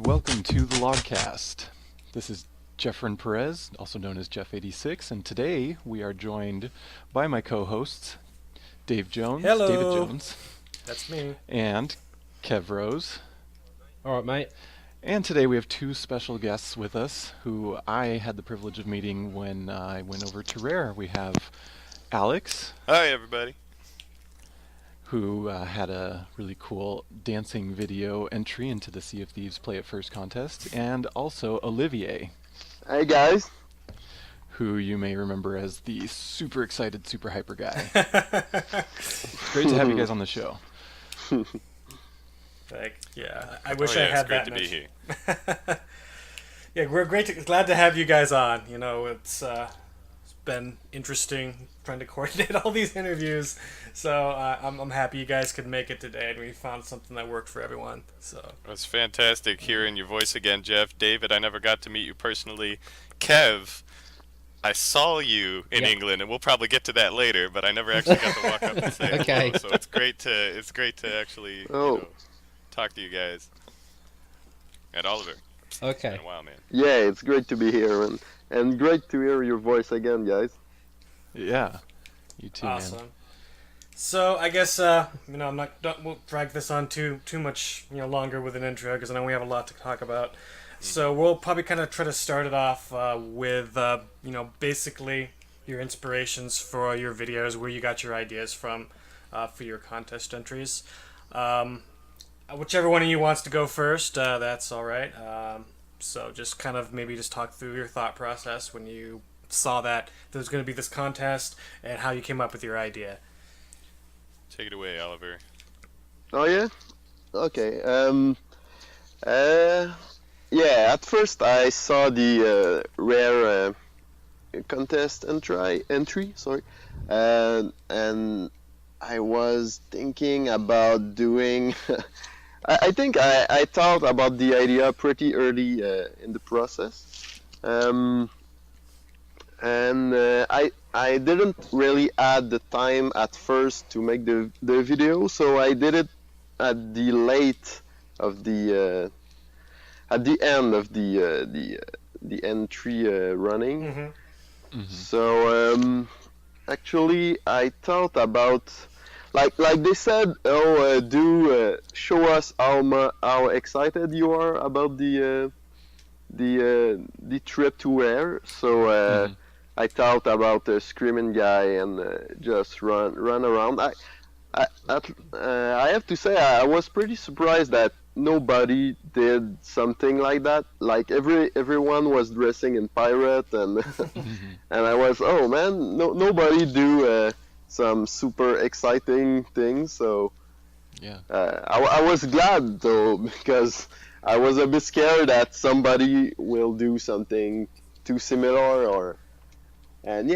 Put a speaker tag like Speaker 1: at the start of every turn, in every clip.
Speaker 1: welcome to the Logcast. This is Jephren Perez, also known as Jeff86, and today we are joined by my co-hosts, David
Speaker 2: Hello.
Speaker 1: Jones,
Speaker 2: That's me.
Speaker 1: and Kev Rose.
Speaker 3: All right, mate.
Speaker 1: And today we have two special guests with us who I had the privilege of meeting when I went over to Rare. We have Alex.
Speaker 4: Hi, everybody.
Speaker 1: Who had a really cool dancing video entry into the Sea of Thieves Play It First contest, and also Olivier.
Speaker 5: Hey guys.
Speaker 1: Who you may remember as the super excited, super hyper guy. Great to have you guys on the show.
Speaker 2: I wish I had that.
Speaker 4: It's great to be here.
Speaker 2: Yeah, we're glad to have you guys on. You know, it's been interesting trying to coordinate all these interviews. So I'm happy you guys could make it today, and we found something that worked for everyone. So
Speaker 4: It's fantastic hearing your voice again, Jeff. David, I never got to meet you personally. Kev, I saw you in England, and we'll probably get to that later. But I never actually got to walk up and say
Speaker 3: Okay.
Speaker 4: hello. So it's great to actually talk to you guys. And Oliver.
Speaker 3: Okay.
Speaker 4: It's been a while, man.
Speaker 5: Yeah, it's great to be here, and great to hear your voice again, guys.
Speaker 1: Yeah, you too,
Speaker 2: awesome.
Speaker 1: man.
Speaker 2: So I guess won't drag this on too much longer with an intro because I know we have a lot to talk about. So we'll probably kind of try to start it off with basically your inspirations for your videos, where you got your ideas from for your contest entries. Whichever one of you wants to go first, that's all right. So just kind of maybe just talk through your thought process when you saw that there was going to be this contest and how you came up with your idea.
Speaker 4: Take it away, Oliver.
Speaker 5: Oh yeah? Okay. Yeah, at first I saw the rare contest entry, sorry. And I was thinking about doing I think I thought about the idea pretty early in the process. I didn't really add the time at first to make the video, so I did it at the late of the at the end of the entry running.
Speaker 2: Mm-hmm.
Speaker 1: Mm-hmm.
Speaker 5: So actually I thought about like they said, show us how excited you are about the trip to Rare. So I thought about a screaming guy and just run around. I have to say I was pretty surprised that nobody did something like that. Like everyone was dressing in pirate and and I was, oh man, nobody do some super exciting things. So
Speaker 1: Yeah.
Speaker 5: I was glad though, because I was a bit scared that somebody will do something too similar and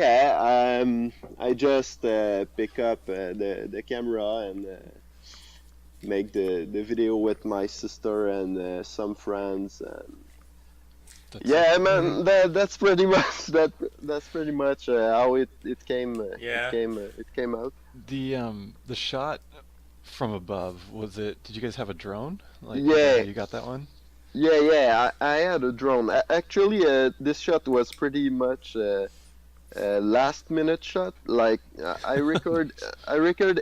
Speaker 5: I just pick up the camera and make the video with my sister and some friends. And man, that's pretty much how it came. It came out.
Speaker 1: The shot from above, did you guys have a drone? Like,
Speaker 5: Yeah.
Speaker 1: You got that one?
Speaker 5: Yeah. I had a drone. Actually, this shot was pretty much last minute shot. Like I record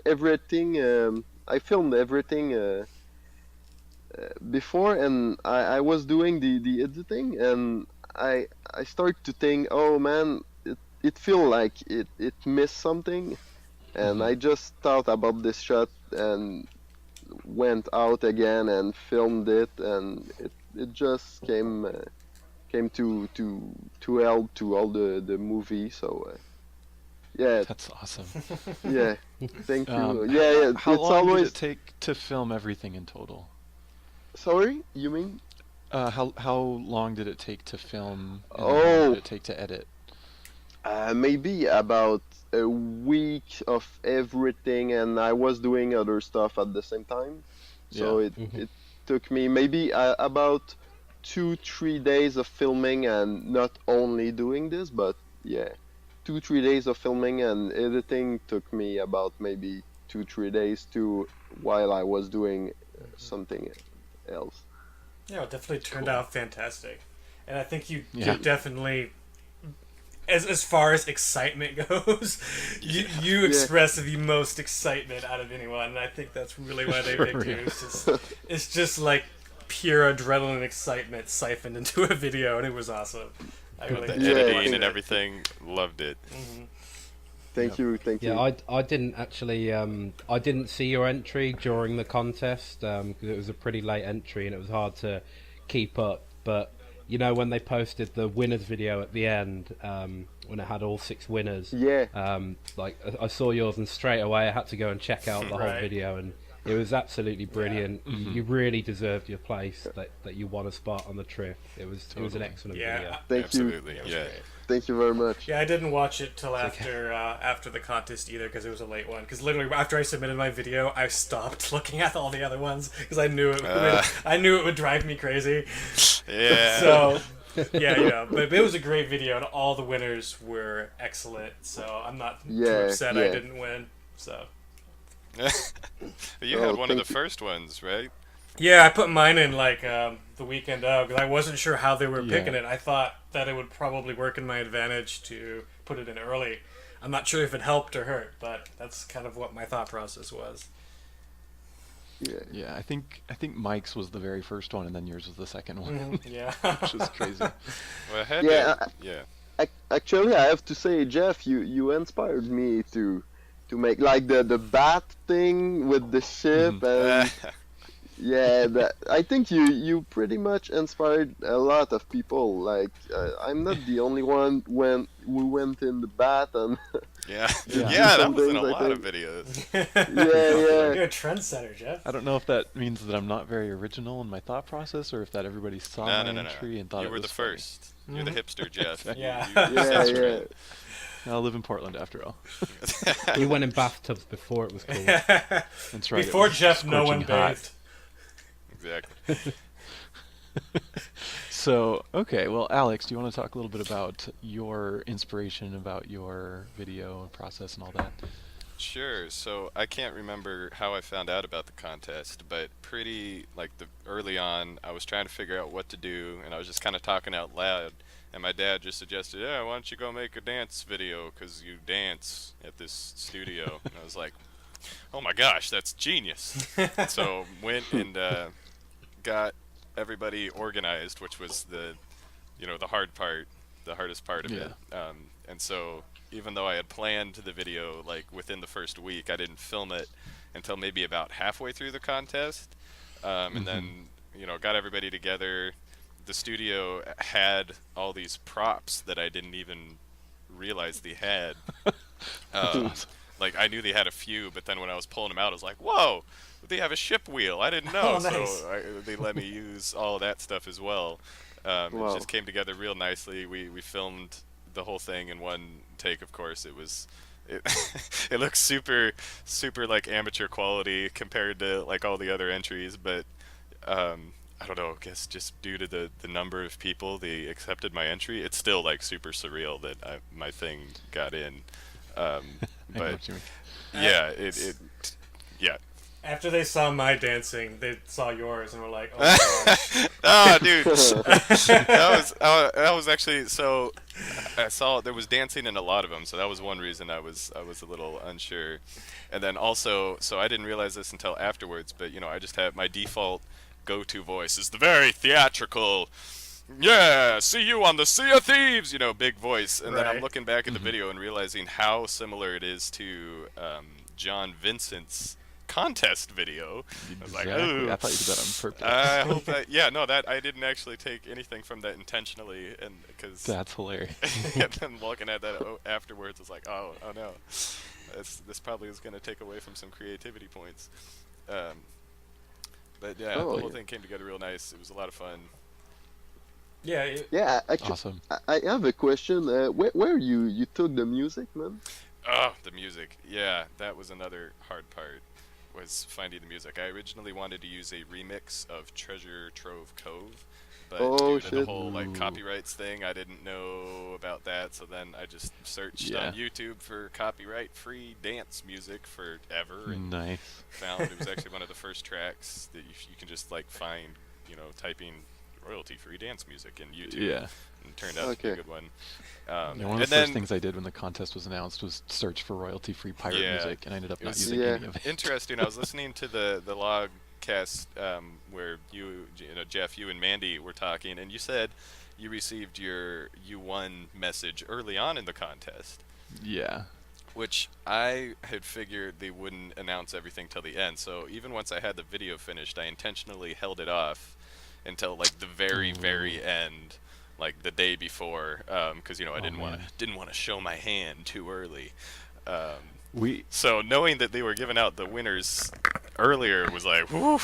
Speaker 5: everything. I filmed everything before, and I was doing the editing, and I start to think, oh man, it feel like it missed something, and I just thought about this shot and went out again and filmed it, and it just came to help to all the movie. So yeah,
Speaker 1: That's awesome.
Speaker 5: yeah, thank you.
Speaker 1: How
Speaker 5: it's
Speaker 1: long
Speaker 5: always.
Speaker 1: did it take to film everything in total?
Speaker 5: Sorry, you mean?
Speaker 1: How long did it take to film? And how long
Speaker 5: Oh.
Speaker 1: did it take to edit?
Speaker 5: Maybe about a week of everything, and I was doing other stuff at the same time. So
Speaker 1: Yeah.
Speaker 5: it took me maybe about 2-3 days of filming, and not only doing this, but 2-3 days of filming, and editing took me about maybe 2-3 days too, while I was doing something else.
Speaker 2: Yeah, it definitely turned
Speaker 1: Cool.
Speaker 2: out fantastic, and I think you
Speaker 1: Yeah.
Speaker 2: did definitely. As far as excitement goes, you
Speaker 5: Yeah.
Speaker 2: express the most excitement out of anyone, and I think that's really why they
Speaker 1: Sure,
Speaker 2: picked you.
Speaker 1: yeah.
Speaker 2: It's just like pure adrenaline excitement siphoned into a video, and it was awesome. I really
Speaker 4: The
Speaker 5: Yeah,
Speaker 2: enjoyed
Speaker 4: editing
Speaker 2: watching
Speaker 4: and
Speaker 2: it.
Speaker 4: everything, loved it.
Speaker 5: Thank you, thank
Speaker 3: Yeah,
Speaker 5: you.
Speaker 3: I didn't actually I didn't see your entry during the contest because it was a pretty late entry and it was hard to keep up. But you know when they posted the winners video at the end when it had all 6 winners,
Speaker 5: Yeah,
Speaker 3: like I saw yours and straight away I had to go and check out the whole
Speaker 2: Right.
Speaker 3: video and it was absolutely brilliant.
Speaker 1: Mhm.
Speaker 3: You really deserved your place that you won a spot on the trip. It was an
Speaker 1: Totally.
Speaker 3: excellent
Speaker 2: Yeah,
Speaker 3: video.
Speaker 5: thank
Speaker 4: Absolutely,
Speaker 2: it was
Speaker 4: yeah.
Speaker 2: great.
Speaker 5: thank you very much.
Speaker 2: Yeah, I didn't watch it till after the contest either because it was a late one. Because literally after I submitted my video, I stopped looking at all the other ones because I knew it would drive me crazy.
Speaker 4: Yeah.
Speaker 2: So yeah, but it was a great video and all the winners were excellent. So I'm not too
Speaker 5: Yeah,
Speaker 2: upset I
Speaker 5: yeah.
Speaker 2: didn't win. So
Speaker 4: You
Speaker 5: Oh,
Speaker 4: had one of the
Speaker 5: thank you.
Speaker 4: first ones, right?
Speaker 2: yeah, I put mine in like the weekend of because I wasn't sure how they were
Speaker 1: Yeah.
Speaker 2: picking it. I thought that it would probably work in my advantage to put it in early. I'm not sure if it helped or hurt, but that's kind of what my thought process was.
Speaker 5: Yeah.
Speaker 1: Yeah, I think Mike's was the very first one, and then yours was the second one,
Speaker 2: Mhm, yeah.
Speaker 1: which was crazy.
Speaker 4: Well, I had
Speaker 5: Yeah,
Speaker 4: to, yeah.
Speaker 5: Actually, I have to say, Jeff, you inspired me to make like the bat thing with the ship and yeah, I think you pretty much inspired a lot of people. Like I'm not the only one who went in the bat and
Speaker 4: Yeah.
Speaker 1: Yeah.
Speaker 4: Yeah, that
Speaker 5: Some
Speaker 4: was in a
Speaker 5: things, I
Speaker 4: lot of
Speaker 5: think.
Speaker 4: videos.
Speaker 5: yeah.
Speaker 2: You're a trendsetter, Jeff.
Speaker 1: I don't know if that means that I'm not very original in my thought process, or if that everybody saw my
Speaker 4: No.
Speaker 1: entry and thought
Speaker 4: You
Speaker 1: it
Speaker 4: were
Speaker 1: was
Speaker 4: the
Speaker 1: funny.
Speaker 4: first. You're the hipster, Jeff.
Speaker 2: Yeah.
Speaker 4: You
Speaker 5: Yeah,
Speaker 4: censored
Speaker 5: yeah.
Speaker 4: it.
Speaker 1: I live in Portland after all.
Speaker 3: You went in bathtubs before it was cool.
Speaker 1: That's right. it
Speaker 2: Before
Speaker 1: was
Speaker 2: Jeff, no one
Speaker 1: scorching hot.
Speaker 2: bathed.
Speaker 4: Exactly.
Speaker 1: So, okay, well, Alex, do you want to talk a little bit about your inspiration, about your video process and all that?
Speaker 4: Sure. So I can't remember how I found out about the contest, but pretty like the early on, I was trying to figure out what to do, and I was just kind of talking out loud. And my dad just suggested, "Yeah, why don't you go make a dance video? 'Cause you dance at this studio." And I was like, "Oh my gosh, that's genius!" So went and got everybody organized, which was the hard part, the hardest part of it. And so even though I had planned the video like within the first week, I didn't film it until maybe about halfway through the contest. And then got everybody together. The studio had all these props that I didn't even realize they had. Like I knew they had a few, but then when I was pulling them out, I was like, "Whoa, they have a ship wheel! I didn't know."
Speaker 2: Oh, nice.
Speaker 4: So they let me use all that stuff as well.
Speaker 5: Wow.
Speaker 4: It just came together real nicely. We filmed the whole thing in one take. Of course, it it looks super like amateur quality compared to like all the other entries, but I don't know. I guess just due to the number of people they accepted my entry, it's still like super surreal that my thing got in.
Speaker 1: I know
Speaker 4: But
Speaker 1: what you mean.
Speaker 4: yeah, yeah.
Speaker 2: After they saw my dancing, they saw yours and were like, "Oh my gosh!"
Speaker 4: Oh, dude, that was actually so. I saw there was dancing in a lot of them, so that was one reason I was a little unsure. And then also, so I didn't realize this until afterwards, but I just have my default go-to voice is the very theatrical. Yeah, see you on the Sea of Thieves, big voice. And then I'm
Speaker 2: Right.
Speaker 4: looking back at the video and realizing how similar it is to John Vincent's contest video. I was like,
Speaker 1: Exactly.
Speaker 4: ooh.
Speaker 1: I thought you did that on purpose.
Speaker 4: I hope that, yeah, no, that I didn't actually take anything from that intentionally, and because
Speaker 1: That's hilarious.
Speaker 4: and then looking at that afterwards, it's like, oh no, this probably is going to take away from some creativity points. But yeah,
Speaker 5: Oh,
Speaker 4: the whole
Speaker 5: yeah.
Speaker 4: thing came together real nice. It was a lot of fun.
Speaker 2: Yeah,
Speaker 5: Yeah, actually,
Speaker 1: Awesome.
Speaker 5: I have a question. Where you took the music, man?
Speaker 4: Oh, the music. Yeah, that was another hard part, was finding the music. I originally wanted to use a remix of Treasure Trove Cove, but
Speaker 5: Oh,
Speaker 4: due to the
Speaker 5: shit.
Speaker 4: whole like
Speaker 1: Ooh.
Speaker 4: copyrights thing, I didn't know about that. So then I just searched
Speaker 1: Yeah.
Speaker 4: on YouTube for copyright-free dance music forever, and
Speaker 1: Nice.
Speaker 4: found it was actually one of the first tracks that you can just like find typing royalty-free dance music in YouTube.
Speaker 1: Yeah.
Speaker 4: And it turned out to be a good one.
Speaker 1: One of the first things I did when the contest was announced was search for royalty-free pirate music, and I ended up not using any of it.
Speaker 4: Interesting. I was listening to the L.O.G cast where Jeff, you and Mandy were talking, and you said you received your you won message early on in the contest.
Speaker 1: Yeah.
Speaker 4: Which I had figured they wouldn't announce everything till the end. So even once I had the video finished, I intentionally held it off until like the very, very end, like the day before, because I didn't want to show my hand too early. So knowing that they were giving out the winners earlier was like, whew,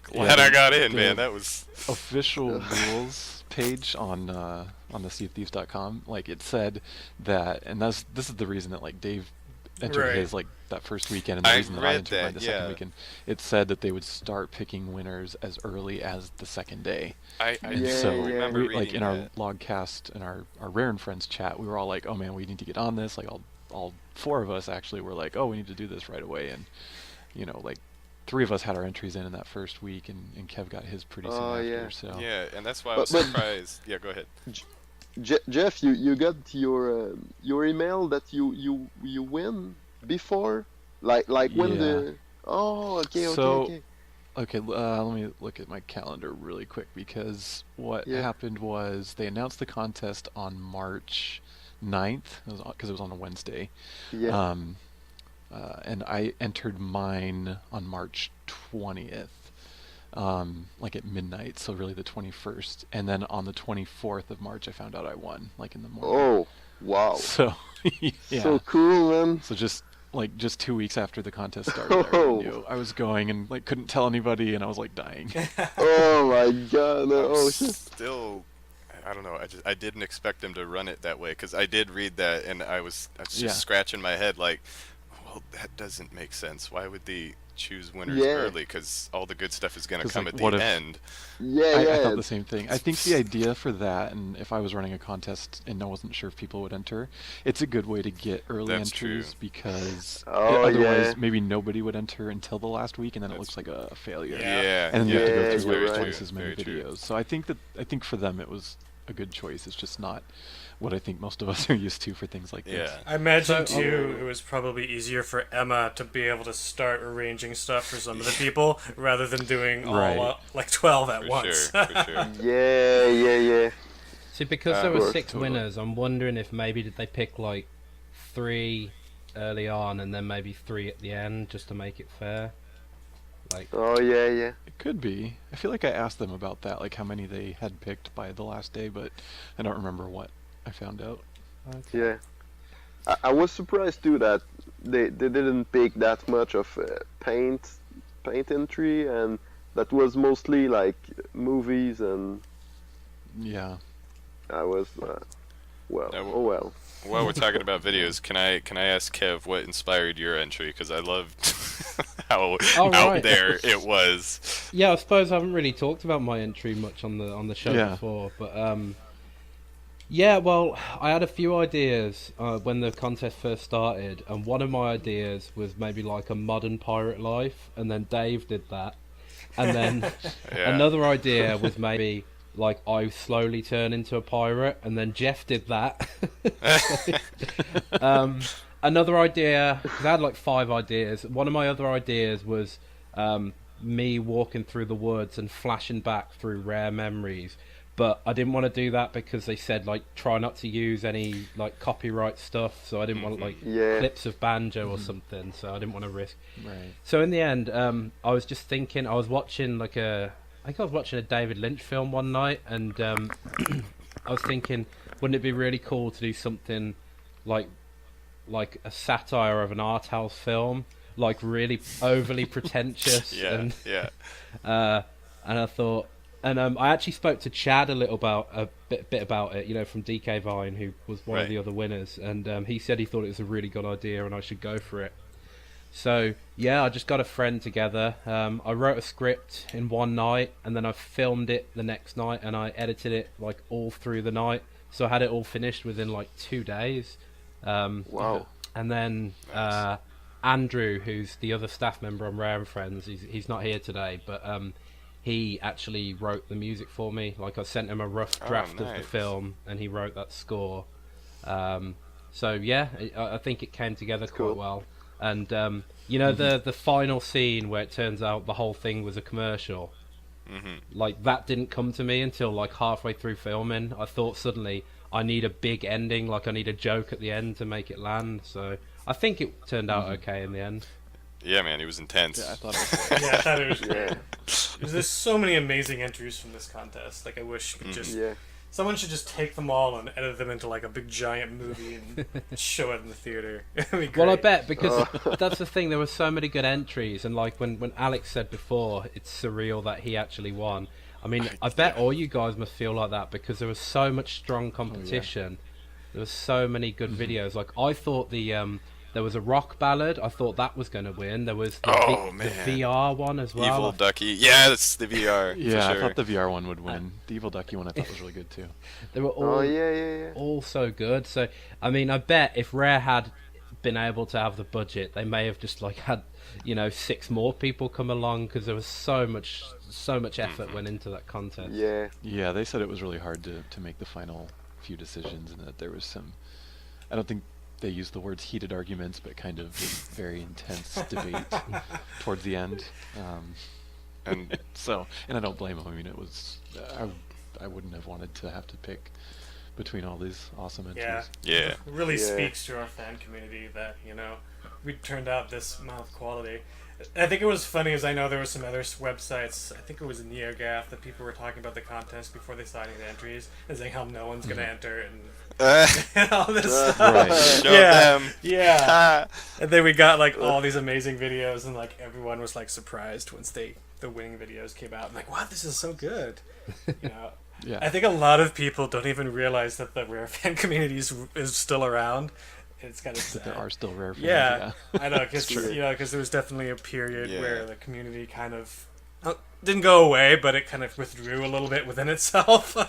Speaker 4: glad I got in, man. That was
Speaker 1: official rules page on the SeaofThieves.com. Like it said that, and this is the reason that like Dave entered his like that first weekend, and the reason that I entered mine the second weekend. It said that they would start picking winners as early as the second day.
Speaker 4: I remember reading
Speaker 1: like in our logcast and our Rare and Friends chat, we were all like, oh man, we need to get on this. Like all four of us actually were like, oh, we need to do this right away. And like 3 of us had our entries in that first week, and Kev got his pretty soon after. So
Speaker 4: and that's why I was surprised. Yeah, go ahead.
Speaker 5: Jeff, you got your email that you win before, like when the
Speaker 1: okay. Let me look at my calendar really quick, because what happened was they announced the contest on March 9th, because it was on a Wednesday. Yeah. And I entered mine on March 20th, like at midnight, so really the 21st. And then on the 24th of March, I found out I won, like in the morning.
Speaker 5: Oh, wow.
Speaker 1: So, yeah.
Speaker 5: So cool, man.
Speaker 1: So just 2 weeks after the contest started, I already knew I was going, and like couldn't tell anybody, and I was like dying.
Speaker 5: Oh my god.
Speaker 4: Still, I don't know. I didn't expect them to run it that way, because I did read that, and I was just scratching my head like, well, that doesn't make sense. Why would they choose winners early? Because all the good stuff is going to come at the end.
Speaker 1: I thought the same thing. I think the idea for that, and if I was running a contest and I wasn't sure if people would enter, it's a good way to get early entries, because otherwise maybe nobody would enter until the last week, and then it looks like a failure.
Speaker 4: Yeah.
Speaker 1: And then you have to go through like twice as many videos. So I think for them it was a good choice. It's just not what I think most of us are used to for things like this.
Speaker 2: I imagine too it was probably easier for Emma to be able to start arranging stuff for some of the people rather than doing all like 12 at once.
Speaker 4: For sure.
Speaker 5: Yeah.
Speaker 3: See, because there were 6 winners, I'm wondering if maybe did they pick like 3 early on and then maybe 3 at the end just to make it fair. Like,
Speaker 1: it could be. I feel like I asked them about that, like how many they had picked by the last day, but I don't remember what I found out.
Speaker 5: Yeah, I was surprised too that they didn't pick that much of paint entry, and that was mostly like movies, and I was well.
Speaker 4: While we're talking about videos, can I ask Kev what inspired your entry? Because I loved how out there it was.
Speaker 3: Yeah, I suppose I haven't really talked about my entry much on the show before, but well, I had a few ideas when the contest first started, and one of my ideas was maybe like a modern pirate life, and then Dave did that, and then another idea was maybe like I slowly turn into a pirate, and then Jeff did that. Another idea, because I had like 5 ideas. One of my other ideas was me walking through the woods and flashing back through rare memories, but I didn't want to do that because they said like try not to use any like copyright stuff, so I didn't want like clips of banjo or something, so I didn't want to risk.
Speaker 1: Right.
Speaker 3: So in the end, I was just thinking, I was watching I think I was watching a David Lynch film one night, and I was thinking, wouldn't it be really cool to do something like a satire of an art house film, like really overly pretentious? And I thought, and I actually spoke to Chad a bit about it, from DK Vine, who was one of the other winners, and he said he thought it was a really good idea and I should go for it. So I just got a friend together. I wrote a script in one night, and then I filmed it the next night, and I edited it like all through the night. So I had it all finished within like 2 days.
Speaker 5: Wow.
Speaker 3: And then Andrew, who's the other staff member on Rare and Friends, he's not here today, but he actually wrote the music for me. Like I sent him a rough draft of the film, and he wrote that score. So yeah, I think it came together quite well. And you know, the final scene where it turns out the whole thing was a commercial. Like that didn't come to me until like halfway through filming. I thought suddenly I need a big ending, like I need a joke at the end to make it land. So I think it turned out okay in the end.
Speaker 4: Yeah, man, it was intense.
Speaker 1: Yeah, I thought it was.
Speaker 2: Yeah, I thought it was great. There's so many amazing entries from this contest. Like I wish you could just someone should just take them all and edit them into like a big giant movie and show it in the theater. It'd be great.
Speaker 3: Well, I bet, because that's the thing. There were so many good entries, and like when Alex said before, it's surreal that he actually won. I mean, I bet all you guys must feel like that because there was so much strong competition. There was so many good videos. Like I thought there was a rock ballad. I thought that was going to win. There was the VR one as well.
Speaker 4: Evil Ducky. Yeah, that's the VR.
Speaker 1: Yeah,
Speaker 4: for sure.
Speaker 1: I thought the VR one would win. The Evil Ducky one I thought was really good too.
Speaker 3: They were all all so good. So I mean, I bet if Rare had been able to have the budget, they may have just like had 6 more people come along because there was so much effort went into that contest.
Speaker 5: Yeah,
Speaker 1: they said it was really hard to make the final few decisions, and that there was some, I don't think they used the words heated arguments, but kind of very intense debate towards the end. And I don't blame them. I mean, it was I wouldn't have wanted to have to pick between all these awesome entries.
Speaker 2: Yeah. It really speaks to our fan community that, we turned out this amount of quality. I think it was funny, as I know there were some other websites, I think it was NeoGAF, that people were talking about the contest before they signed the entries, and saying how no one's going to enter, and all this stuff.
Speaker 1: Right.
Speaker 4: Show them.
Speaker 2: Yeah. And then we got, like, all these amazing videos, and, like, everyone was, like, surprised once the winning videos came out. I'm like, wow, this is so good.
Speaker 1: Yeah.
Speaker 2: I think a lot of people don't even realize that the Rare fan community is still around. It's kind of sad.
Speaker 1: There are still Rare fans.
Speaker 2: Yeah. I know, because there was definitely a period where the community kind of didn't go away, but it kind of withdrew a little bit within itself.
Speaker 3: I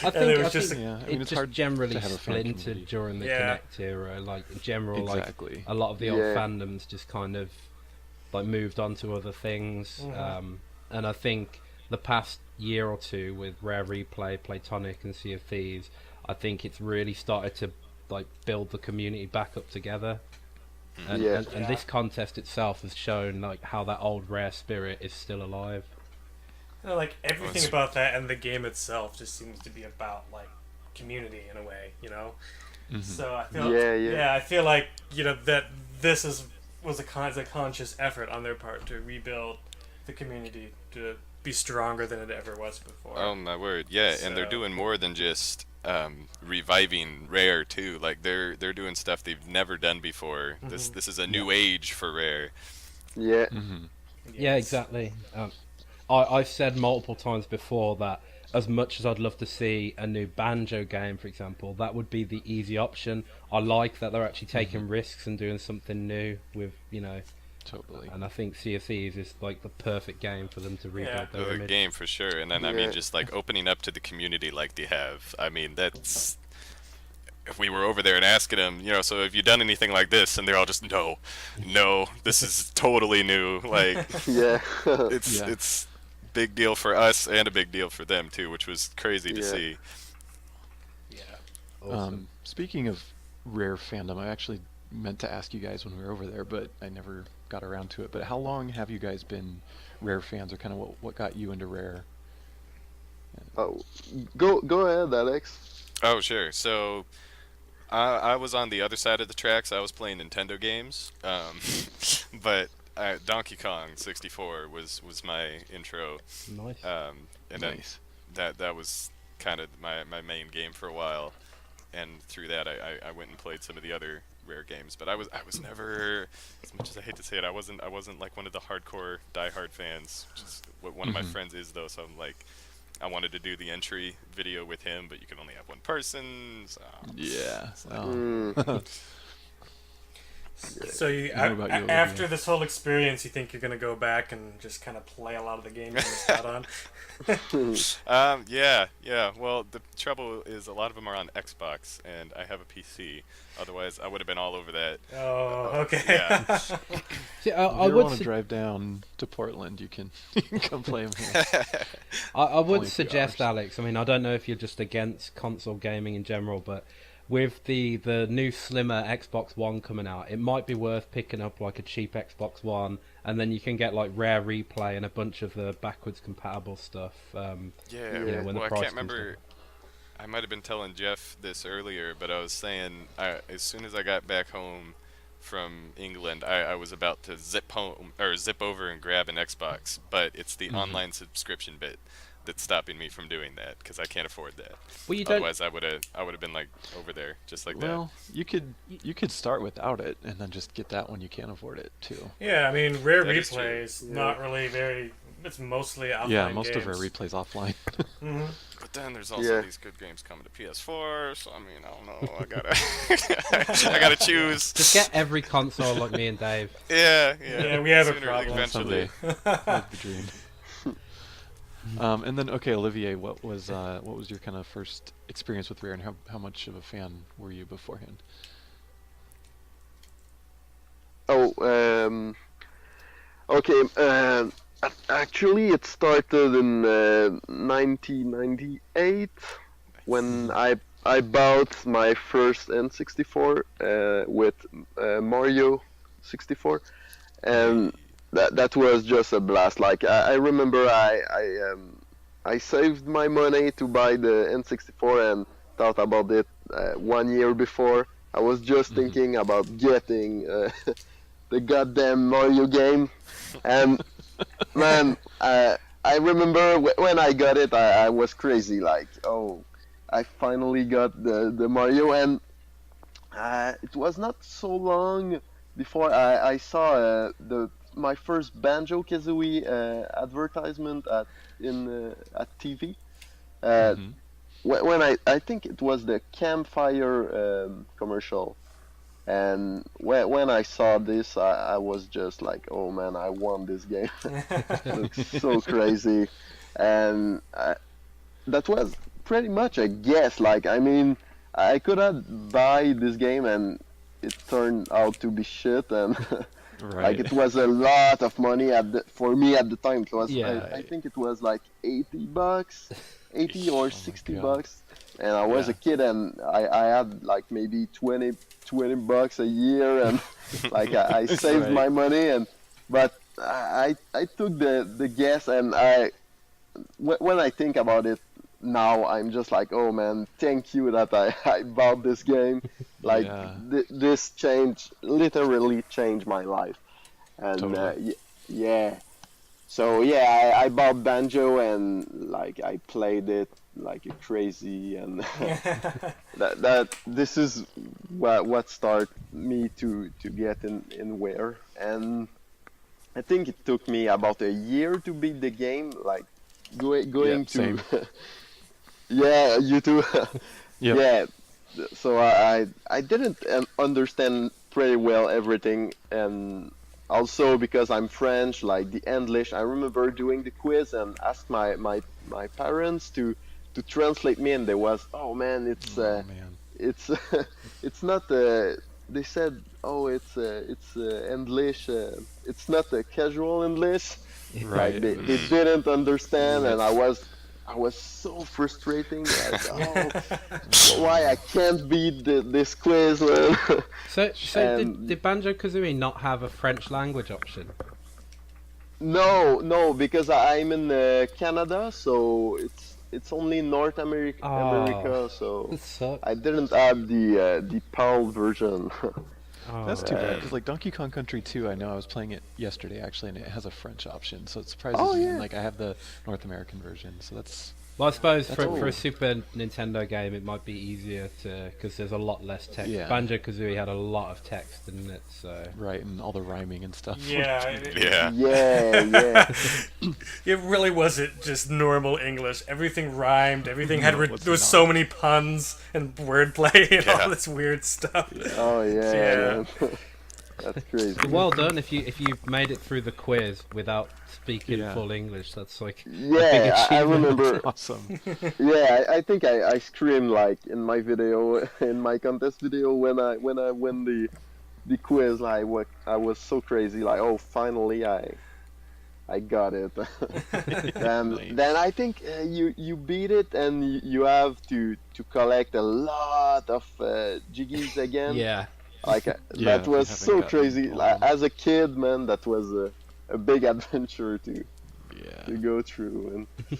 Speaker 3: think it
Speaker 1: it's
Speaker 3: just
Speaker 1: hard
Speaker 3: generally
Speaker 1: to have a fan
Speaker 3: splintered
Speaker 1: community.
Speaker 3: during the Connect era. Like in general,
Speaker 1: Exactly.
Speaker 3: like a lot of the old fandoms just kind of like moved on to other things. And I think the past year or two with Rare Replay, Platonic, and Sea of Thieves, I think it's really started to like build the community back up together. And this contest itself has shown like how that old Rare spirit is still alive.
Speaker 2: Like everything about that and the game itself just seems to be about like community in a way, So I feel I feel like that this was a conscious effort on their part to rebuild the community to be stronger than it ever was before.
Speaker 4: Oh my word, yeah, and they're doing more than just reviving Rare too. Like they're doing stuff they've never done before. This is a new age for Rare.
Speaker 5: Yeah.
Speaker 3: Yeah, exactly. I've said multiple times before that as much as I'd love to see a new Banjo game, for example, that would be the easy option. I like that they're actually taking risks and doing something new with,
Speaker 1: Totally.
Speaker 3: And I think Sea of Thieves is like the perfect game for them to rebuild their
Speaker 4: The
Speaker 3: image.
Speaker 4: game for sure. And then I mean, just like opening up to the community like they have. I mean, that's. If we were over there and asking them, so have you done anything like this? And they're all just no, this is totally new. Like, it's big deal for us and a big deal for them too, which was crazy to see.
Speaker 2: Yeah.
Speaker 3: Awesome.
Speaker 1: Speaking of Rare fandom, I actually meant to ask you guys when we were over there, but I never got around to it. But how long have you guys been Rare fans, or kind of what got you into Rare?
Speaker 5: Oh, go ahead, Alex.
Speaker 4: Oh, sure. So I was on the other side of the tracks. I was playing Nintendo games, but Donkey Kong 64 was my intro.
Speaker 3: Nice.
Speaker 4: And
Speaker 1: Nice.
Speaker 4: then that was kind of my main game for a while, and through that I went and played some of the other Rare games. But I was never, as much as I hate to say it, I wasn't like one of the hardcore diehard fans, which is what one of my friends is though. So I'm like, I wanted to do the entry video with him, but you can only have one person. So,
Speaker 1: Yeah.
Speaker 2: So you,
Speaker 1: about you,
Speaker 2: after
Speaker 1: Olivia?
Speaker 2: this whole experience, you think you're gonna go back and just kind of play a lot of the games you missed out on?
Speaker 4: Yeah. Well, the trouble is a lot of them are on Xbox, and I have a PC. Otherwise, I would have been all over that.
Speaker 2: Oh, okay.
Speaker 4: Yeah.
Speaker 3: See,
Speaker 1: If
Speaker 3: I
Speaker 1: you ever
Speaker 3: would
Speaker 1: want to
Speaker 3: su-
Speaker 1: drive down to Portland, you can, you can come play them here.
Speaker 3: I would
Speaker 1: only a few
Speaker 3: suggest,
Speaker 1: hours.
Speaker 3: Alex. I mean, I don't know if you're just against console gaming in general, but with the new slimmer Xbox One coming out, it might be worth picking up like a cheap Xbox One, and then you can get like Rare Replay and a bunch of the backwards compatible stuff.
Speaker 4: Yeah.
Speaker 3: You know, when the
Speaker 4: Well, I
Speaker 3: price
Speaker 4: can't
Speaker 3: comes
Speaker 4: remember. I might have been telling Jeff this earlier, but I was saying as soon as I got back home from England, I was about to zip home or zip over and grab an Xbox, but it's the online subscription bit that's stopping me from doing that because I can't afford that.
Speaker 3: Well, you don't.
Speaker 4: Otherwise, I would have been like over there just like that.
Speaker 1: Well, you could start without it and then just get that when you can afford it too.
Speaker 2: Yeah, I mean, Rare
Speaker 4: That is true.
Speaker 2: Replay is not really very. It's mostly offline
Speaker 1: Yeah, most
Speaker 2: games.
Speaker 1: of our replays offline.
Speaker 2: Hmm.
Speaker 4: But then there's also
Speaker 5: Yeah.
Speaker 4: these good games coming to PS4, so I mean, I don't know. I gotta, I gotta choose.
Speaker 3: Just get every console like me and Dave.
Speaker 4: Yeah.
Speaker 2: Yeah, we have a
Speaker 4: Sooner,
Speaker 2: problem.
Speaker 4: Eventually.
Speaker 1: Someday, that's the dream. And then, okay, Olivier, what was your kind of first experience with Rare, and how much of a fan were you beforehand?
Speaker 5: Oh, okay. Actually, it started in 1998 when I bought my first N64 with Mario 64, and that was just a blast. Like I remember, I saved my money to buy the N64 and thought about it 1 year before. I was just thinking about getting the goddamn Mario game, and man, I remember when I got it, I was crazy. Like, oh, I finally got the Mario, and it was not so long before I saw my first Banjo Kazooie advertisement at TV. Uh,
Speaker 1: Mhm.
Speaker 5: when I think it was the campfire commercial, and when I saw this, I was just like, oh man, I want this game. It looks so crazy, and that was pretty much a guess. Like, I mean, I could have buy this game, and it turned out to be shit, and like
Speaker 1: Right.
Speaker 5: it was a lot of money for me at the time. It was
Speaker 3: Yeah.
Speaker 5: I think it was like $80, 80 or
Speaker 1: Oh my
Speaker 5: 60
Speaker 1: God.
Speaker 5: bucks, and I was
Speaker 1: Yeah.
Speaker 5: a kid, and I had like maybe 20 bucks a year, and like I saved
Speaker 1: Right.
Speaker 5: my money, but I took the guess, and when I think about it now, I'm just like, oh man, thank you that I bought this game. Like
Speaker 1: Yeah.
Speaker 5: this literally changed my life, and
Speaker 1: Totally.
Speaker 5: yeah. So yeah, I bought Banjo, and like I played it like a crazy, and that this is what started me to get in Wear, and I think it took me about a year to beat the game, like going to
Speaker 1: same.
Speaker 5: yeah, you too.
Speaker 1: Yep.
Speaker 5: Yeah, so I didn't understand pretty well everything, and also because I'm French, like the English, I remember doing the quiz and asked my parents to translate me, and they was, oh man,
Speaker 1: Oh man.
Speaker 5: it's it's not they said, oh, it's English, it's not a casual English. Like
Speaker 1: Right.
Speaker 5: they didn't understand, and
Speaker 1: It's
Speaker 5: I was so frustrating. Like, oh, why I can't beat this quiz, man.
Speaker 3: So
Speaker 5: And
Speaker 3: did Banjo Kazooie not have a French language option?
Speaker 5: no, because I'm in Canada, so it's only North America, so
Speaker 3: That sucks.
Speaker 5: I didn't add the PAL version.
Speaker 3: Oh,
Speaker 1: That's too bad,
Speaker 3: right.
Speaker 1: because like Donkey Kong Country 2, I know I was playing it yesterday actually, and it has a French option, so it surprises
Speaker 5: Oh,
Speaker 1: me.
Speaker 5: yeah.
Speaker 1: And like I have the North American version, so that's
Speaker 3: Well, I suppose
Speaker 1: That's
Speaker 3: for a
Speaker 1: cool.
Speaker 3: Super Nintendo game, it might be easier to because there's a lot less text.
Speaker 1: Yeah.
Speaker 3: Banjo Kazooie had a lot of text, didn't it? So
Speaker 1: right, and all the rhyming and stuff.
Speaker 2: Yeah,
Speaker 4: Yeah.
Speaker 5: Yeah.
Speaker 2: it really wasn't just normal English. Everything rhymed. Everything had
Speaker 1: No, it was
Speaker 2: there was
Speaker 1: not.
Speaker 2: so many puns and wordplay and
Speaker 4: Yeah.
Speaker 2: all this weird stuff.
Speaker 5: Oh
Speaker 2: Yeah.
Speaker 5: yeah. That's crazy.
Speaker 3: Well done if you made it through the quiz without speaking
Speaker 1: Yeah.
Speaker 3: full English. That's like a big
Speaker 5: Yeah, I
Speaker 3: achievement.
Speaker 5: remember.
Speaker 1: Awesome.
Speaker 5: Yeah, I think I screamed like in my video, in my contest video when I win the quiz. I was so crazy. Like, oh, finally I got it. Then I think you beat it, and you have to collect a lot of jiggies again.
Speaker 3: Yeah.
Speaker 5: Like
Speaker 1: Yeah,
Speaker 5: that
Speaker 1: we
Speaker 5: was
Speaker 1: haven't
Speaker 5: so
Speaker 1: gotten
Speaker 5: crazy.
Speaker 1: all
Speaker 5: Like,
Speaker 1: of them.
Speaker 5: as a kid, man, that was a big adventure to
Speaker 1: Yeah.
Speaker 5: go through. And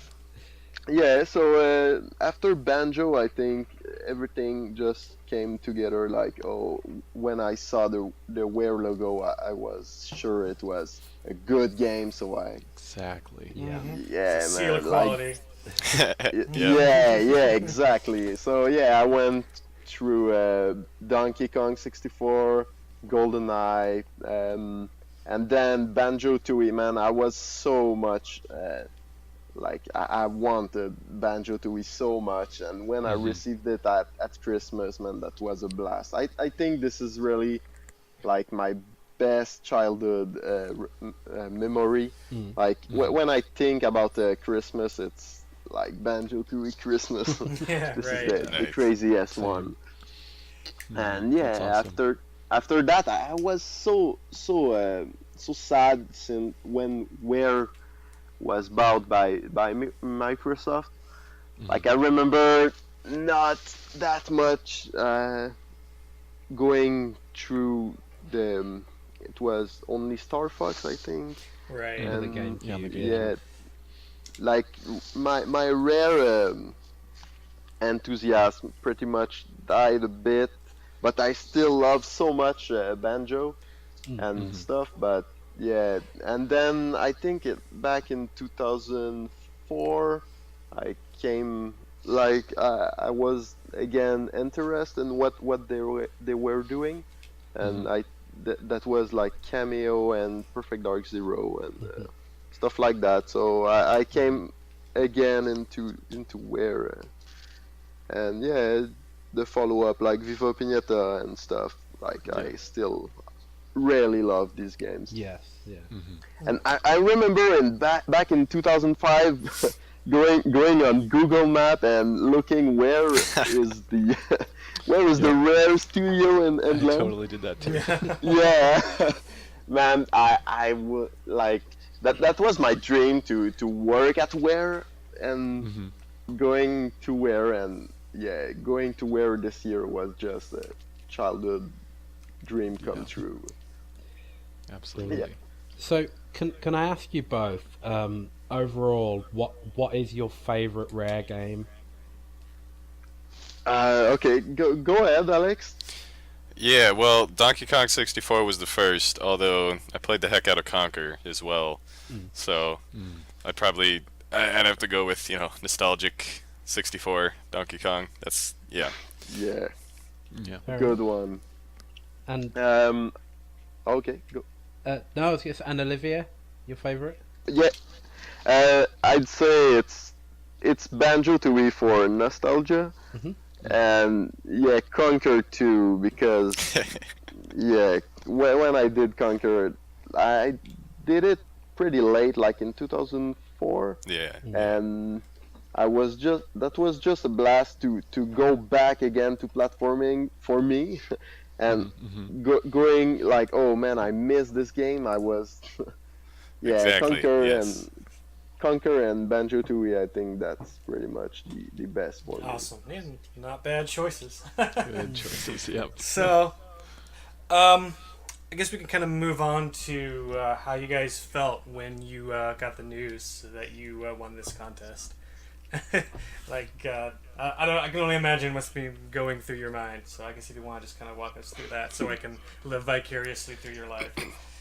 Speaker 5: yeah, so after Banjo, I think everything just came together. Like, oh, when I saw the Wear logo, I was sure it was a good game. So
Speaker 1: Exactly.
Speaker 3: Yeah.
Speaker 5: yeah,
Speaker 2: It's a seal
Speaker 5: man,
Speaker 2: of quality.
Speaker 5: yeah, exactly. So yeah, I went through Donkey Kong 64, GoldenEye, and then Banjo Tooie. Man, I was so much like I wanted Banjo Tooie so much, and when I received it at Christmas, man, that was a blast. I think this is really like my best childhood memory. Like when I think about Christmas, it's like Banjo Tooie Christmas.
Speaker 2: Yeah,
Speaker 5: This
Speaker 2: right.
Speaker 5: is the
Speaker 4: Nice.
Speaker 5: craziest
Speaker 1: Same.
Speaker 5: one. And
Speaker 1: That's
Speaker 5: yeah,
Speaker 1: awesome.
Speaker 5: after that, I was so sad since when Ware was bought by Microsoft. Like, I remember not that much going through the. It was only Star Fox, I think.
Speaker 2: Right.
Speaker 3: Yeah, the
Speaker 5: And
Speaker 3: game.
Speaker 1: Yeah, the game.
Speaker 5: yeah, like my rare enthusiasm pretty much died a bit, but I still love so much Banjo and stuff. But yeah, and then I think back in 2004, I came like I was again interested in what they were doing, and that was like Cameo and Perfect Dark Zero and stuff like that. So I came again into Ware, and yeah, the follow up like Viva Pinata and stuff. Like, I still really love these games.
Speaker 3: Yes. Yeah.
Speaker 5: And I remember back in 2005 going on Google Map and looking where is the the Rare studio in
Speaker 1: I
Speaker 5: England.
Speaker 1: totally did that too.
Speaker 5: Yeah, man, I would like that was my dream to work at Ware, and going to Ware, and yeah, going to Ware this year was just a childhood dream come true.
Speaker 1: Absolutely.
Speaker 5: Yeah.
Speaker 3: So can I ask you both? Overall, what is your favorite Rare game?
Speaker 5: Okay, go ahead, Alex.
Speaker 4: Yeah, well, Donkey Kong 64 was the first, although I played the heck out of Conker as well. So I'd have to go with, nostalgic 64 Donkey Kong. That's, yeah.
Speaker 5: Yeah,
Speaker 1: Yeah.
Speaker 3: Fair
Speaker 5: good
Speaker 3: enough.
Speaker 5: one.
Speaker 3: And
Speaker 5: Okay, go.
Speaker 3: no, I was gonna say, and Olivier, your favorite?
Speaker 5: Yeah, I'd say it's Banjo Tooie for nostalgia, and yeah, Conquer 2 because yeah, when I did Conquer, I did it pretty late, like in 2004,
Speaker 4: Yeah.
Speaker 5: and that was just a blast to go back again to platforming for me. And going like, oh man, I missed this game. I was yeah,
Speaker 4: Exactly, yes.
Speaker 5: Conquer and Banjo Tooie. I think that's pretty much the best for me.
Speaker 2: Awesome. Yeah, not bad choices.
Speaker 1: Good choices. Yep.
Speaker 2: So, I guess we can kind of move on to how you guys felt when you got the news that you won this contest. Like, I can only imagine what's been going through your mind. So I guess if you want to just kind of walk us through that, so I can live vicariously through your life.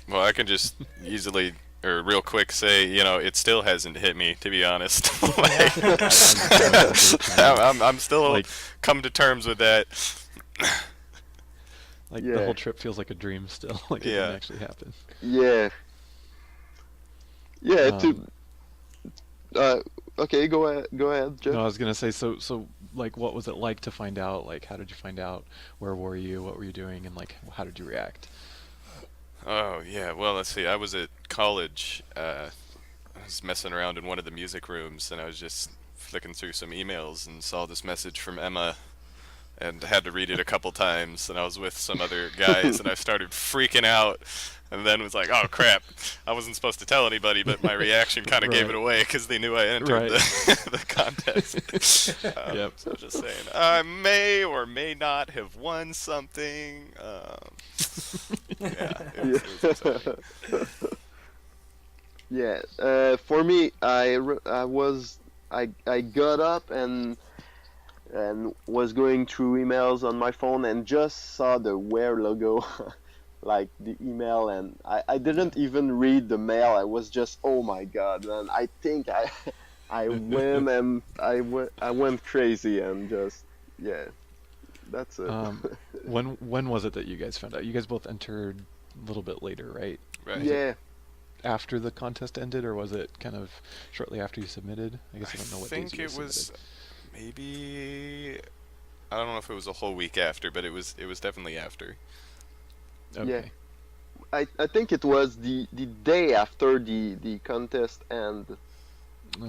Speaker 4: Well, I can just easily or real quick say, it still hasn't hit me, to be honest. I'm still
Speaker 1: Like-
Speaker 4: come to terms with that.
Speaker 1: Like
Speaker 5: Yeah.
Speaker 1: the whole trip feels like a dream still. Like it
Speaker 4: Yeah.
Speaker 1: didn't actually happen.
Speaker 5: Yeah. Yeah. Okay, go ahead, Jeff.
Speaker 1: No, I was gonna say, so like, what was it like to find out? Like, how did you find out? Where were you? What were you doing? And like, how did you react?
Speaker 4: Oh yeah, well let's see. I was at college. I was messing around in one of the music rooms, and I was just flicking through some emails and saw this message from Emma, and had to read it a couple times. And I was with some other guys, and I started freaking out. And then was like, "Oh crap! I wasn't supposed to tell anybody," but my reaction kind of gave it away because they knew I entered the contest.
Speaker 1: Yep.
Speaker 4: So just saying, I may or may not have won something. Yeah, it was exciting.
Speaker 5: Yeah, for me, I got up and was going through emails on my phone and just saw the Wear logo, like the email, and I didn't even read the mail. I was just, oh my god, man! I think I win, and I went crazy, and just yeah, that's it.
Speaker 1: When was it that you guys found out? You guys both entered a little bit later, right?
Speaker 4: Right.
Speaker 5: Yeah.
Speaker 1: After the contest ended, or was it kind of shortly after you submitted? I guess I don't know what days you
Speaker 4: think it was
Speaker 1: submitted.
Speaker 4: maybe, I don't know if it was a whole week after, but it was definitely after.
Speaker 1: Okay.
Speaker 5: Yeah. I think it was the day after the contest, and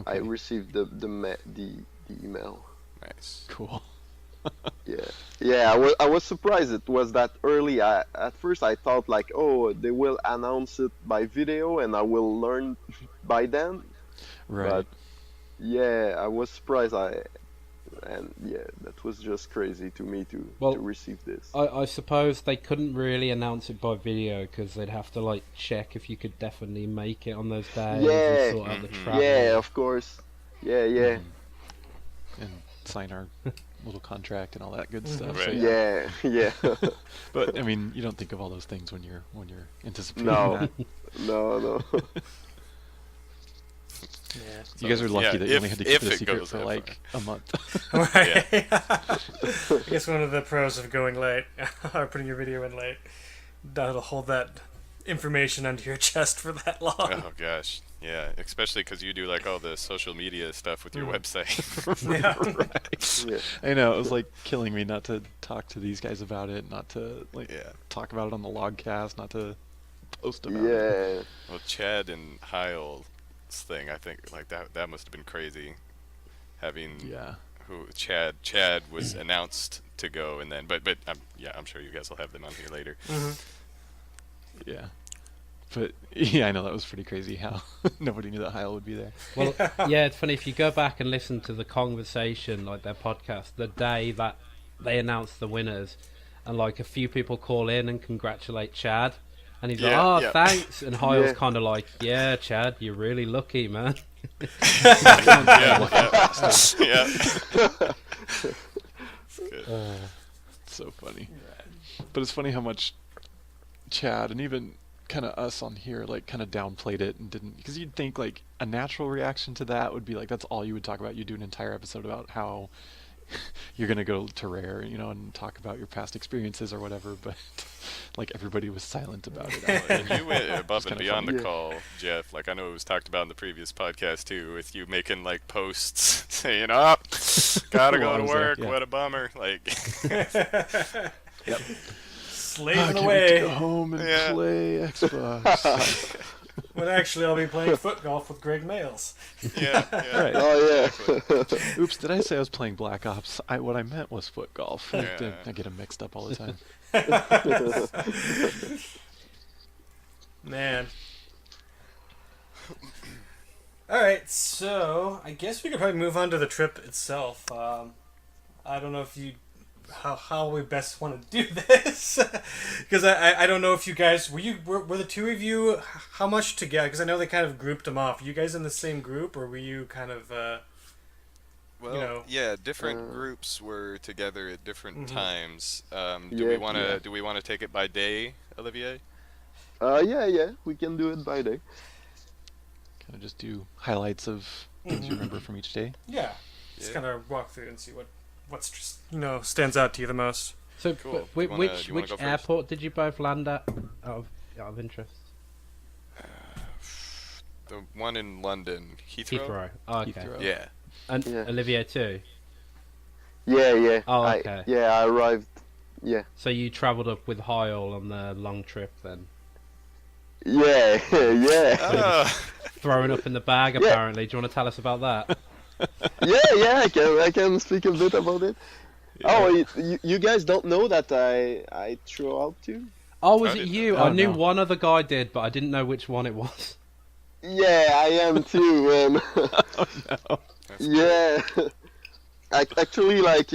Speaker 5: I
Speaker 1: Okay.
Speaker 5: received the email.
Speaker 4: Nice.
Speaker 1: Cool.
Speaker 5: Yeah. I was surprised it was that early. At first I thought like, oh, they will announce it by video and I will learn by then.
Speaker 1: Right.
Speaker 5: But yeah, I was surprised. That was just crazy to me to receive this.
Speaker 3: I suppose they couldn't really announce it by video because they'd have to like check if you could definitely make it on those days
Speaker 5: Yeah.
Speaker 3: and sort out the travel.
Speaker 5: Yeah, of course. Yeah.
Speaker 1: And sign our little contract and all that good stuff.
Speaker 4: Right.
Speaker 1: So,
Speaker 5: Yeah.
Speaker 1: But I mean, you don't think of all those things when you're anticipating
Speaker 5: No.
Speaker 1: that.
Speaker 5: No.
Speaker 2: Yeah.
Speaker 1: You guys are lucky
Speaker 4: yeah,
Speaker 1: that you only had to keep
Speaker 4: if
Speaker 1: it a
Speaker 4: it
Speaker 1: secret
Speaker 4: goes
Speaker 1: for
Speaker 4: that
Speaker 1: like a month.
Speaker 2: Right. I guess one of the pros of going late or putting your video in late, that'll hold that information under your chest for that long.
Speaker 4: Oh gosh, yeah. Especially because you do like all the social media stuff with your website.
Speaker 2: Yeah.
Speaker 1: Right.
Speaker 5: Yeah.
Speaker 1: I know, it was like killing me not to talk to these guys about it, not to like
Speaker 4: Yeah.
Speaker 1: talk about it on the logcast, not to post about it.
Speaker 5: Yeah.
Speaker 4: Well, Chad and Heil's thing, I think like that must have been crazy. Having
Speaker 1: Yeah.
Speaker 4: Chad was announced to go, and then but I'm sure you guys will have them on here later.
Speaker 1: Yeah. But yeah, I know that was pretty crazy how nobody knew that Heil would be there.
Speaker 3: Well, yeah, it's funny if you go back and listen to the conversation, like their podcast, the day that they announced the winners, and like a few people call in and congratulate Chad, and he's
Speaker 4: Yeah,
Speaker 3: like, "Oh,
Speaker 4: yeah.
Speaker 3: thanks," and Heil's
Speaker 5: Yeah.
Speaker 3: kind of like, "Yeah, Chad, you're really lucky, man."
Speaker 4: Yeah.
Speaker 1: So funny. But it's funny how much Chad and even kind of us on here like kind of downplayed it and didn't, because you'd think like a natural reaction to that would be like that's all you would talk about. You'd do an entire episode about how you're gonna go to Rare, and talk about your past experiences or whatever. But like everybody was silent about it.
Speaker 4: And you went above and
Speaker 1: kinda
Speaker 4: beyond
Speaker 1: funny.
Speaker 4: the call, Jeff. Like I know it was talked about in the previous podcast too, with you making like posts saying, "Oh, gotta
Speaker 1: While I
Speaker 4: go to
Speaker 1: was there,
Speaker 4: work.
Speaker 1: yeah.
Speaker 4: What a bummer!" Like,
Speaker 1: Yep.
Speaker 2: Slaving
Speaker 1: I can't wait to
Speaker 2: away.
Speaker 1: go home and
Speaker 4: Yeah.
Speaker 1: play Xbox.
Speaker 2: When actually I'll be playing foot golf with Greg Males.
Speaker 4: yeah.
Speaker 1: Right.
Speaker 5: Oh yeah.
Speaker 1: Oops, did I say I was playing Black Ops? What I meant was foot golf.
Speaker 4: Yeah.
Speaker 1: I get them mixed up all the time.
Speaker 2: Man. Alright, so I guess we could probably move on to the trip itself. I don't know if you how we best want to do this, because I don't know if you guys were the two of you how much together, because I know they kind of grouped them off. Were you guys in the same group, or were you kind of
Speaker 4: Well, yeah, different groups were together at different times. Do
Speaker 5: Yeah,
Speaker 4: we want to
Speaker 5: yeah.
Speaker 4: do we want to take it by day, Olivier?
Speaker 5: Yeah, we can do it by day.
Speaker 1: Kind of just do highlights of things you remember from each day.
Speaker 2: yeah, just
Speaker 4: Yeah.
Speaker 2: kind of walk through and see what's just, stands out to you the most.
Speaker 3: So,
Speaker 4: Cool.
Speaker 3: but
Speaker 4: Do you wanna-
Speaker 3: which
Speaker 4: do you wanna go first?
Speaker 3: airport did you both land at? Out of interest.
Speaker 4: The one in London,
Speaker 3: Heathrow. Oh, okay.
Speaker 1: Heathrow.
Speaker 4: Yeah.
Speaker 3: And
Speaker 5: Yeah.
Speaker 3: Olivier too.
Speaker 5: Yeah.
Speaker 3: Oh, okay.
Speaker 5: I arrived. Yeah.
Speaker 3: So you travelled up with Heil on the long trip then?
Speaker 5: Yeah, yeah,
Speaker 4: Oh,
Speaker 3: Throwing up in the bag,
Speaker 5: yeah,
Speaker 3: apparently. Do you want to tell us about that?
Speaker 5: yeah. I can speak a bit about it.
Speaker 1: Yeah.
Speaker 5: Oh, you guys don't know that I threw out too?
Speaker 3: Oh, was
Speaker 4: I
Speaker 3: it
Speaker 4: didn't know
Speaker 3: you?
Speaker 4: that.
Speaker 3: I
Speaker 1: Oh
Speaker 3: knew
Speaker 1: no.
Speaker 3: one other guy did, but I didn't know which one it was.
Speaker 5: Yeah, I am too, man.
Speaker 1: Oh no.
Speaker 4: That's great.
Speaker 5: Yeah. Actually, like,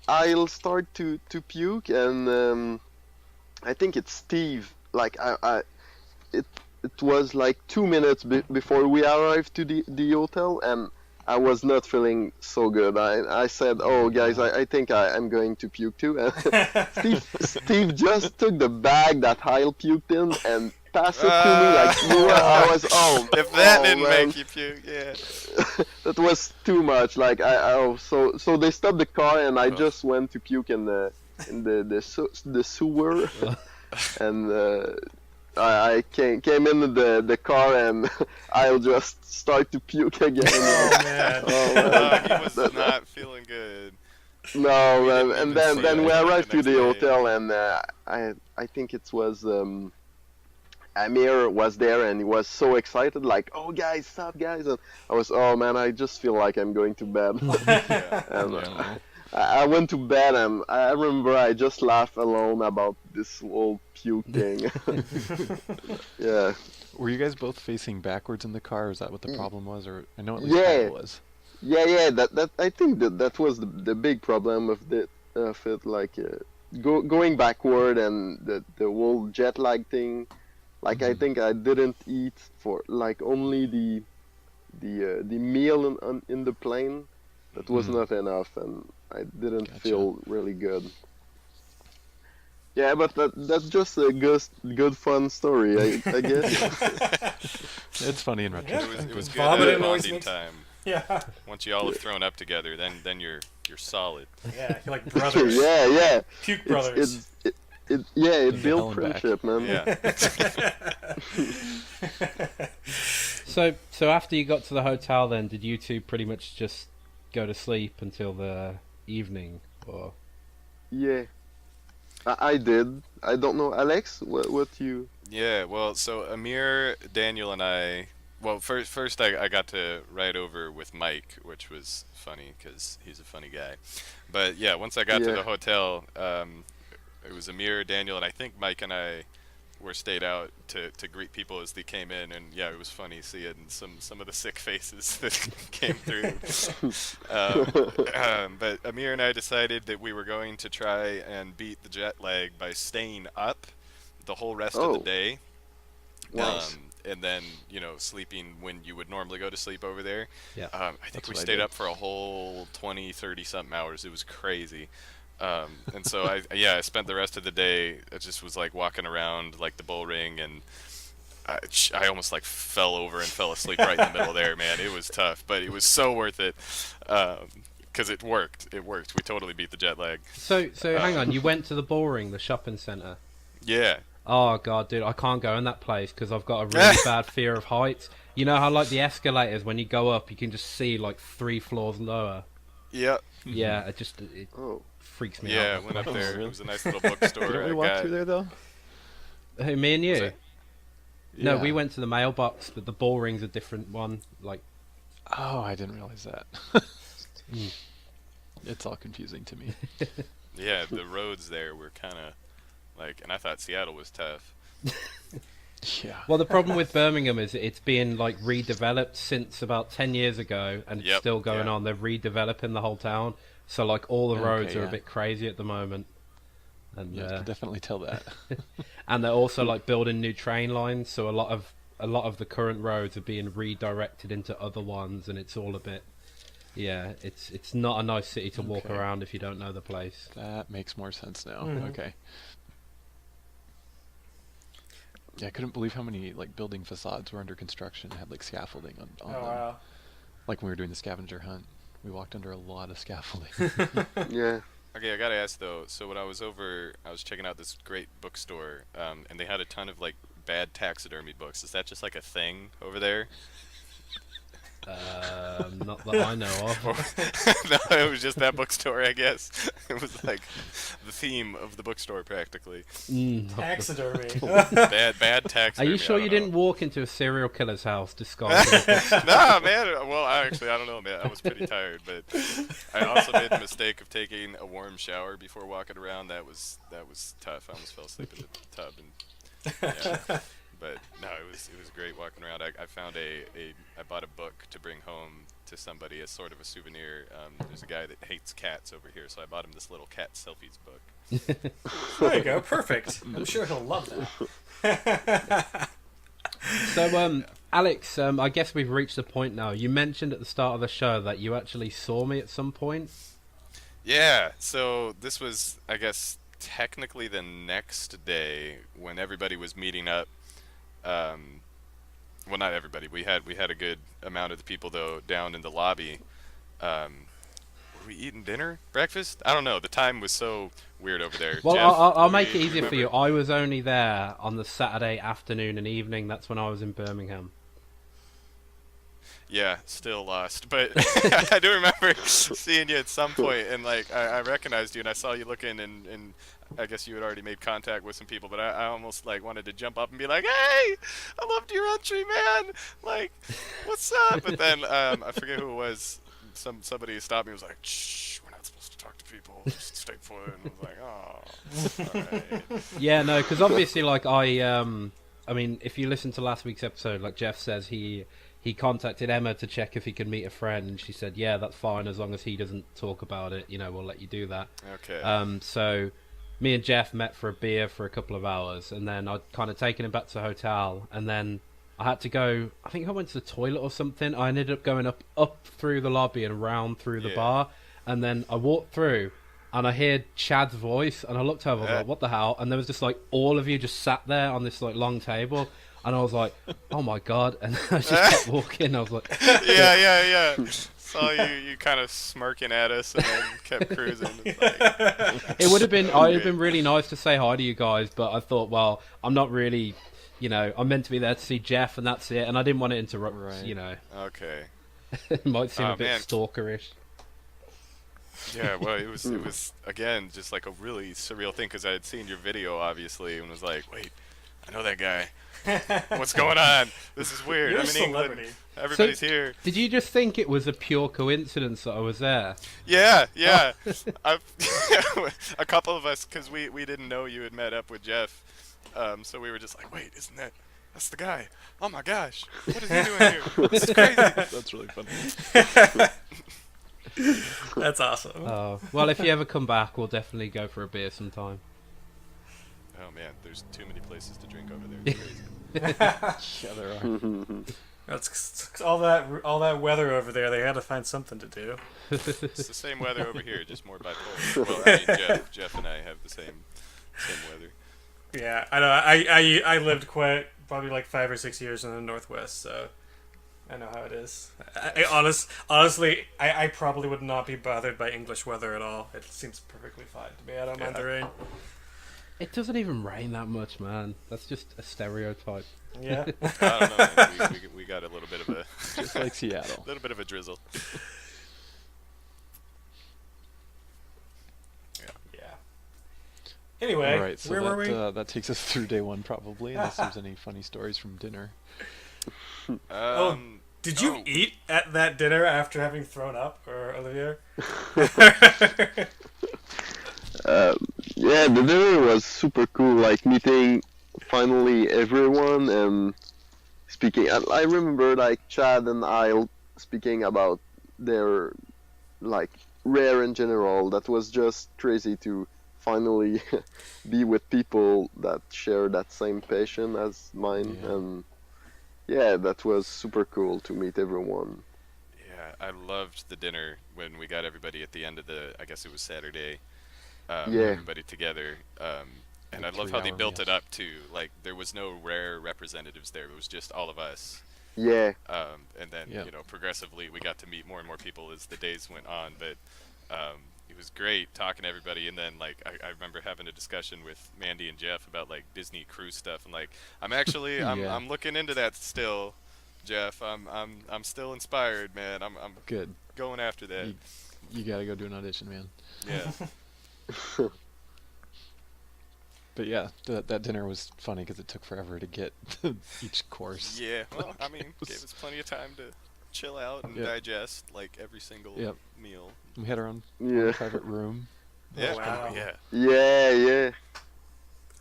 Speaker 5: I'll start to puke, and I think it's Steve. Like, it it was like 2 minutes before we arrived to the hotel, and I was not feeling so good. I said, "Oh, guys, I think I'm going to puke too." And Steve just took the bag that I'll puked in and passed it to me like you were. I
Speaker 4: Ah,
Speaker 5: was, oh,
Speaker 4: if that
Speaker 5: oh
Speaker 4: didn't
Speaker 5: man,
Speaker 4: make you puke, yeah.
Speaker 5: that was too much. Like oh, so they stopped the car, and I
Speaker 4: Ugh.
Speaker 5: just went to puke in the sewer, and I came in the car, and I'll just start to puke again.
Speaker 2: Oh man.
Speaker 5: Oh man,
Speaker 4: He was not feeling good.
Speaker 5: no
Speaker 4: We
Speaker 5: man.
Speaker 4: didn't
Speaker 5: And
Speaker 4: even
Speaker 5: then
Speaker 4: see him
Speaker 5: then we
Speaker 4: for like the
Speaker 5: arrived to
Speaker 4: next
Speaker 5: the
Speaker 4: day.
Speaker 5: hotel, and I think it was Amir was there, and he was so excited, like, "Oh guys, stop guys!" And I was, "Oh man, I just feel like I'm going to bed."
Speaker 4: Yeah,
Speaker 5: And
Speaker 1: No.
Speaker 5: I went to bed, and I remember I just laughed alone about this whole puke thing. Yeah.
Speaker 1: Were you guys both facing backwards in the car? Is that what the problem was? Or I know at least
Speaker 5: Yeah,
Speaker 1: Kyle was.
Speaker 5: yeah. That I think that was the big problem of it, like, going backward, and the whole jet lag thing. Like, I
Speaker 1: Hmm.
Speaker 5: think I didn't eat for like only the meal in the plane. That was
Speaker 1: Hmm.
Speaker 5: not enough, and I didn't
Speaker 1: Gotcha.
Speaker 5: feel really good. Yeah, but that's just a good fun story, I guess.
Speaker 1: It's funny in
Speaker 2: Yeah,
Speaker 4: it
Speaker 1: retrospect.
Speaker 4: was good
Speaker 2: vomiting always
Speaker 4: bonding
Speaker 2: makes.
Speaker 4: time.
Speaker 2: Yeah.
Speaker 4: Once you all have thrown up together, then you're solid.
Speaker 2: Yeah, you're like brothers.
Speaker 5: Yeah, yeah.
Speaker 2: Puke
Speaker 5: It's
Speaker 2: brothers.
Speaker 5: yeah, it
Speaker 1: Been to hell
Speaker 5: built
Speaker 1: and back.
Speaker 5: friendship, man.
Speaker 4: Yeah.
Speaker 3: So after you got to the hotel, then did you two pretty much just go to sleep until the evening, or?
Speaker 5: Yeah, I did. I don't know, Alex. What you?
Speaker 4: Yeah, well, so Amir, Daniel, and I. Well, first I got to ride over with Mike, which was funny because he's a funny guy. But yeah, once I got to
Speaker 5: Yeah.
Speaker 4: the hotel, it was Amir, Daniel, and I think Mike and I were stayed out to greet people as they came in, and yeah, it was funny seeing some of the sick faces that came through. Um, but Amir and I decided that we were going to try and beat the jet lag by staying up the whole rest of the
Speaker 5: Oh,
Speaker 4: day,
Speaker 5: nice.
Speaker 4: and then sleeping when you would normally go to sleep over there.
Speaker 3: Yeah.
Speaker 4: I think
Speaker 1: That's
Speaker 4: we
Speaker 1: what I
Speaker 4: stayed
Speaker 1: did.
Speaker 4: up for a whole 20, 30 something hours. It was crazy. And so I spent the rest of the day. I just was like walking around like the bull ring, and I almost like fell over and fell asleep right in the middle there, man. It was tough, but it was so worth it. Because it worked. It worked. We totally beat the jet lag.
Speaker 3: So hang on. You went to the Bullring, the shopping centre.
Speaker 4: Yeah.
Speaker 3: Oh god, dude, I can't go in that place because I've got a really bad fear of heights. You know how like the escalators, when you go up, you can just see like 3 floors lower.
Speaker 4: Yep.
Speaker 3: Yeah, it
Speaker 5: Oh,
Speaker 3: freaks me
Speaker 4: Yeah,
Speaker 3: out.
Speaker 4: went up
Speaker 1: Oh,
Speaker 4: there. It
Speaker 1: really?
Speaker 4: was a nice little bookstore.
Speaker 1: Didn't we
Speaker 4: I
Speaker 1: walk
Speaker 4: got.
Speaker 1: through there though?
Speaker 3: Who, me and
Speaker 4: Was
Speaker 3: you?
Speaker 4: it?
Speaker 3: No,
Speaker 1: Yeah.
Speaker 3: we went to the mailbox, but the Bullring's a different one. Like,
Speaker 1: Oh, I didn't realize that.
Speaker 3: Mm.
Speaker 1: It's all confusing to me.
Speaker 4: Yeah, the roads there were kind of like, and I thought Seattle was tough.
Speaker 1: Yeah.
Speaker 3: well, the problem with Birmingham is it's being like redeveloped since about 10 years ago, and it's
Speaker 4: Yep,
Speaker 3: still going
Speaker 4: yeah.
Speaker 3: on. They're redeveloping the whole town, so like all the roads
Speaker 1: Okay,
Speaker 3: are a
Speaker 1: yeah.
Speaker 3: bit crazy at the moment. And
Speaker 1: Yeah, I can definitely tell that.
Speaker 3: and they're also like building new train lines, so a lot of the current roads are being redirected into other ones, and it's all a bit, yeah, it's not a nice city to walk
Speaker 1: Okay.
Speaker 3: around if you don't know the place.
Speaker 1: That makes more sense now.
Speaker 2: Mhm.
Speaker 1: Okay. Yeah, I couldn't believe how many like building facades were under construction. Had like scaffolding on
Speaker 2: Oh
Speaker 1: them.
Speaker 2: wow.
Speaker 1: Like when we were doing the scavenger hunt, we walked under a lot of scaffolding.
Speaker 5: yeah.
Speaker 4: Okay, I gotta ask though. So when I was over, I was checking out this great bookstore, and they had a ton of like bad taxidermy books. Is that just like a thing over there?
Speaker 3: Not that I know of.
Speaker 4: No, it was just that bookstore, I guess. It was like the theme of the bookstore, practically.
Speaker 2: Taxidermy.
Speaker 4: Bad taxidermy.
Speaker 3: Are you sure you didn't walk into a serial killer's house disguised?
Speaker 4: Nah, man. Well, I don't know, man. I was pretty tired, but I also made the mistake of taking a warm shower before walking around. That was tough. I almost fell asleep in the tub, and yeah. But no, it was great walking around. I found I bought a book to bring home to somebody as sort of a souvenir. There's a guy that hates cats over here, so I bought him this little cat selfies book.
Speaker 2: There you go, perfect. I'm sure he'll love that.
Speaker 3: So, Alex, I guess we've reached the point now. You mentioned at the start of the show that you actually saw me at some point.
Speaker 4: Yeah, so this was, I guess, technically the next day when everybody was meeting up. Well, not everybody. We had a good amount of the people though down in the lobby. Were we eating dinner, breakfast? I don't know. The time was so weird over there.
Speaker 3: Well,
Speaker 4: Jeff,
Speaker 3: I'll make it easier for you. I was only there on the Saturday afternoon and evening. That's when I was in Birmingham.
Speaker 4: Yeah, still lost. But I do remember seeing you at some point, and like I recognized you, and I saw you looking, and I guess you had already made contact with some people, but I almost like wanted to jump up and be like, "Hey, I loved your entry, man! Like, what's up?" But then I forget who it was. Somebody stopped me and was like, "Shh, we're not supposed to talk to people. Just stay put." And I was like, "Oh, all right."
Speaker 3: Yeah, no, because obviously, like I mean, if you listen to last week's episode, like Jeff says, he contacted Emma to check if he could meet a friend, and she said, "Yeah, that's fine as long as he doesn't talk about it. You know, we'll let you do that."
Speaker 4: Okay.
Speaker 3: So me and Jeff met for a beer for a couple of hours, and then I'd kind of taken him back to the hotel, and then I had to go. I think I went to the toilet or something. I ended up going up through the lobby and around through the bar, and then I walked through, and I heard Chad's voice, and I looked over, I was like, "What the hell?" And there was just like all of you just sat there on this like long table. And I was like, "Oh my god!" And I just kept walking. I was like,
Speaker 4: "Yeah." Saw you kind of smirking at us, and then kept cruising. It's like,
Speaker 3: it would have been. I'd have been really nice to say hi to you guys, but I thought, well, I'm not really, you know, I'm meant to be there to see Jeff, and that's it. And I didn't want to interrupt. Right. You know.
Speaker 4: Okay.
Speaker 3: It might seem a bit stalkerish.
Speaker 4: Yeah, well, it was again just like a really surreal thing because I had seen your video obviously and was like, "Wait, I know that guy." What's going on? This is weird.
Speaker 2: You're
Speaker 4: I'm in England.
Speaker 2: celebrity.
Speaker 4: Everybody's here.
Speaker 3: Did you just think it was a pure coincidence that I was there?
Speaker 4: Yeah. A couple of us, because we didn't know you had met up with Jeff, so we were just like, "Wait, that's the guy? Oh my gosh, what is he doing here? This is crazy."
Speaker 1: That's really funny.
Speaker 2: That's awesome.
Speaker 3: Oh, well, if you ever come back, we'll definitely go for a beer sometime.
Speaker 4: Oh man, there's too many places to drink over there. It's crazy.
Speaker 1: Yeah, there are.
Speaker 2: That's all that weather over there. They had to find something to do.
Speaker 4: It's the same weather over here, just more bipolar. Well, I mean, Jeff and I have the same weather.
Speaker 2: Yeah, I know. I lived probably like 5 or 6 years in the Northwest, so I know how it is. Honestly, I probably would not be bothered by English weather at all. It seems perfectly fine to me. I don't mind the rain.
Speaker 3: It doesn't even rain that much, man. That's just a stereotype.
Speaker 2: Yeah.
Speaker 4: I don't know, man. We got a little bit of a...
Speaker 1: Just like Seattle.
Speaker 4: A little bit of a drizzle.
Speaker 2: Yeah. Anyway,
Speaker 1: all right, so
Speaker 2: where were we?
Speaker 1: That takes us through day one, probably, unless there's any funny stories from dinner.
Speaker 2: Did you eat at that dinner after having thrown up, or Olivier?
Speaker 5: Yeah, the dinner was super cool, like meeting finally everyone and speaking. I remember like Chad and I speaking about their like rare in general. That was just crazy to finally be with people that share that same passion as mine.
Speaker 1: Yeah.
Speaker 5: And yeah, that was super cool to meet everyone.
Speaker 4: Yeah, I loved the dinner when we got everybody at the end of I guess it was Saturday. Everybody together, and I love how they built it up too. Like there was no rare representatives there; it was just all of us.
Speaker 5: Yeah.
Speaker 4: And then you know, progressively, we got to meet more and more people as the days went on. But it was great talking to everybody. And then like I remember having a discussion with Mandy and Jeff about like Disney cruise stuff. And like I'm actually I'm looking into that still. Jeff. I'm still inspired, man. I'm
Speaker 1: Good.
Speaker 4: going after that.
Speaker 1: You gotta go do an audition, man.
Speaker 4: Yeah.
Speaker 1: But yeah, that dinner was funny because it took forever to get each course.
Speaker 4: Yeah. Well, I mean, gave us plenty of time to chill out and digest like every single meal.
Speaker 1: We had our own private room.
Speaker 4: Yeah.
Speaker 2: Wow.
Speaker 5: Yeah.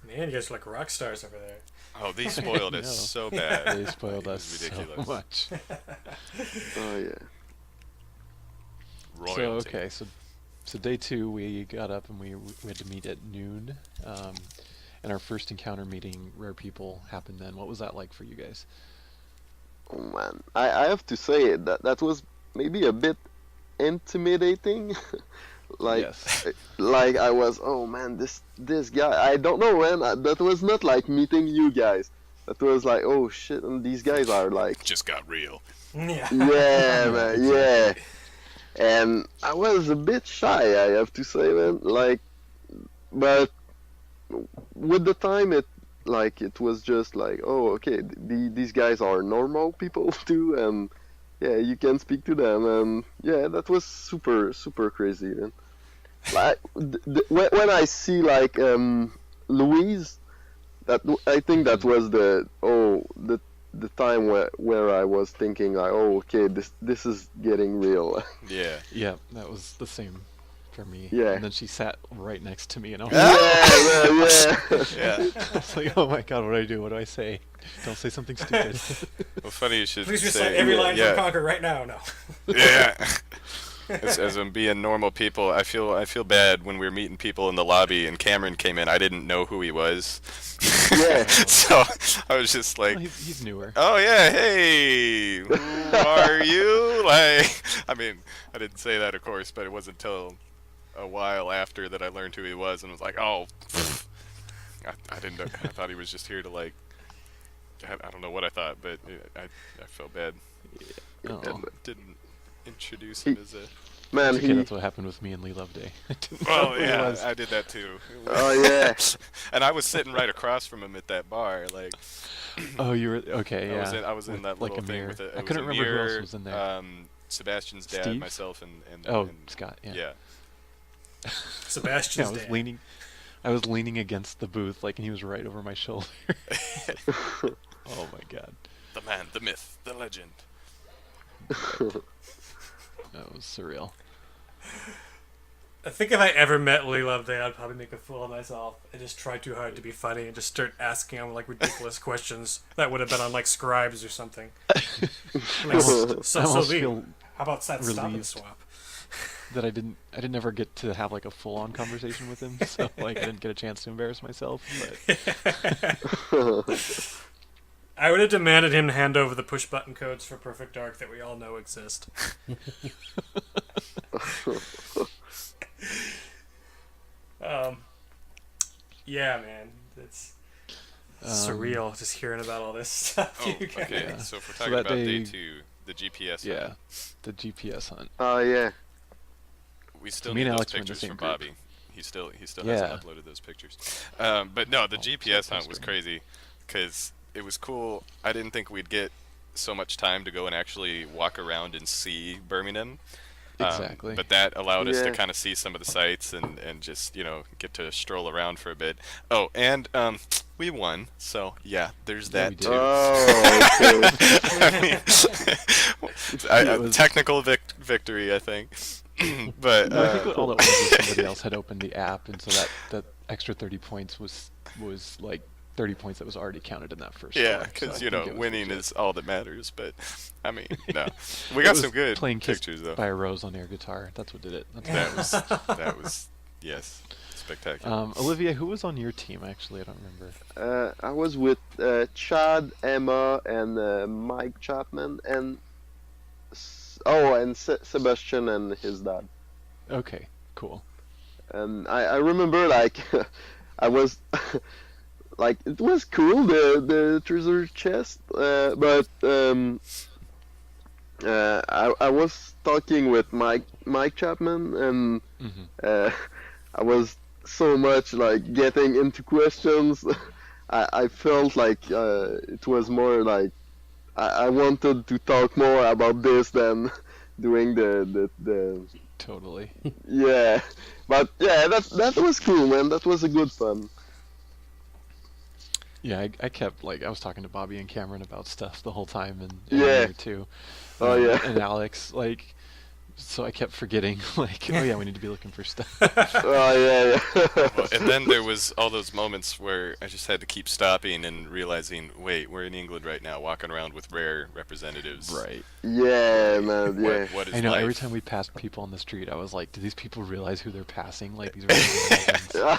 Speaker 2: Man, you guys are like rock stars over there.
Speaker 4: Oh, they spoiled us so bad.
Speaker 1: They spoiled us
Speaker 4: ridiculous.
Speaker 1: so much.
Speaker 5: Oh yeah.
Speaker 4: Royalty.
Speaker 1: So day 2 we got up and we had to meet at noon, and our first encounter meeting Rare People happened then. What was that like for you guys?
Speaker 5: Oh man, I have to say that was maybe a bit intimidating. Like I was, oh man, this guy, I don't know, man. That was not like meeting you guys. That was like, oh shit, and these guys are like
Speaker 4: just got real.
Speaker 2: Yeah.
Speaker 5: Yeah, man, yeah. And I was a bit shy, I have to say, man. Like, but with the time, it was just like, oh, okay, these guys are normal people too, and yeah, you can speak to them, and yeah, that was super, super crazy, man. Like, when I see like Louise, I think that was the time where I was thinking like, oh, okay, this is getting real.
Speaker 4: Yeah.
Speaker 1: Yeah, that was the same for me.
Speaker 5: Yeah.
Speaker 1: And then she sat right next to me, and I was
Speaker 5: Yeah.
Speaker 1: I was like, oh my god, what do I do? What do I say? Don't say something stupid.
Speaker 4: Well, funny you should
Speaker 2: Please
Speaker 4: say
Speaker 2: recite every line from Conquer right now. No.
Speaker 4: Yeah. As I'm being normal people, I feel bad when we were meeting people in the lobby and Cameron came in. I didn't know who he was.
Speaker 5: Yeah.
Speaker 4: So I was just like,
Speaker 1: Well, he's newer.
Speaker 4: oh yeah, hey, who are you? Like, I mean, I didn't say that, of course, but it wasn't until a while after that I learned who he was and was like, oh, I didn't know. I thought he was just here to like, I don't know what I thought, but I felt bad.
Speaker 1: Oh.
Speaker 4: Didn't introduce him as a...
Speaker 5: Man,
Speaker 1: Okay, that's what happened with me and Lee Loveday.
Speaker 4: Well, yeah, I did that too.
Speaker 5: Oh yeah.
Speaker 4: And I was sitting right across from him at that bar, like.
Speaker 1: Oh, you were okay. Yeah.
Speaker 4: I was in that
Speaker 1: like
Speaker 4: little
Speaker 1: a
Speaker 4: thing
Speaker 1: mirror.
Speaker 4: with it.
Speaker 1: I couldn't remember who else was in there.
Speaker 4: Sebastian's dad,
Speaker 1: Steve?
Speaker 4: myself, and
Speaker 1: Scott. Yeah.
Speaker 4: Yeah.
Speaker 2: Sebastian's
Speaker 1: I
Speaker 2: dad.
Speaker 1: I was leaning against the booth, like, and he was right over my shoulder. Oh my god.
Speaker 4: The man, the myth, the legend.
Speaker 1: That was surreal.
Speaker 2: I think if I ever met Lee Loveday, I'd probably make a fool of myself and just try too hard to be funny and just start asking him like ridiculous questions that would have been on like Scribes or something. Like, so
Speaker 1: almost
Speaker 2: Lee,
Speaker 1: feel
Speaker 2: how about that stop and
Speaker 1: relieved.
Speaker 2: swap?
Speaker 1: That I didn't ever get to have like a full-on conversation with him, so like I didn't get a chance to embarrass myself. But
Speaker 2: I would have demanded him to hand over the push-button codes for Perfect Dark that we all know exist. Yeah, man, it's surreal just hearing about all this stuff.
Speaker 4: Oh,
Speaker 2: you guys.
Speaker 4: okay.
Speaker 1: Yeah.
Speaker 4: So if we're
Speaker 1: So
Speaker 4: talking
Speaker 1: that
Speaker 4: about
Speaker 1: day-
Speaker 4: day 2, the GPS.
Speaker 1: yeah,
Speaker 4: hunt,
Speaker 1: the GPS hunt.
Speaker 5: Oh yeah.
Speaker 4: we still
Speaker 1: me
Speaker 4: need
Speaker 1: and
Speaker 4: those
Speaker 1: Alex were in the
Speaker 4: pictures
Speaker 1: same
Speaker 4: from
Speaker 1: group.
Speaker 4: Bobby. He still
Speaker 1: Yeah.
Speaker 4: hasn't uploaded those pictures. But no, the GPS
Speaker 1: so
Speaker 4: hunt was
Speaker 1: frustrating.
Speaker 4: crazy because it was cool. I didn't think we'd get so much time to go and actually walk around and see Birmingham.
Speaker 1: Exactly.
Speaker 4: But that allowed us to
Speaker 5: Yeah.
Speaker 4: kind of see some of the sights and just, get to stroll around for a bit. Oh, and we won. So, yeah, there's
Speaker 1: Yeah,
Speaker 4: that
Speaker 1: we did.
Speaker 4: too.
Speaker 5: Oh, okay.
Speaker 4: I mean,
Speaker 1: It was-
Speaker 4: technical victory, I think. But
Speaker 1: No, I think what all that was somebody else had opened the app, and so that extra 30 points was like 30 points that was already counted in that first.
Speaker 4: yeah,
Speaker 1: score, so
Speaker 4: because
Speaker 1: I think it was
Speaker 4: winning
Speaker 1: legit.
Speaker 4: is all that matters. But I mean, no, we
Speaker 1: It
Speaker 4: got
Speaker 1: was
Speaker 4: some good
Speaker 1: playing Kiss
Speaker 4: pictures though.
Speaker 1: by a Rose on air guitar. That's what did it. That's
Speaker 4: That was yes, spectacular.
Speaker 1: Olivia, who was on your team? Actually, I don't remember.
Speaker 5: I was with Chad, Emma, and Mike Chapman, and Sebastian and his dad.
Speaker 1: Okay, cool.
Speaker 5: And I remember like I was like it was cool the treasure chest, but I was talking with Mike Chapman, and I was so much like getting into questions. I felt like it was more like I wanted to talk more about this than doing the
Speaker 1: Totally.
Speaker 5: yeah. But yeah, that was cool, man. That was a good fun.
Speaker 1: Yeah, I kept like I was talking to Bobby and Cameron about stuff the whole time, and
Speaker 5: Yeah.
Speaker 1: Amir too,
Speaker 5: Oh yeah.
Speaker 1: and Alex. Like, so I kept forgetting. Like, oh yeah, we need to be looking for stuff.
Speaker 5: Oh yeah, yeah.
Speaker 4: Well, and then there was all those moments where I just had to keep stopping and realizing, wait, we're in England right now, walking around with rare representatives.
Speaker 1: Right.
Speaker 5: Yeah, man. Yeah.
Speaker 4: What is
Speaker 1: I know.
Speaker 4: life?
Speaker 1: Every time we passed people on the street, I was like, do these people realize who they're passing? Like, these are.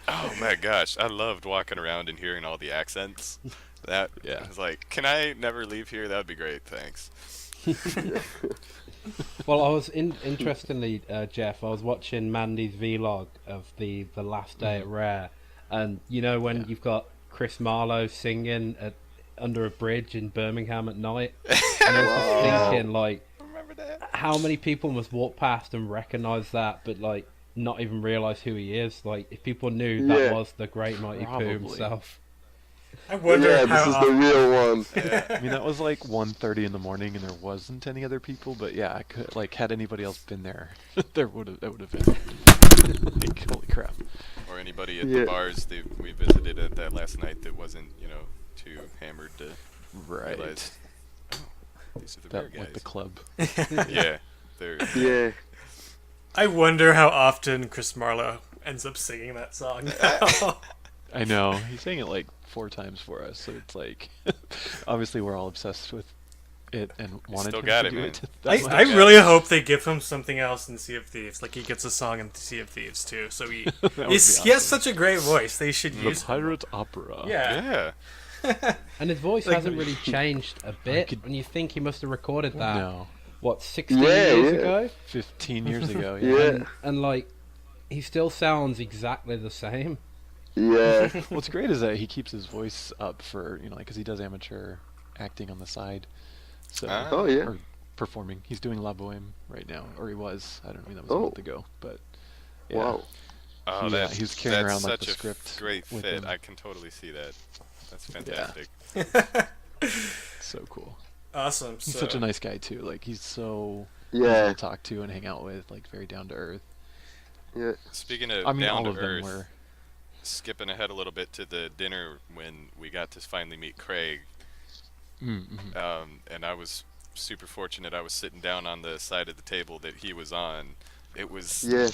Speaker 4: Oh my gosh, I loved walking around and hearing all the accents. That
Speaker 1: Yeah.
Speaker 4: I was like, can I never leave here? That would be great, thanks.
Speaker 3: Well, I was interestingly, Jeff. I was watching Mandy's vlog of the last day at Rare, and you know when you've got Chris Marlowe singing under a bridge in Birmingham at night, and I was just thinking like,
Speaker 4: Remember that?
Speaker 3: how many people must walk past and recognize that, but like not even realize who he is. Like if people knew that was the great mighty Pooh
Speaker 1: Probably.
Speaker 3: himself.
Speaker 2: I wonder
Speaker 5: Yeah,
Speaker 2: how
Speaker 5: this is the
Speaker 2: often,
Speaker 5: real one.
Speaker 1: I mean, that was like 1:30 in the morning, and there wasn't any other people. But yeah, I could like had anybody else been there, that would have been like, holy crap.
Speaker 4: Or anybody at
Speaker 5: Yeah.
Speaker 4: the bars that we visited at that last night that wasn't, too hammered to
Speaker 1: Right.
Speaker 4: realize, oh, these are the rare
Speaker 1: That
Speaker 4: guys.
Speaker 1: like the club.
Speaker 4: Yeah, they're
Speaker 5: Yeah.
Speaker 2: I wonder how often Chris Marlowe ends up singing that song now.
Speaker 1: I know he sang it like 4 times for us, so it's like obviously we're all obsessed with it and wanted
Speaker 4: Still
Speaker 1: him
Speaker 4: got
Speaker 1: to
Speaker 4: it,
Speaker 1: do
Speaker 4: man.
Speaker 1: it. That much.
Speaker 2: I really hope they give him something else in Sea of Thieves. Like he gets a song in Sea of Thieves too. So he
Speaker 1: That would be
Speaker 2: he has
Speaker 1: awesome.
Speaker 2: such a great voice. They should
Speaker 1: The
Speaker 2: use him.
Speaker 1: pirate opera.
Speaker 2: Yeah.
Speaker 4: yeah.
Speaker 3: And his voice
Speaker 2: Like-
Speaker 3: hasn't really changed a bit.
Speaker 1: could-
Speaker 3: And you think he must have recorded that
Speaker 1: No,
Speaker 3: what 16
Speaker 5: Yeah,
Speaker 3: years
Speaker 5: yeah.
Speaker 3: ago,
Speaker 1: 15 years ago.
Speaker 5: Yeah.
Speaker 1: Yeah.
Speaker 3: and like he still sounds exactly the same.
Speaker 5: Yeah.
Speaker 1: What's great is that he keeps his voice up for like because he does amateur acting on the side. So
Speaker 4: Ah.
Speaker 5: Oh yeah.
Speaker 1: or performing. He's doing La Boheme right now, or he was. I don't know. That was
Speaker 5: Oh.
Speaker 1: a month ago, but yeah.
Speaker 5: Wow.
Speaker 4: Oh,
Speaker 1: Yeah,
Speaker 4: that,
Speaker 1: he was carrying
Speaker 4: that's
Speaker 1: around, like,
Speaker 4: such
Speaker 1: the
Speaker 4: a
Speaker 1: script
Speaker 4: great
Speaker 1: with
Speaker 4: fit.
Speaker 1: him.
Speaker 4: I can totally see that. That's fantastic.
Speaker 1: So cool.
Speaker 2: Awesome.
Speaker 1: He's
Speaker 2: So,
Speaker 1: such a nice guy too. Like he's so
Speaker 5: Yeah.
Speaker 1: easy to talk to and hang out with. Like very down to earth.
Speaker 5: Yeah.
Speaker 4: Speaking of
Speaker 1: I mean,
Speaker 4: down
Speaker 1: all
Speaker 4: to
Speaker 1: of them
Speaker 4: earth,
Speaker 1: were.
Speaker 4: skipping ahead a little bit to the dinner when we got to finally meet Craig,
Speaker 1: Mm-hmm.
Speaker 4: and I was super fortunate. I was sitting down on the side of the table that he was on. It was
Speaker 5: Yeah.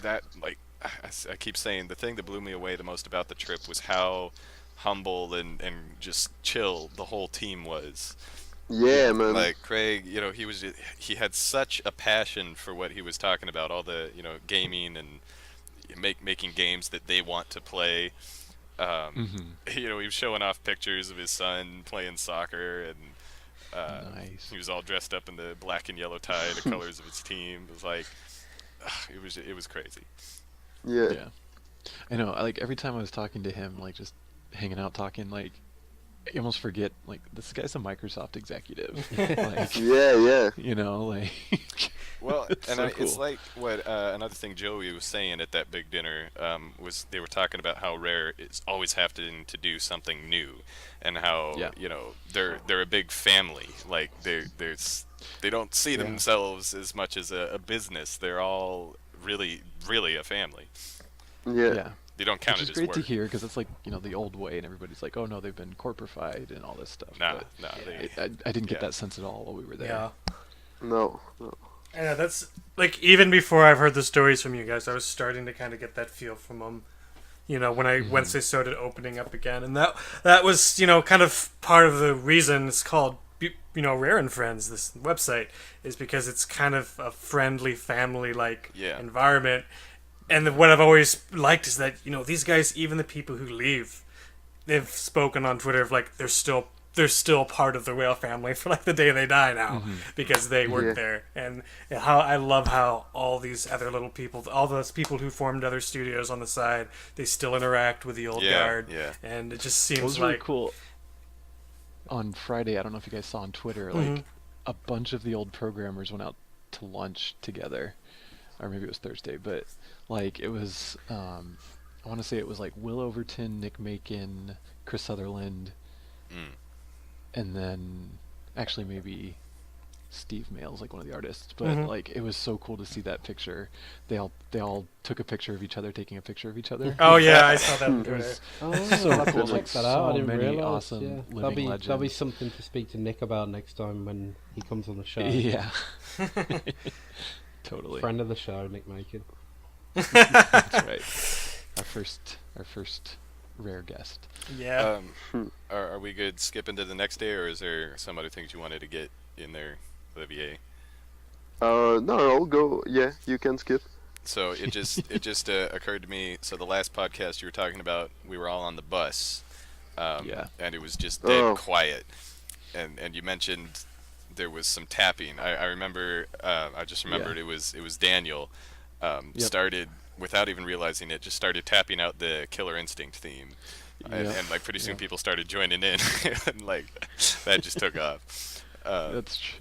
Speaker 4: that like I keep saying the thing that blew me away the most about the trip was how humble and just chill the whole team was.
Speaker 5: Yeah, man.
Speaker 4: Like Craig, he had such a passion for what he was talking about, all the gaming and making games that they want to play. He was showing off pictures of his son playing soccer, and
Speaker 1: Nice.
Speaker 4: he was all dressed up in the black and yellow tie, the colors of his team. It was like, it was crazy.
Speaker 5: Yeah.
Speaker 1: Yeah. I know. Like every time I was talking to him, like just hanging out talking, like I almost forget like this guy's a Microsoft executive. Like
Speaker 5: Yeah. Yeah.
Speaker 1: like
Speaker 4: Well,
Speaker 1: It's
Speaker 4: and
Speaker 1: so
Speaker 4: it's
Speaker 1: cool.
Speaker 4: like what another thing Joey was saying at that big dinner was they were talking about how Rare is always having to do something new, and how
Speaker 1: Yeah.
Speaker 4: they're a big family. Like they don't see
Speaker 1: Yeah.
Speaker 4: themselves as much as a business. They're all really a family.
Speaker 5: Yeah.
Speaker 1: yeah.
Speaker 4: They don't count
Speaker 1: Which is
Speaker 4: it as
Speaker 1: great
Speaker 4: work.
Speaker 1: to hear because it's like the old way, and everybody's like, oh no, they've been corporified and all this stuff.
Speaker 4: Nah,
Speaker 1: but
Speaker 4: nah. They,
Speaker 1: I didn't get
Speaker 4: yeah.
Speaker 1: that sense at all while we were there.
Speaker 2: yeah.
Speaker 5: No. No.
Speaker 2: I know that's like even before I've heard the stories from you guys, I was starting to kind of get that feel from them. Once they started opening up again, and that was kind of part of the reason it's called Rare and Friends. This website is because it's kind of a friendly family like
Speaker 4: Yeah.
Speaker 2: environment. And what I've always liked is that these guys, even the people who leave, they've spoken on Twitter of like they're still part of the Rail family for like the day they die now because they work
Speaker 5: Yeah.
Speaker 2: there. And how I love how all these other little people, all those people who formed other studios on the side, they still interact with the old
Speaker 4: Yeah,
Speaker 2: guard.
Speaker 4: yeah.
Speaker 2: And it just
Speaker 1: It
Speaker 2: seems
Speaker 1: was really
Speaker 2: like
Speaker 1: cool. On Friday, I don't know if you guys saw on Twitter, like a bunch of the old programmers went out to lunch together, or maybe it was Thursday, but like it was, I want to say it was like Will Overton, Nick Macon, Chris Sutherland, and then actually maybe Steve Mail's like one of the artists, but like it was so cool to see that picture. They all took a picture of each other taking a picture of each other.
Speaker 2: Oh yeah, I saw that on
Speaker 1: It
Speaker 2: Twitter.
Speaker 1: was
Speaker 3: So
Speaker 1: so cool.
Speaker 3: check
Speaker 1: Like
Speaker 3: that out. I
Speaker 1: so
Speaker 3: didn't
Speaker 1: many
Speaker 3: realize.
Speaker 1: awesome
Speaker 3: Yeah.
Speaker 1: living
Speaker 3: That'll be
Speaker 1: legends.
Speaker 3: something to speak to Nick about next time when he comes on the show.
Speaker 1: Yeah. Totally.
Speaker 3: Friend of the show, Nick Macon.
Speaker 1: That's right. Our first rare guest.
Speaker 2: Yeah.
Speaker 4: Are we good skipping to the next day, or is there some other things you wanted to get in there, Olivier?
Speaker 5: No, I'll go. Yeah, you can skip.
Speaker 4: So it just occurred to me. So the last podcast you were talking about, we were all on the bus,
Speaker 1: Yeah.
Speaker 4: and it was just dead
Speaker 5: Oh.
Speaker 4: quiet. And you mentioned there was some tapping. I remember. I just remembered
Speaker 1: Yeah.
Speaker 4: it was Daniel. Started without even realizing it. Just started tapping out the Killer Instinct theme, and like pretty soon people started joining in, and like that just took off.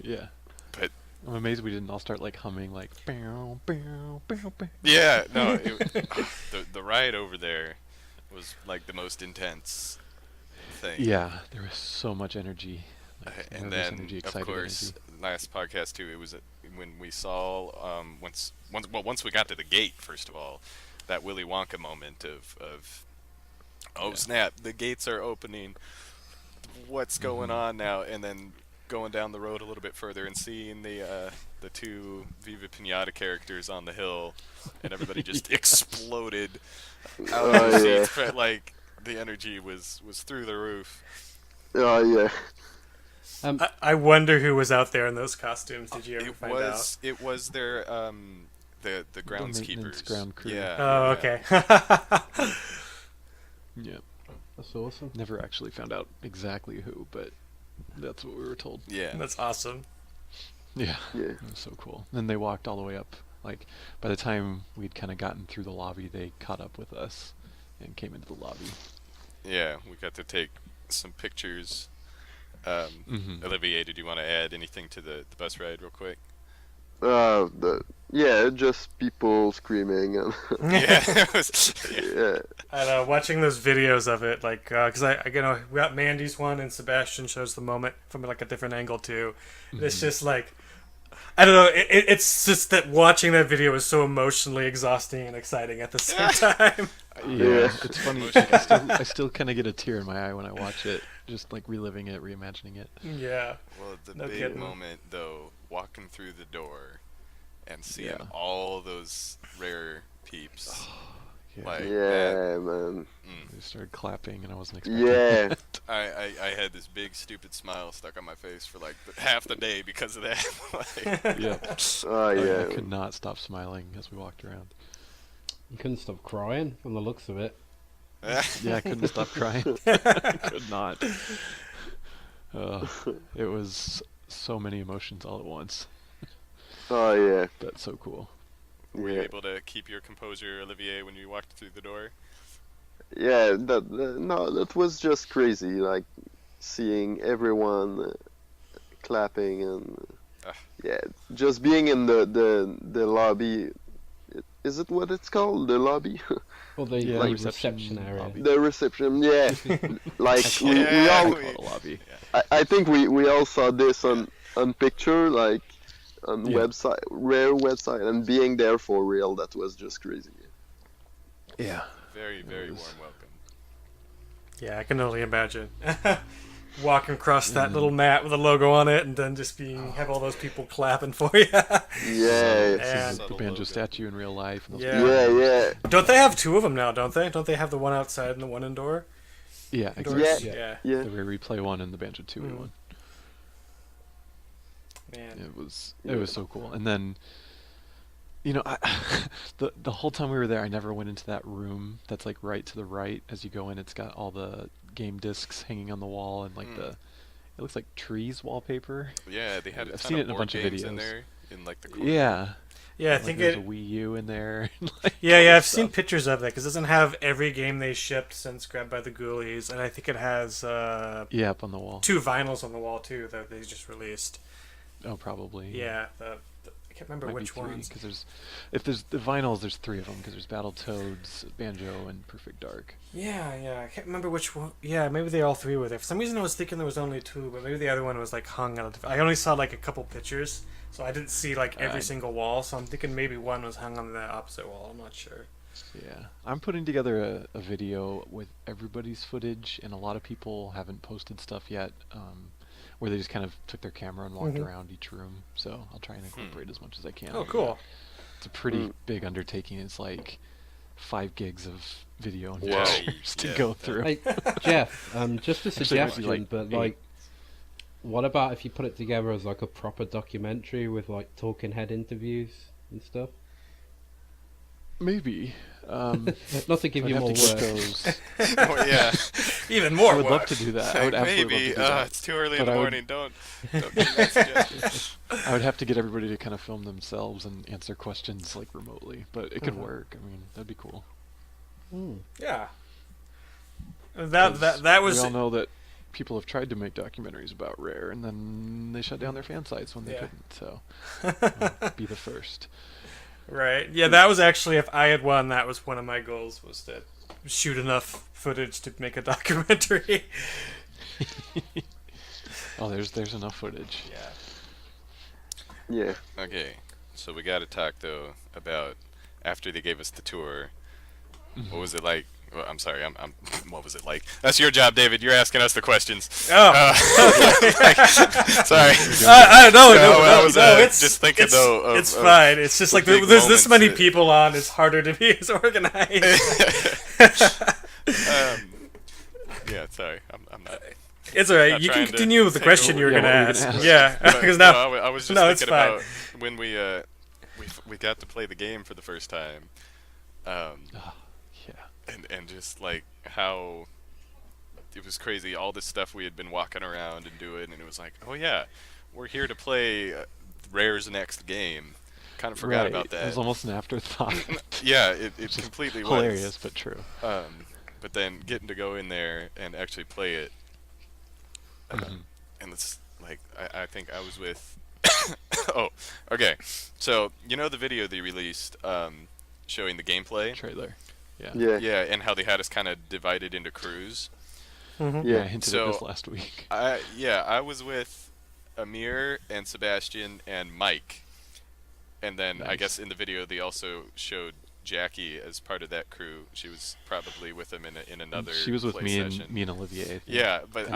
Speaker 1: Yeah.
Speaker 4: But
Speaker 1: I'm amazed we didn't all start like humming like. Bow, bow, bow, bow.
Speaker 4: yeah, no, the ride over there was like the most intense thing.
Speaker 1: Yeah, there was so much energy.
Speaker 4: And
Speaker 1: nervous
Speaker 4: then
Speaker 1: energy,
Speaker 4: of
Speaker 1: excited
Speaker 4: course,
Speaker 1: energy.
Speaker 4: last podcast too. It was when we saw once we got to the gate. First of all, that Willy Wonka moment of oh snap, the gates are opening. What's going on now? And then going down the road a little bit further and seeing the two Viva Pinata characters on the hill, and everybody just exploded out of the seats. But like the energy was through the roof.
Speaker 5: Oh yeah.
Speaker 2: I wonder who was out there in those costumes. Did you ever find out?
Speaker 4: It was their the
Speaker 1: maintenance
Speaker 4: groundskeepers.
Speaker 1: ground crew.
Speaker 4: Yeah.
Speaker 2: Oh,
Speaker 4: yeah.
Speaker 2: okay.
Speaker 1: Yeah.
Speaker 3: That's awesome.
Speaker 1: Never actually found out exactly who, but that's what we were told.
Speaker 4: Yeah.
Speaker 2: That's awesome.
Speaker 1: Yeah.
Speaker 5: Yeah.
Speaker 1: It was so cool. Then they walked all the way up. Like, by the time we'd kind of gotten through the lobby, they caught up with us and came into the lobby.
Speaker 4: Yeah, we got to take some pictures.
Speaker 1: Mhm.
Speaker 4: Olivier, did you want to add anything to the bus ride real quick?
Speaker 5: Just people screaming and
Speaker 4: Yeah. It was,
Speaker 5: yeah.
Speaker 2: I know, watching those videos of it, like, because we got Mandy's one, and Sebastian shows the moment from like a different angle too. And it's just like, I don't know, it's just that watching that video is so emotionally exhausting and exciting at the same time.
Speaker 1: Yeah, it's funny. Like, I still kind of get a tear in my eye when I watch it, just like reliving it, reimagining it.
Speaker 2: Yeah.
Speaker 4: well, the
Speaker 2: No
Speaker 4: big
Speaker 2: kidding.
Speaker 4: moment though, walking through the door and seeing
Speaker 1: Yeah.
Speaker 4: all those rare peeps.
Speaker 1: Yeah.
Speaker 4: Like
Speaker 5: Yeah, man.
Speaker 1: They started clapping, and I wasn't expecting
Speaker 5: Yeah.
Speaker 1: it.
Speaker 4: I had this big stupid smile stuck on my face for like half the day because of that. Like,
Speaker 1: Yeah.
Speaker 5: Oh yeah.
Speaker 1: I could not stop smiling as we walked around.
Speaker 3: You couldn't stop crying from the looks of it.
Speaker 1: Yeah, I couldn't stop crying. I could not. It was so many emotions all at once.
Speaker 5: Oh yeah.
Speaker 1: That's so cool.
Speaker 4: Were you
Speaker 5: Yeah.
Speaker 4: able to keep your composure, Olivier, when you walked through the door?
Speaker 5: Yeah. That was just crazy. Like seeing everyone clapping and
Speaker 4: Ah.
Speaker 5: yeah, just being in the lobby. Is it what it's called? The lobby?
Speaker 3: Or the
Speaker 1: Yeah,
Speaker 3: like,
Speaker 1: reception
Speaker 3: reception area.
Speaker 1: lobby.
Speaker 5: The reception. Yeah. Like we
Speaker 4: Yeah,
Speaker 5: all.
Speaker 1: Call it a lobby.
Speaker 5: I think we all saw this on picture, like on
Speaker 1: Yeah.
Speaker 5: rare website, and being there for real, that was just crazy.
Speaker 1: Yeah.
Speaker 4: Very, very
Speaker 1: was-
Speaker 4: warm welcome.
Speaker 2: Yeah, I can only imagine. Walking across that little mat with a logo on it, and then just have all those people clapping for you.
Speaker 5: Yeah.
Speaker 2: And-
Speaker 1: The
Speaker 4: Subtle
Speaker 1: banjo
Speaker 4: logo.
Speaker 1: statue in real life. And those
Speaker 2: Yeah.
Speaker 5: Yeah.
Speaker 2: Don't they have two of them now? Don't they? Don't they have the one outside and the one indoor?
Speaker 1: Yeah,
Speaker 2: Indoors?
Speaker 1: exactly.
Speaker 5: Yeah.
Speaker 2: Yeah.
Speaker 5: Yeah.
Speaker 1: The Rare Replay one and the Banjo 2
Speaker 2: Mhm.
Speaker 1: one.
Speaker 2: Man.
Speaker 1: It was so cool. And then, the whole time we were there, I never went into that room that's like right to the right as you go in. It's got all the game discs hanging on the wall and like it looks like trees wallpaper.
Speaker 4: Yeah, they had a
Speaker 1: I've
Speaker 4: ton
Speaker 1: seen
Speaker 4: of
Speaker 1: it in a
Speaker 4: board
Speaker 1: bunch of
Speaker 4: games in
Speaker 1: videos.
Speaker 4: there, in like the corner.
Speaker 1: Yeah.
Speaker 2: Yeah, I
Speaker 1: Like
Speaker 2: think
Speaker 1: there's
Speaker 2: it.
Speaker 1: a Wii U in there. and, like, all
Speaker 2: Yeah,
Speaker 1: this
Speaker 2: I've seen
Speaker 1: stuff.
Speaker 2: pictures of that because it doesn't have every game they shipped since Grabbed by the Ghoulies, and I think it has
Speaker 1: Yeah, up on the wall.
Speaker 2: 2 vinyls on the wall too that they just released.
Speaker 1: Oh, probably.
Speaker 2: Yeah, I can't remember
Speaker 1: Might
Speaker 2: which
Speaker 1: be 3,
Speaker 2: ones.
Speaker 1: because there's the vinyls, there's 3 of them, because there's Battletoads, Banjo, and Perfect Dark.
Speaker 2: Yeah, I can't remember which one. Yeah, maybe they all 3 were there. For some reason, I was thinking there was only 2, but maybe the other one was like hung on. I only saw like a couple pictures, so I didn't see like every single wall. So I'm thinking maybe one was hung on the opposite wall. I'm not sure.
Speaker 1: Yeah, I'm putting together a video with everybody's footage, and a lot of people haven't posted stuff yet, where they just kind of took their camera and walked around each room. So I'll try and incorporate as much as I can.
Speaker 2: Oh, cool.
Speaker 1: It's a pretty big undertaking. It's like 5 gigs of video and
Speaker 4: Whoa.
Speaker 1: pictures to go through.
Speaker 3: Hey, Jeff, just a
Speaker 1: Actually,
Speaker 3: suggestion,
Speaker 1: like
Speaker 3: but
Speaker 1: 8.
Speaker 3: like, what about if you put it together as like a proper documentary with like talking head interviews and stuff?
Speaker 1: Maybe.
Speaker 3: Not to give you
Speaker 1: I'd
Speaker 3: more
Speaker 1: have to
Speaker 3: work.
Speaker 1: get those.
Speaker 4: Oh, yeah.
Speaker 2: Even more
Speaker 1: I would
Speaker 2: work.
Speaker 1: love to do that. I would absolutely
Speaker 4: Maybe.
Speaker 1: love to do that.
Speaker 4: It's too early
Speaker 1: But
Speaker 4: in the
Speaker 1: I would-
Speaker 4: morning. Don't give me that suggestion.
Speaker 1: I would have to get everybody to kind of film themselves and answer questions like remotely, but it could work. I mean, that'd be cool.
Speaker 2: Yeah. That was.
Speaker 1: We all know that people have tried to make documentaries about Rare, and then they shut down their fan sites when they couldn't. So, be the first.
Speaker 2: Right. Yeah, that was actually, if I had won, that was one of my goals, was to shoot enough footage to make a documentary.
Speaker 1: Oh, there's enough footage.
Speaker 5: Yeah.
Speaker 4: Okay, so we got to talk though about after they gave us the tour. What was it like? Well, I'm sorry. I'm. What was it like? That's your job, David. You're asking us the questions.
Speaker 2: Oh.
Speaker 4: Sorry.
Speaker 2: No,
Speaker 4: it's just thinking
Speaker 2: it's,
Speaker 4: though. Of,
Speaker 2: it's fine. It's just like
Speaker 4: big
Speaker 2: there's this many
Speaker 4: moments
Speaker 2: people on. It's harder to be as organized.
Speaker 4: Yeah, sorry. I'm not.
Speaker 2: It's alright.
Speaker 4: Not
Speaker 2: You can
Speaker 4: trying to
Speaker 2: continue with the
Speaker 4: take
Speaker 2: question
Speaker 4: over.
Speaker 2: you were
Speaker 1: Yeah,
Speaker 2: gonna
Speaker 1: what were you
Speaker 2: ask.
Speaker 1: gonna ask?
Speaker 2: Yeah,
Speaker 4: But,
Speaker 2: because now.
Speaker 4: no, I was just
Speaker 2: No, it's
Speaker 4: thinking
Speaker 2: fine.
Speaker 4: about when we got to play the game for the first time.
Speaker 1: Yeah.
Speaker 4: And just like how it was crazy, all this stuff we had been walking around and doing, and it was like, oh yeah, we're here to play Rare's next game. Kind of forgot
Speaker 1: Right.
Speaker 4: about
Speaker 1: It
Speaker 4: that.
Speaker 1: was almost an afterthought.
Speaker 4: Yeah, it completely was
Speaker 1: Hilarious, but true.
Speaker 4: But then getting to go in there and actually play it, and it's like I think I was with. Oh, okay. So you know the video they released showing the gameplay.
Speaker 1: Trailer. Yeah.
Speaker 5: Yeah.
Speaker 4: Yeah, and how they had us kind of divided into crews.
Speaker 1: Yeah, I hinted at this
Speaker 4: So,
Speaker 1: last week.
Speaker 4: I was with Amir and Sebastian and Mike, and then I
Speaker 1: Nice.
Speaker 4: guess in the video they also showed Jackie as part of that crew. She was probably with them in another.
Speaker 1: She was with
Speaker 4: play
Speaker 1: me
Speaker 4: session.
Speaker 1: and Olivier. I think.
Speaker 4: Yeah, but
Speaker 5: Yeah,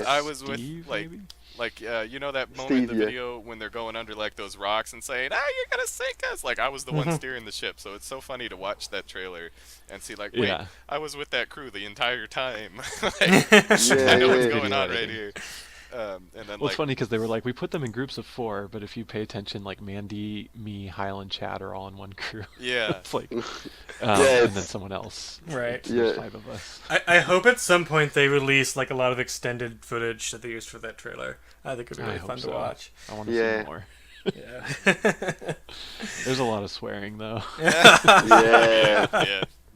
Speaker 4: I was
Speaker 1: Steve,
Speaker 4: with like
Speaker 1: maybe?
Speaker 4: you know that moment in
Speaker 5: Steve,
Speaker 4: the
Speaker 5: yeah.
Speaker 4: video when they're going under like those rocks and saying, "Ah, you're gonna sink us!" Like I was the one steering the ship, so it's so funny to watch that trailer and see like, wait,
Speaker 1: Yeah.
Speaker 4: I was with that crew the entire time. Like,
Speaker 5: Yeah,
Speaker 4: I know what's
Speaker 5: yeah.
Speaker 4: going on
Speaker 1: Yeah.
Speaker 4: right here. And then
Speaker 1: Well,
Speaker 4: like,
Speaker 1: it's funny because they were like, we put them in groups of 4, but if you pay attention, like Mandy, me, Hyle, and Chad are all in one crew.
Speaker 4: yeah,
Speaker 1: It's like,
Speaker 5: Yeah,
Speaker 1: and then someone else.
Speaker 2: Right.
Speaker 1: There's
Speaker 5: Yeah.
Speaker 1: 5 of us.
Speaker 2: I hope at some point they release like a lot of extended footage that they used for that trailer. I think it'd be
Speaker 1: I
Speaker 2: really
Speaker 1: hope
Speaker 2: fun
Speaker 1: so.
Speaker 2: to watch.
Speaker 1: I want to
Speaker 5: Yeah.
Speaker 1: see more.
Speaker 2: Yeah.
Speaker 1: There's a lot of swearing though.
Speaker 5: Yeah.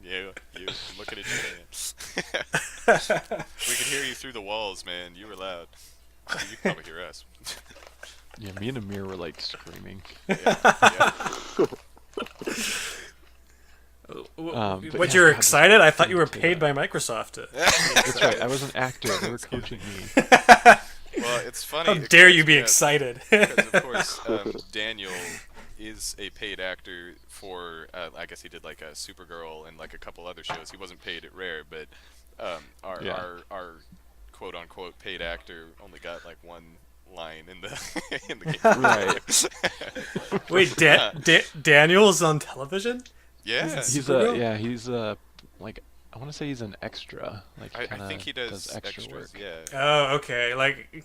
Speaker 4: yeah, you looking at you, man. We could hear you through the walls, man. You were loud. You could probably hear us.
Speaker 1: Yeah, me and Amir were like screaming.
Speaker 4: Yeah.
Speaker 1: But
Speaker 2: But
Speaker 1: yeah,
Speaker 2: you're
Speaker 1: God,
Speaker 2: excited? I thought you were
Speaker 1: to
Speaker 2: paid
Speaker 1: that.
Speaker 2: by Microsoft to.
Speaker 1: That's right. I was an actor. They were coaching me.
Speaker 4: Well, it's funny.
Speaker 2: How dare you be
Speaker 4: because-
Speaker 2: excited?
Speaker 4: Because of course, Daniel is a paid actor for. I guess he did like a Supergirl and like a couple other shows. He wasn't paid at Rare, but our quote unquote paid actor only got like one line in the in the game.
Speaker 1: Right.
Speaker 2: Wait, Daniel's on television?
Speaker 4: Yeah.
Speaker 1: He's
Speaker 2: Supergirl?
Speaker 1: he's like, I want to say he's an extra. Like
Speaker 4: I
Speaker 1: kinda
Speaker 4: think he does
Speaker 1: extra
Speaker 4: extras.
Speaker 1: work.
Speaker 4: Yeah.
Speaker 2: Oh, okay. Like,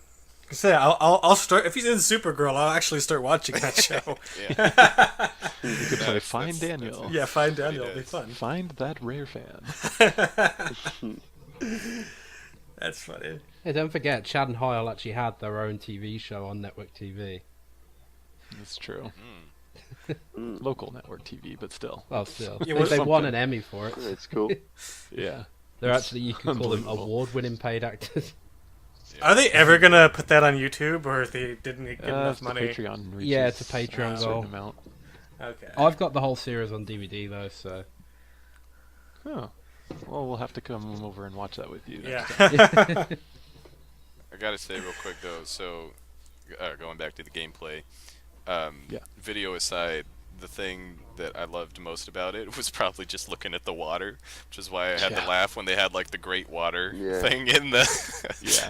Speaker 2: say, I'll start if he's in Supergirl. I'll actually start watching that show.
Speaker 4: Yeah.
Speaker 1: You could play Find Daniel.
Speaker 2: Yeah, find
Speaker 4: what he
Speaker 2: Daniel. It'll be
Speaker 4: does.
Speaker 2: fun.
Speaker 1: Find that Rare fan.
Speaker 2: That's funny.
Speaker 3: Hey, don't forget, Chad and Hyle actually had their own TV show on network TV.
Speaker 1: That's true. Local network TV, but still.
Speaker 3: Well, still,
Speaker 2: Yeah,
Speaker 3: they,
Speaker 2: what's
Speaker 3: they won
Speaker 1: something?
Speaker 3: an Emmy for it.
Speaker 5: That's cool.
Speaker 1: Yeah.
Speaker 3: They're actually, you could call them
Speaker 1: Unbelievable.
Speaker 3: award-winning paid actors.
Speaker 2: Are they ever gonna put that on YouTube, or if they didn't get enough money?
Speaker 1: Patreon reaches
Speaker 3: Yeah, it's a Patreon
Speaker 1: a certain
Speaker 3: goal.
Speaker 1: amount.
Speaker 2: Okay.
Speaker 3: I've got the whole series on DVD though, so.
Speaker 1: Oh. Well, we'll have to come over and watch that with you. Next
Speaker 2: Yeah.
Speaker 1: time.
Speaker 4: I gotta say real quick though, so going back to the gameplay, video aside, the thing that I loved most about it was probably just looking at the water, which is why I had to laugh when they had like the great water thing in the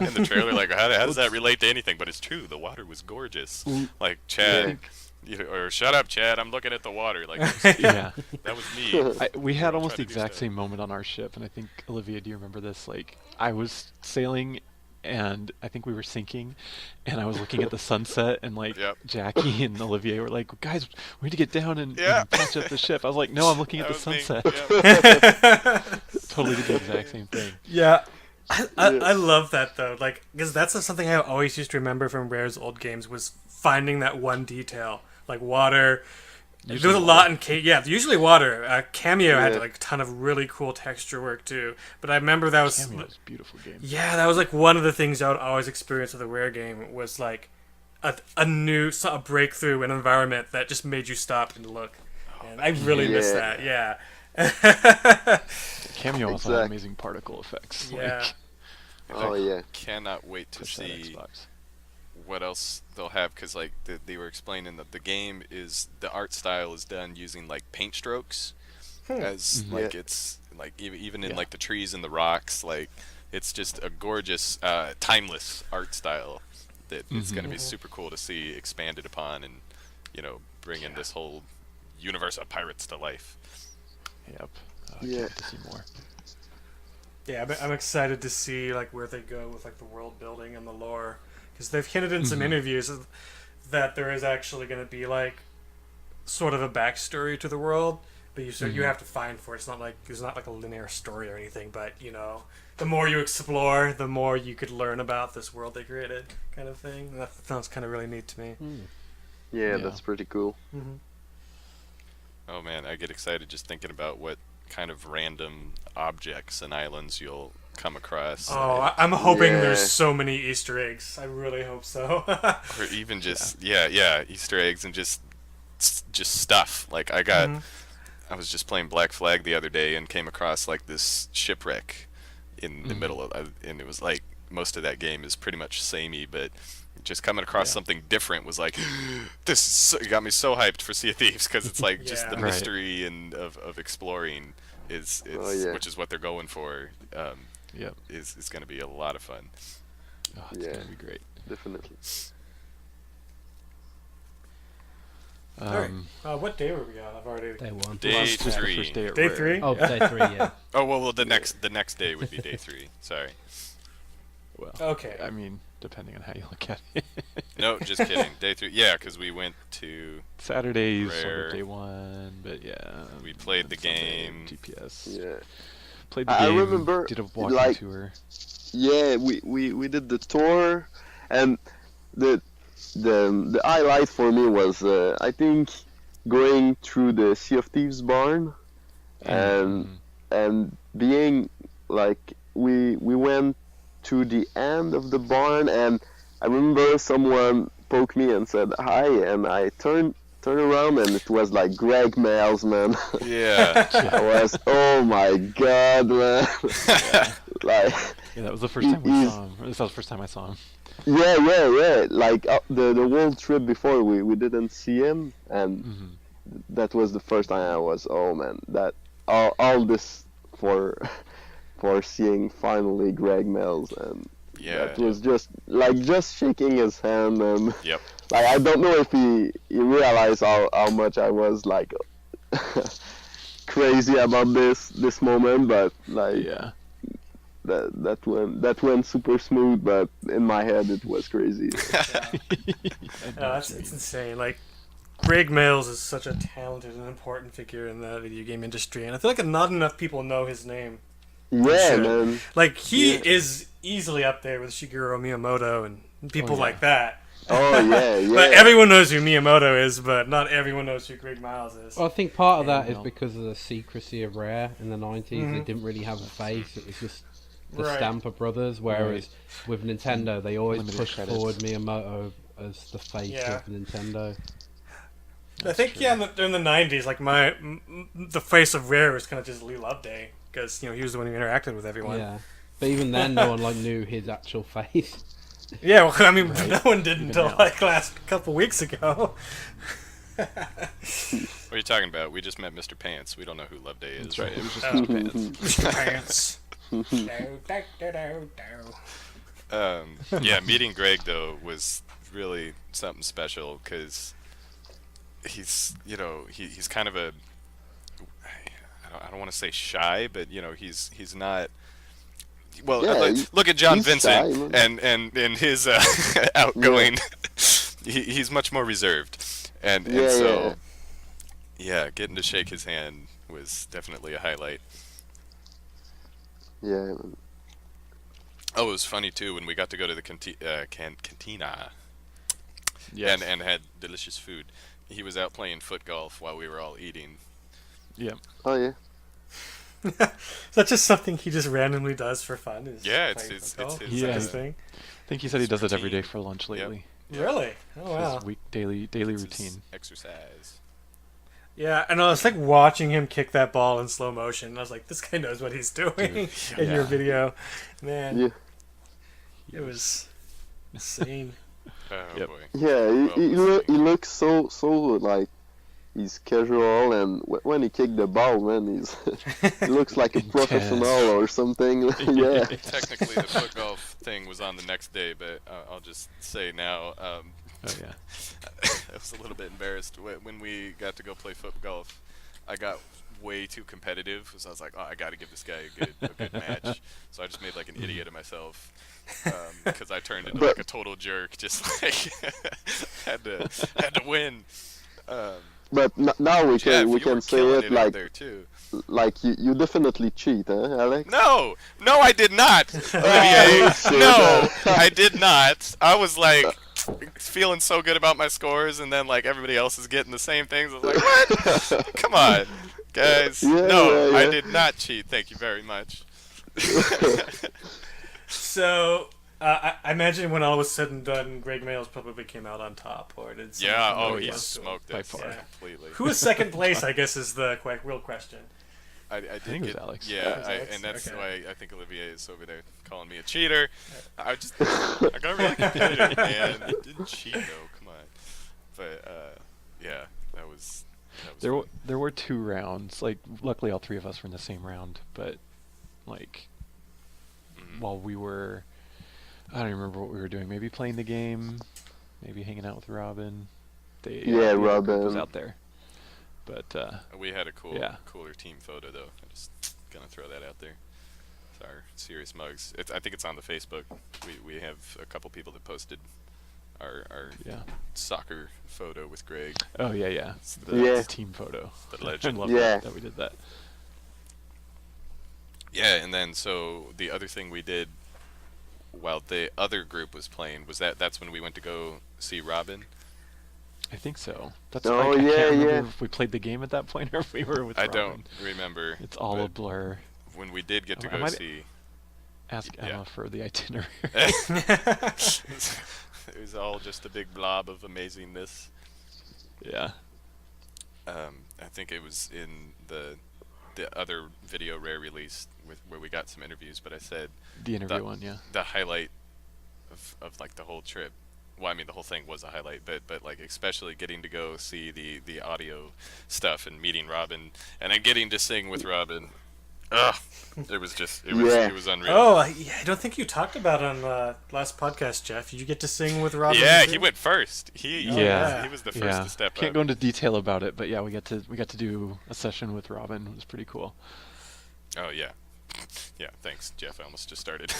Speaker 4: in the trailer. Like, how does that relate to anything? But it's true, the water was gorgeous. Like Chad, or shut up, Chad, I'm looking at the water. Like, that was me.
Speaker 1: We had almost the exact same moment on our ship, and I think, Olivia, do you remember this? Like, I was sailing, and I think we were sinking, and I was looking at the sunset, and like Jackie and Olivier were like, "Guys, we need to get down and patch up the ship." I was like, "No, I'm looking at the sunset." Totally did the exact same thing.
Speaker 2: Yeah. I love that though, like, because that's something I always used to remember from Rare's old games, was finding that one detail, like water. There was a lot in usually water. Cameo had like a ton of really cool texture work too. But I remember that was
Speaker 1: Cameo's a beautiful game.
Speaker 2: Yeah, that was like one of the things I would always experience with a Rare game, was like a new breakthrough in an environment that just made you stop and look. And I really miss that. Yeah.
Speaker 1: Cameo also had amazing particle effects.
Speaker 2: Yeah.
Speaker 4: Cannot wait to see what else they'll have, because like they were explaining that the game is, the art style is done using like paint strokes, as like it's like even in like the trees and the rocks, like it's just a gorgeous timeless art style that it's going to be super cool to see expanded upon, and bring in this whole universe of pirates to life.
Speaker 1: Yep. I can't wait to see more.
Speaker 2: Yeah, I'm excited to see like where they go with like the world building and the lore, because they've hinted in some interviews that there is actually going to be like sort of a backstory to the world, but you have to find for it. It's not like there's not like a linear story or anything, but the more you explore, the more you could learn about this world they created, kind of thing. And that sounds kind of really neat to me.
Speaker 5: Yeah, that's pretty cool.
Speaker 4: Oh man, I get excited just thinking about what kind of random objects and islands you'll come across.
Speaker 2: Oh, I'm hoping there's so many Easter eggs. I really hope so.
Speaker 4: Or even just Easter eggs and just stuff. Like I was just playing Black Flag the other day and came across like this shipwreck in the middle of, and it was like most of that game is pretty much samey, but just coming across something different was like, it got me so hyped for Sea of Thieves, because it's like just the mystery and of exploring is which is what they're going for. Is going to be a lot of fun.
Speaker 1: Oh, it's going to be great.
Speaker 5: Definitely.
Speaker 2: Alright. What day were we on? I've already...
Speaker 3: Day 1.
Speaker 4: Day 3.
Speaker 1: First day at
Speaker 2: Day
Speaker 1: Rare.
Speaker 2: 3?
Speaker 3: Oh, day 3, yeah.
Speaker 4: Oh, well, the next day would be day 3. Sorry.
Speaker 1: Well,
Speaker 2: okay.
Speaker 1: I mean, depending on how you look at it.
Speaker 4: No, just kidding. Day 3. Yeah, because we went to
Speaker 1: Saturday's
Speaker 4: Rare.
Speaker 1: sort of day 1, but
Speaker 4: we played the game.
Speaker 1: GPS.
Speaker 5: Yeah.
Speaker 1: Played the game.
Speaker 5: I remember,
Speaker 1: did a walking tour.
Speaker 5: Yeah, we did the tour, and the highlight for me was I think going through the Sea of Thieves barn, and being like we went to the end of the barn, and I remember someone poked me and said hi, and I turned around and it was like Greg Miles, man.
Speaker 4: Yeah.
Speaker 5: I was, oh my god, man. Like,
Speaker 1: that was the first time we saw him. That was the first time I saw him.
Speaker 5: Yeah. Like the whole trip before we didn't see him, and that was the first time I was, oh man, that all this for seeing finally Greg Mills, and that was just shaking his hand, and like I don't know if he realized how much I was like crazy about this moment, but like that went super smooth, but in my head it was crazy.
Speaker 2: It's insane. Like, Greg Mills is such a talented and important figure in the video game industry, and I feel like not enough people know his name.
Speaker 5: Yeah, man.
Speaker 2: Like, he is easily up there with Shigeru Miyamoto and people like that.
Speaker 5: Oh, yeah.
Speaker 2: But everyone knows who Miyamoto is, but not everyone knows who Greg Miles is.
Speaker 3: Well, I think part of that is because of the secrecy of Rare in the 90s. They didn't really have a face. It was just the Stamper Brothers, whereas with Nintendo they always push forward Miyamoto as the face of Nintendo.
Speaker 2: I think during the '90s, like the face of Rare was kind of just Lee Loveday because he was the one who interacted with everyone.
Speaker 3: Yeah, but even then, no one knew his actual face.
Speaker 2: Yeah, well, I mean, no one did until last couple weeks ago.
Speaker 4: What are you talking about? We just met Mr. Pants. We don't know who Loveday is.
Speaker 1: That's right. It was just Mr. Pants.
Speaker 2: Mr. Pants.
Speaker 4: Yeah, meeting Greg though was really something special because he's he's kind of a I don't want to say shy, but he's not. Well, look at John Vincent shy, and his outgoing. He's much more reserved, and so getting to shake his hand was definitely a highlight.
Speaker 5: Yeah.
Speaker 4: Oh, it was funny too when we got to go to the cantina.
Speaker 1: Yes.
Speaker 4: And had delicious food. He was out playing foot golf while we were all eating.
Speaker 1: Yeah.
Speaker 5: Oh yeah.
Speaker 2: Is that just something he just randomly does for fun?
Speaker 4: It's his
Speaker 1: thing. I think he said he does it every day for lunch lately.
Speaker 2: Yep. Really? Oh wow.
Speaker 1: His daily routine.
Speaker 4: Exercise.
Speaker 2: Yeah, and I was like watching him kick that ball in slow motion. And I was like, this guy knows what he's doing in your video, man.
Speaker 5: Yeah.
Speaker 2: It was insane.
Speaker 4: Oh boy.
Speaker 5: Yeah, he looks so like he's casual, and when he kicked the ball, man, he looks like a professional or something. Yeah.
Speaker 4: Technically, the foot golf thing was on the next day, but I'll just say now. I was a little bit embarrassed when we got to go play foot golf. I got way too competitive because I was like, I got to give this guy a good match. So I just made like an idiot of myself because I turned into like a total jerk. Just like had to win.
Speaker 5: But now we can say it like
Speaker 4: there too.
Speaker 5: Like you definitely cheat, huh, Alex?
Speaker 4: No, I did not, Olivier. No, I did not. I was like feeling so good about my scores, and then like everybody else is getting the same things. I was like, what? Come on, guys. No, I did not cheat. Thank you very much.
Speaker 2: So, I imagine when all was said and done, Greg Mayles probably came out on top, or did?
Speaker 4: He smoked it
Speaker 1: by far.
Speaker 4: completely.
Speaker 2: Who was second place? I guess is the real question.
Speaker 4: I
Speaker 1: think it was Alex.
Speaker 4: Yeah,
Speaker 2: Alex?
Speaker 4: and that's why I think Olivier is over there calling me a cheater. I got really competitive, man. I didn't cheat though. Come on. But that was
Speaker 1: there were 2 rounds. Like, luckily all 3 of us were in the same round. But like, while we were, I don't remember what we were doing. Maybe playing the game, maybe hanging out with Robin. Robin was out there. But
Speaker 4: we had a cooler team photo though. I'm just gonna throw that out there. It's our serious mugs. I think it's on the Facebook. We have a couple people that posted our soccer photo with Greg.
Speaker 1: Oh yeah. It's the team photo.
Speaker 4: The legend.
Speaker 1: I love that we did that.
Speaker 4: Yeah, and then so the other thing we did while the other group was playing was that's when we went to go see Robin.
Speaker 1: I think so. That's I can't remember if we played the game at that point or if we were with Robin.
Speaker 4: I don't remember.
Speaker 1: It's all a blur.
Speaker 4: When we did get to go see...
Speaker 1: Ask Emma for the itinerary.
Speaker 4: It was all just a big blob of amazingness.
Speaker 1: Yeah.
Speaker 4: I think it was in the other video Rare release where we got some interviews, but I said...
Speaker 1: The interview one, yeah.
Speaker 4: The highlight of like the whole trip. Well, I mean, the whole thing was a highlight, but like especially getting to go see the audio stuff and meeting Robin, and then getting to sing with Robin. It was unreal.
Speaker 2: Oh, I don't think you talked about it on the last podcast, Jeff. Did you get to sing with Robin?
Speaker 4: Yeah, he went first. He was the first to step up.
Speaker 1: Can't go into detail about it, but yeah, we got to do a session with Robin. It was pretty cool.
Speaker 4: Oh yeah. Yeah, thanks, Jeff. I almost just started.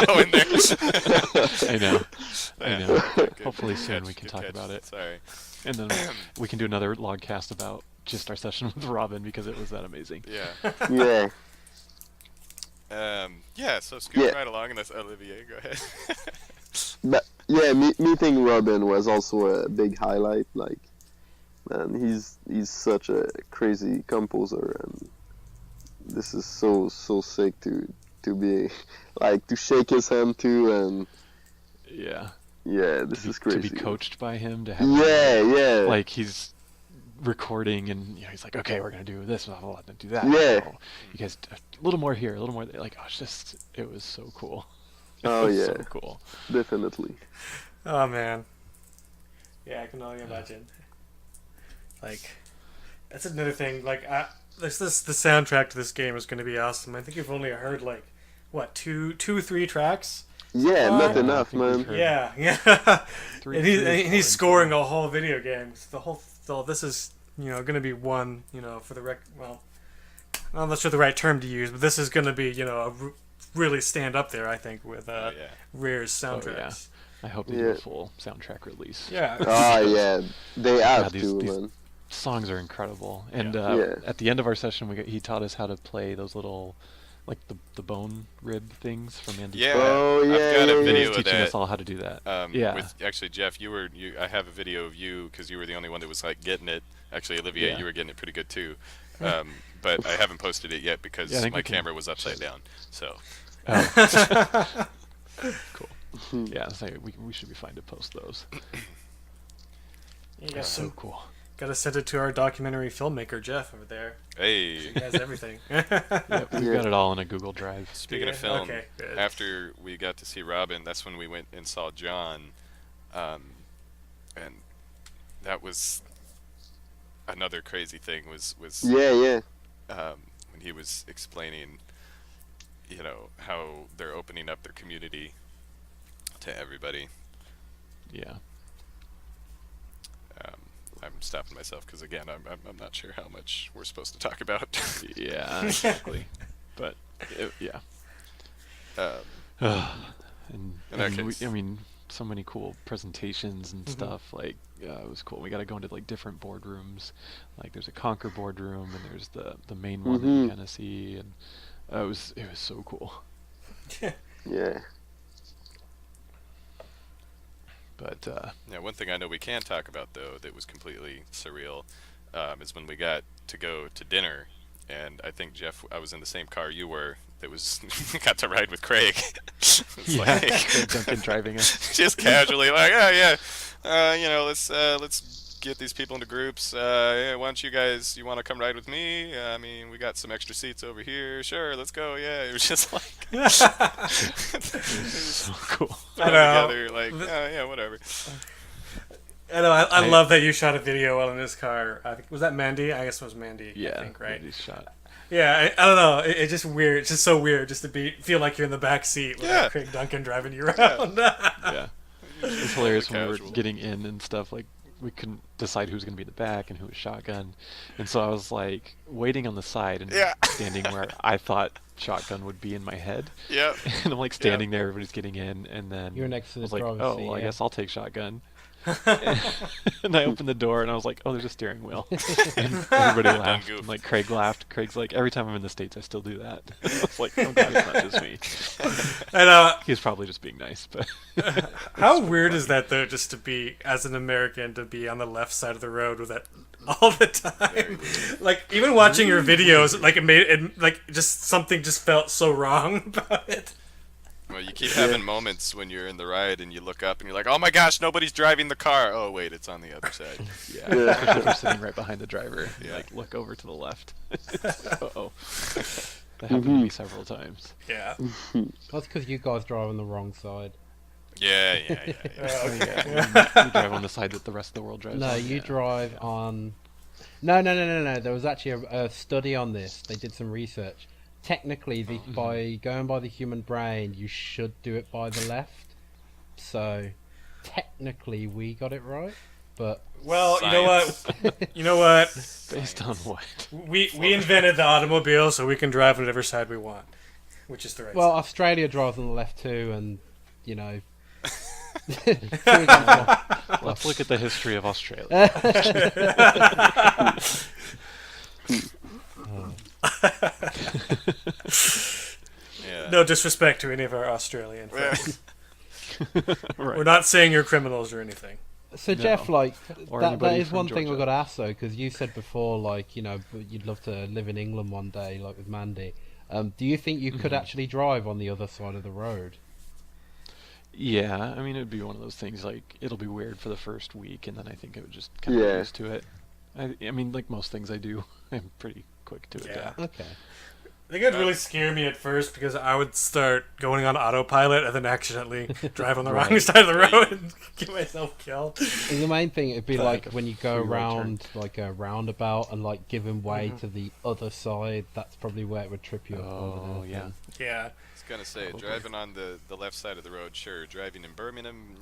Speaker 1: Going there. I know. Hopefully soon we can talk about it.
Speaker 4: Sorry.
Speaker 1: And then we can do another logcast about just our session with Robin because it was that amazing.
Speaker 4: Yeah. So scoot right along, and that's Olivier. Go ahead.
Speaker 5: But yeah, meeting Robin was also a big highlight. Like, man, he's such a crazy composer, and this is so sick to be like to shake his hand too, and
Speaker 1: yeah,
Speaker 5: this is crazy.
Speaker 1: To be coached by him, to have like he's recording and he's like, okay, we're gonna do this, blah, blah, blah, do that.
Speaker 5: Yeah,
Speaker 1: so you guys a little more here, a little more there. Like, it was so cool.
Speaker 5: Oh yeah,
Speaker 1: so cool.
Speaker 5: Definitely.
Speaker 2: Oh man. Yeah, I can only imagine. Like, that's another thing. Like, the soundtrack to this game is going to be awesome. I think you've only heard like, what, two, 3 tracks?
Speaker 5: Yeah, not enough, man.
Speaker 2: Yeah. And he's scoring a whole video game. So this is going to be one for the well, I'm not sure the right term to use, but this is going to be really stand up there. I think with Rare's soundtracks.
Speaker 1: Oh, yeah. I hope they do a full soundtrack release.
Speaker 2: Yeah.
Speaker 5: Yeah, they have
Speaker 1: these
Speaker 5: man.
Speaker 1: Songs are incredible, and at the end of our session, he taught us how to play those little, like the bone rib things from Andy.
Speaker 4: Yeah, I've got a video of that.
Speaker 1: Teaching us all how to do that.
Speaker 4: With actually Jeff, I have a video of you because you were the only one that was like getting it. Actually, Olivier, you were getting it pretty good too, but I haven't posted it yet because my camera was upside down. So.
Speaker 1: Cool. Yeah, so we should be fine to post those.
Speaker 2: Yeah,
Speaker 1: so cool.
Speaker 2: Gotta send it to our documentary filmmaker Jeff over there.
Speaker 4: Hey,
Speaker 2: he has everything.
Speaker 1: Yep, we've got it all in a Google Drive.
Speaker 4: Speaking of film, after we got to see Robin, that's when we went and saw John, and that was another crazy thing. Was when he was explaining, how they're opening up their community to everybody.
Speaker 1: Yeah.
Speaker 4: I'm stopping myself because again, I'm not sure how much we're supposed to talk about.
Speaker 1: Yeah, exactly. But yeah. So many cool presentations and stuff. Like it was cool. We got to go into like different boardrooms. Like there's a Conquer boardroom and there's the main one that you kind of see, and it was so cool.
Speaker 5: Yeah.
Speaker 4: But one thing I know we can talk about though that was completely surreal is when we got to go to dinner, and I think Jeff, I was in the same car you were. That was got to ride with Craig.
Speaker 1: Craig Duncan driving us.
Speaker 4: Just casually, like, let's get these people into groups. Why don't you guys? You want to come ride with me? I mean, we got some extra seats over here. Sure, let's go. Yeah, it was just like, it was
Speaker 1: so cool.
Speaker 4: Together, like, whatever.
Speaker 2: I know. I love that you shot a video while in this car. I think was that Mandy? I guess it was Mandy.
Speaker 1: Yeah,
Speaker 2: I think, right?
Speaker 1: Mandy's shot.
Speaker 2: Yeah, I don't know. It's just weird. It's just so weird just to feel like you're in the back seat with Craig Duncan driving you around.
Speaker 1: Yeah. It's hilarious when we were getting in and stuff. Like we couldn't decide who was going to be in the back and who was shotgun, and so I was like waiting on the side and standing where I thought shotgun would be in my head.
Speaker 4: Yeah.
Speaker 1: And I'm like standing there, everybody's getting in, and then
Speaker 3: you're next to the
Speaker 1: driver's
Speaker 3: seat.
Speaker 1: Well, I guess I'll take shotgun. And I opened the door and I was like, oh, there's a steering wheel. And everybody laughed. And like Craig laughed. Craig's like, every time I'm in the States I still do that. I was like, oh god, it's not just me.
Speaker 2: And
Speaker 1: he's probably just being nice, but
Speaker 2: how weird is that though, just to be as an American to be on the left side of the road with that all the time? Like even watching your videos, like it like just something just felt so wrong about it.
Speaker 4: Well, you keep having moments when you're in the ride and you look up and you're like, oh my gosh, nobody's driving the car. Oh, wait, it's on the other side.
Speaker 1: Yeah. We're sitting right behind the driver. Yeah. Like, look over to the left. Uh-oh. That happened to me several times.
Speaker 2: Yeah.
Speaker 3: That's because you guys drive on the wrong side.
Speaker 4: Yeah.
Speaker 1: You drive on the side that the rest of the world drives on.
Speaker 3: No, you drive on... No. There was actually a study on this. They did some research. Technically, by going by the human brain, you should do it by the left. So, technically, we got it right. But
Speaker 2: well,
Speaker 4: science.
Speaker 2: You know what?
Speaker 1: Based on what?
Speaker 2: We invented the automobile, so we can drive whatever side we want, which is the right.
Speaker 3: Well,
Speaker 2: side.
Speaker 3: Australia drives on the left too, and
Speaker 1: Let's look at the history of Australia.
Speaker 2: No disrespect to any of our Australian friends.
Speaker 1: Right.
Speaker 2: We're not saying you're criminals or anything.
Speaker 3: So
Speaker 1: No.
Speaker 3: Jeff, like
Speaker 1: Or
Speaker 3: that
Speaker 1: anybody
Speaker 3: is
Speaker 1: from
Speaker 3: one thing I've
Speaker 1: Georgia.
Speaker 3: got to ask though, because you said before, like you'd love to live in England one day, like with Mandy. Do you think you could actually drive on the other side of the road?
Speaker 1: Yeah, I mean, it'd be one of those things like it'll be weird for the first week, and then I think I would just kind of get
Speaker 5: Yeah.
Speaker 1: used to it. I mean, like most things I do, I'm pretty quick to
Speaker 2: Yeah.
Speaker 1: adapt.
Speaker 3: Okay.
Speaker 2: I think it'd really scare me at first because I would start going on autopilot and then accidentally drive on the wrong
Speaker 1: Right.
Speaker 2: side of the road and get myself killed.
Speaker 3: And the main thing it'd be
Speaker 1: Like
Speaker 3: like
Speaker 1: a
Speaker 3: when you go
Speaker 1: free right turn.
Speaker 3: around like a roundabout and like giving way to the other side. That's probably where it would trip you up. more than
Speaker 1: Oh
Speaker 3: anything.
Speaker 1: yeah.
Speaker 2: Yeah.
Speaker 4: I was gonna say,
Speaker 1: Probably.
Speaker 4: driving on the left side of the road, sure. Driving in Birmingham,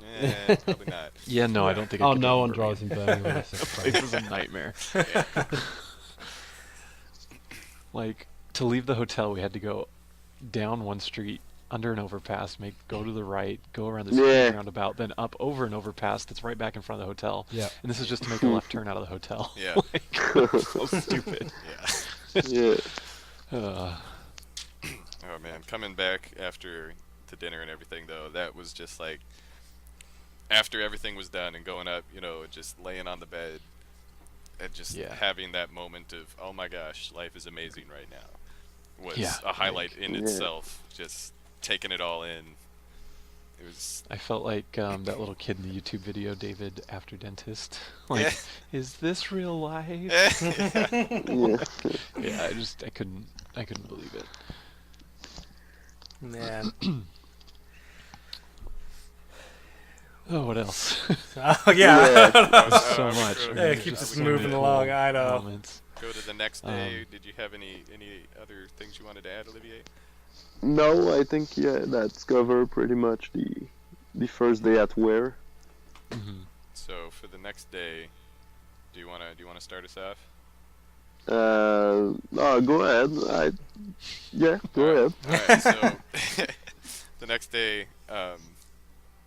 Speaker 4: probably not.
Speaker 1: Yeah, no, I don't think. I
Speaker 3: Oh,
Speaker 1: could
Speaker 3: no
Speaker 1: drive
Speaker 3: one
Speaker 1: in
Speaker 3: drives in
Speaker 1: Birmingham.
Speaker 3: Birmingham.
Speaker 1: That place is a nightmare.
Speaker 4: Yeah.
Speaker 1: Like to leave the hotel, we had to go down one street, under an overpass, go to the right, go around this
Speaker 5: Yeah.
Speaker 1: huge roundabout, then up over an overpass that's right back in front of the hotel.
Speaker 3: Yeah.
Speaker 1: And this is just to make a left turn out of the hotel.
Speaker 4: Yeah.
Speaker 1: Like, so stupid.
Speaker 4: Yeah.
Speaker 5: Yeah.
Speaker 4: Oh man, coming back after the dinner and everything though, that was just like after everything was done and going up, just laying on the bed and just
Speaker 1: Yeah.
Speaker 4: having that moment of, oh my gosh, life is amazing right now, was
Speaker 1: Yeah,
Speaker 4: a highlight
Speaker 1: like-
Speaker 4: in
Speaker 5: Yeah.
Speaker 4: itself. Just taking it all in. It was
Speaker 1: I felt like that little kid in the YouTube video, David after dentist. Like, is this real life?
Speaker 5: Yeah.
Speaker 1: Yeah, I couldn't believe it.
Speaker 2: Man.
Speaker 1: Oh, what else?
Speaker 2: Oh, yeah.
Speaker 1: So much.
Speaker 4: Go,
Speaker 1: I mean,
Speaker 2: Yeah,
Speaker 1: there's
Speaker 2: keep
Speaker 1: just
Speaker 2: this
Speaker 1: so many
Speaker 2: moving
Speaker 1: cool
Speaker 2: along, I know.
Speaker 1: moments.
Speaker 4: go to the next day.
Speaker 1: Um,
Speaker 4: Did you have any other things you wanted to add, Olivier?
Speaker 5: No, I think that's covered pretty much the first day at Ware.
Speaker 1: Mhm.
Speaker 4: So for the next day, do you wanna start us off?
Speaker 5: Go ahead. Go ahead.
Speaker 4: Alright, so the next day, I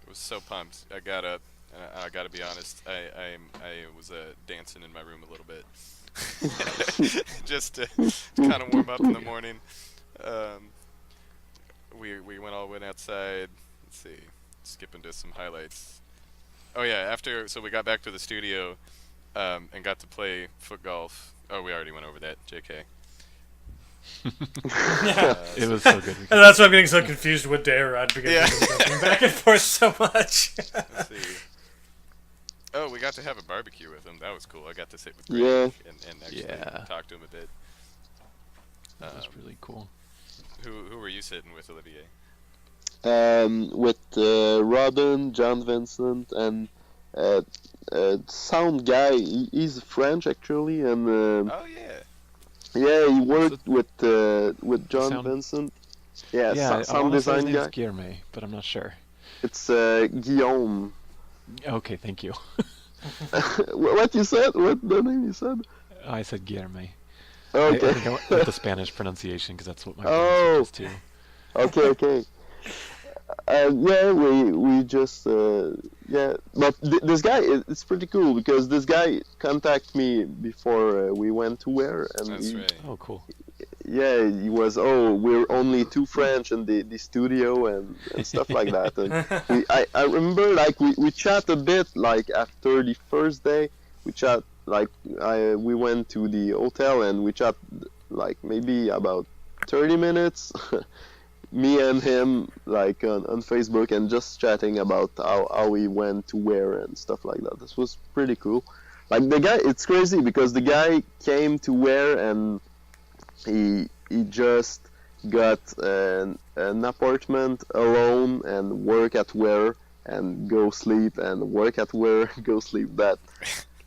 Speaker 4: was so pumped. I got up, and I gotta be honest, I was dancing in my room a little bit, just to kind of warm up in the morning. We went outside. Let's see, skipping to some highlights. Oh yeah, so we got back to the studio, and got to play foot golf. Oh, we already went over that. JK.
Speaker 1: It was so good.
Speaker 2: And that's why I'm getting so confused with Dayrod because
Speaker 4: Yeah.
Speaker 2: we've been jumping back and forth so much.
Speaker 4: Let's see. Oh, we got to have a barbecue with him. That was cool. I got to sit with Greg
Speaker 5: Yeah.
Speaker 4: and actually
Speaker 1: Yeah.
Speaker 4: talk to him a bit.
Speaker 1: That was really cool.
Speaker 4: Who were you sitting with, Olivier?
Speaker 5: With Rodden, John Vincent, and sound guy. He's French actually, and
Speaker 4: Oh yeah.
Speaker 5: yeah, he worked with John
Speaker 1: sound-
Speaker 5: Vincent. Yeah,
Speaker 1: Yeah, I
Speaker 5: sound
Speaker 1: want to say his
Speaker 5: design
Speaker 1: name's
Speaker 5: guy.
Speaker 1: Guillerme, but I'm not sure.
Speaker 5: It's Guillaume.
Speaker 1: Okay, thank you.
Speaker 5: What you said? What the name you said?
Speaker 1: I said Guillerme.
Speaker 5: Okay.
Speaker 1: I think I went with the Spanish pronunciation because that's what my brain
Speaker 5: Oh.
Speaker 1: switches to.
Speaker 5: Okay. Yeah, we just but this guy it's pretty cool because this guy contacted me before we went to Ware, and
Speaker 4: That's right.
Speaker 1: Oh, cool.
Speaker 5: yeah, he was we're only two French in the studio and stuff like that. And I remember like we chat a bit like after the first day we chat like we went to the hotel and we chat like maybe about 30 minutes. Me and him like on Facebook and just chatting about how we went to Ware and stuff like that. This was pretty cool. Like the guy, it's crazy because the guy came to Ware and he just got an apartment alone and work at Ware and go sleep and work at Ware, go sleep.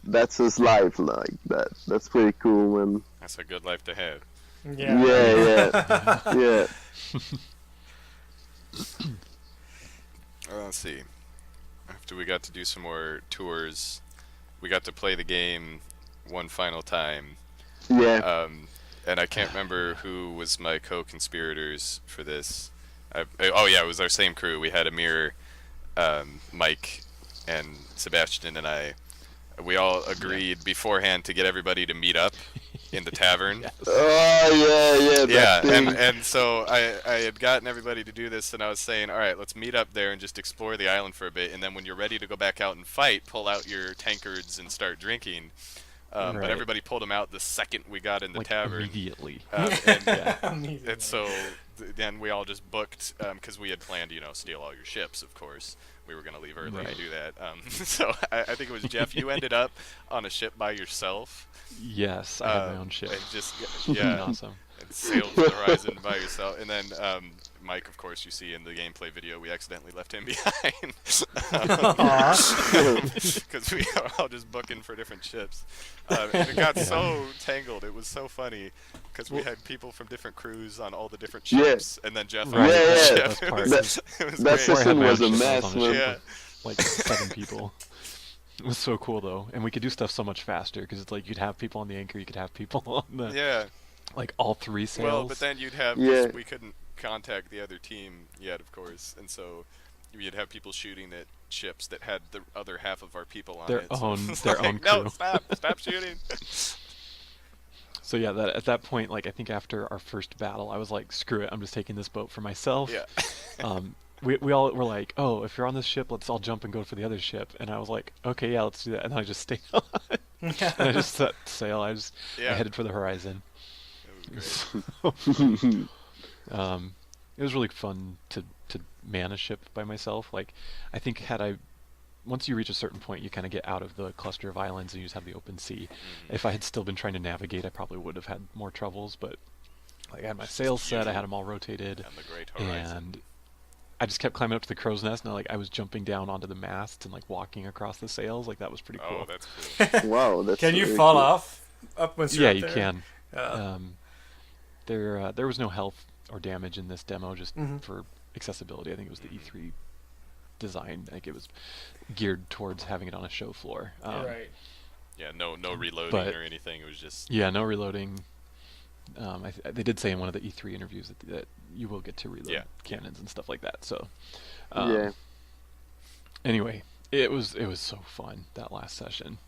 Speaker 5: That's his life. Like that's pretty cool. And
Speaker 4: That's a good life to have.
Speaker 5: yeah.
Speaker 4: Let's see. After we got to do some more tours, we got to play the game one final time.
Speaker 5: Yeah.
Speaker 4: And I can't remember who was my co-conspirators for this. Oh yeah, it was our same crew. We had Amir, Mike, and Sebastian and I. We all agreed beforehand to get everybody to meet up in the tavern.
Speaker 1: Yes.
Speaker 5: Oh
Speaker 4: Yeah,
Speaker 5: that thing.
Speaker 4: and so I had gotten everybody to do this, and I was saying, all right, let's meet up there and just explore the island for a bit, and then when you're ready to go back out and fight, pull out your tankards and start drinking. But
Speaker 1: Right.
Speaker 4: everybody pulled them out the second we got in the
Speaker 1: Like
Speaker 4: tavern.
Speaker 1: immediately.
Speaker 4: And so then we all just booked, because we had planned, steal all your ships, of course. We were going to leave early to
Speaker 1: Right.
Speaker 4: do that. So I think it was Jeff, you ended up on a ship by yourself.
Speaker 1: Yes, I have my own ship.
Speaker 4: And just,
Speaker 1: Yeah. Awesome.
Speaker 4: and sailed to the horizon by yourself. And then Mike, of course, you see in the gameplay video, we accidentally left him behind. Because we are all just booking for different ships. And it got so tangled. It was so funny. Because we had people from different crews on all the different ships. And then Jeff on
Speaker 1: Right.
Speaker 4: the
Speaker 5: Yeah,
Speaker 4: ship.
Speaker 1: That's part.
Speaker 4: It was
Speaker 5: That
Speaker 4: great.
Speaker 5: session
Speaker 1: my own
Speaker 5: was a
Speaker 1: ship, I was
Speaker 5: mess,
Speaker 1: on a
Speaker 5: man.
Speaker 1: ship
Speaker 4: Yeah.
Speaker 1: with, like 7 people. It was so cool though, and we could do stuff so much faster because it's like you'd have people on the anchor, you could have people on the
Speaker 4: Yeah.
Speaker 1: like all 3 sails.
Speaker 4: Well, but then you'd have,
Speaker 5: Yeah.
Speaker 4: we couldn't contact the other team yet, of course, and so you'd have people shooting at ships that had the other half of our people on
Speaker 1: Their
Speaker 4: it. So
Speaker 1: own-
Speaker 4: it's
Speaker 1: their
Speaker 4: like,
Speaker 1: own
Speaker 4: no,
Speaker 1: crew."
Speaker 4: stop shooting.
Speaker 1: So yeah, that at that point, like I think after our first battle, I was like, screw it, I'm just taking this boat for myself.
Speaker 4: Yeah.
Speaker 1: We all were like, oh, if you're on this ship, let's all jump and go for the other ship. And I was like, okay, yeah, let's do that. And then I just stayed on. And I just set sail. I
Speaker 4: Yeah.
Speaker 1: headed for the horizon.
Speaker 4: It was great.
Speaker 1: It was really fun to man a ship by myself. Like, I think once you reach a certain point, you kind of get out of the cluster of islands and you just have the open sea. If I had still been trying to navigate, I probably would have had more troubles. But like, I had my sails set, I had them all rotated,
Speaker 4: And the great horizon.
Speaker 1: and I just kept climbing up to the crow's nest. And I was jumping down onto the masts and like walking across the sails. Like that was pretty cool.
Speaker 4: Oh, that's cool.
Speaker 5: Wow, that's
Speaker 2: Can you
Speaker 5: very
Speaker 2: fall
Speaker 5: cool.
Speaker 2: off up once you're
Speaker 1: Yeah,
Speaker 2: up
Speaker 1: you
Speaker 2: there?
Speaker 1: can.
Speaker 2: Uh,
Speaker 1: There was no health or damage in this demo, just
Speaker 2: Mhm.
Speaker 1: for accessibility. I think it was the E3 design. Like it was geared towards having it on a show floor.
Speaker 2: right.
Speaker 4: Yeah, no reloading
Speaker 1: But-
Speaker 4: or anything. It was just
Speaker 1: Yeah, no reloading. They did say in one of the E3 interviews that you will get to reload
Speaker 4: Yeah.
Speaker 1: cannons and stuff like that. So,
Speaker 5: Yeah.
Speaker 1: Anyway, it was so fun that last session.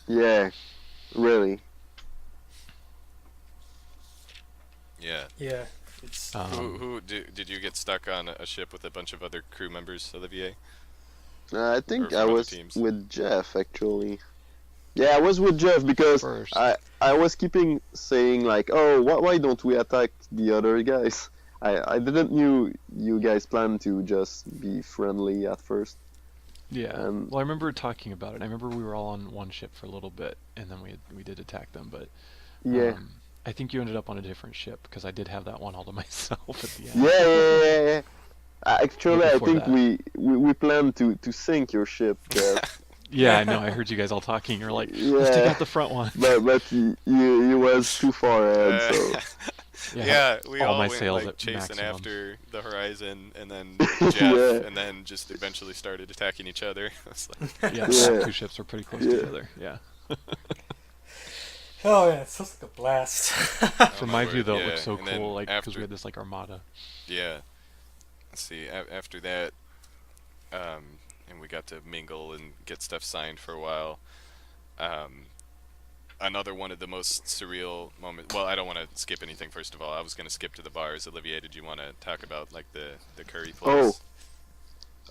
Speaker 5: Yeah. Really.
Speaker 4: yeah.
Speaker 2: Yeah. It's
Speaker 4: Who did you get stuck on a ship with a bunch of other crew members, Olivier?
Speaker 5: I think
Speaker 4: Or
Speaker 5: I
Speaker 4: from other
Speaker 5: was
Speaker 4: teams.
Speaker 5: with Jeff actually. Yeah, I was with Jeff because
Speaker 1: First.
Speaker 5: I was keeping saying like, oh, why don't we attack the other guys? I didn't knew you guys planned to just be friendly at first.
Speaker 1: Yeah.
Speaker 5: Um,
Speaker 1: Well, I remember talking about it. I remember we were all on one ship for a little bit, and then we did attack them. But
Speaker 5: Yeah.
Speaker 1: I think you ended up on a different ship because I did have that one all to myself at the end.
Speaker 5: Yeah. Actually, I
Speaker 1: Before
Speaker 5: think
Speaker 1: that.
Speaker 5: we planned to sink your ship, Jeff.
Speaker 1: Yeah, I know. I heard you guys all talking. You're like, let's take
Speaker 5: Yeah.
Speaker 1: out the front one.
Speaker 5: but you was too far ahead, so
Speaker 4: Yeah, we
Speaker 1: all
Speaker 4: all
Speaker 1: my
Speaker 4: went
Speaker 1: sails
Speaker 4: like
Speaker 1: at
Speaker 4: chasing
Speaker 1: maximum.
Speaker 4: after the horizon, and then
Speaker 5: Yeah.
Speaker 4: Jeff, and then just eventually started attacking each other. It's like,
Speaker 1: Yeah,
Speaker 5: Yeah.
Speaker 1: the 2 ships were pretty close
Speaker 5: Yeah.
Speaker 1: together. Yeah.
Speaker 2: oh yeah, it sounds like a blast.
Speaker 1: From
Speaker 4: my
Speaker 1: my view,
Speaker 4: word,
Speaker 1: though,
Speaker 4: yeah.
Speaker 1: it looked so
Speaker 4: And then
Speaker 1: cool, like because
Speaker 4: after-
Speaker 1: we had this like armada.
Speaker 4: yeah. Let's see. After that, and we got to mingle and get stuff signed for a while. Another one of the most surreal moments. Well, I don't want to skip anything. First of all, I was going to skip to the bars. Olivier, did you want to talk about like the curry place?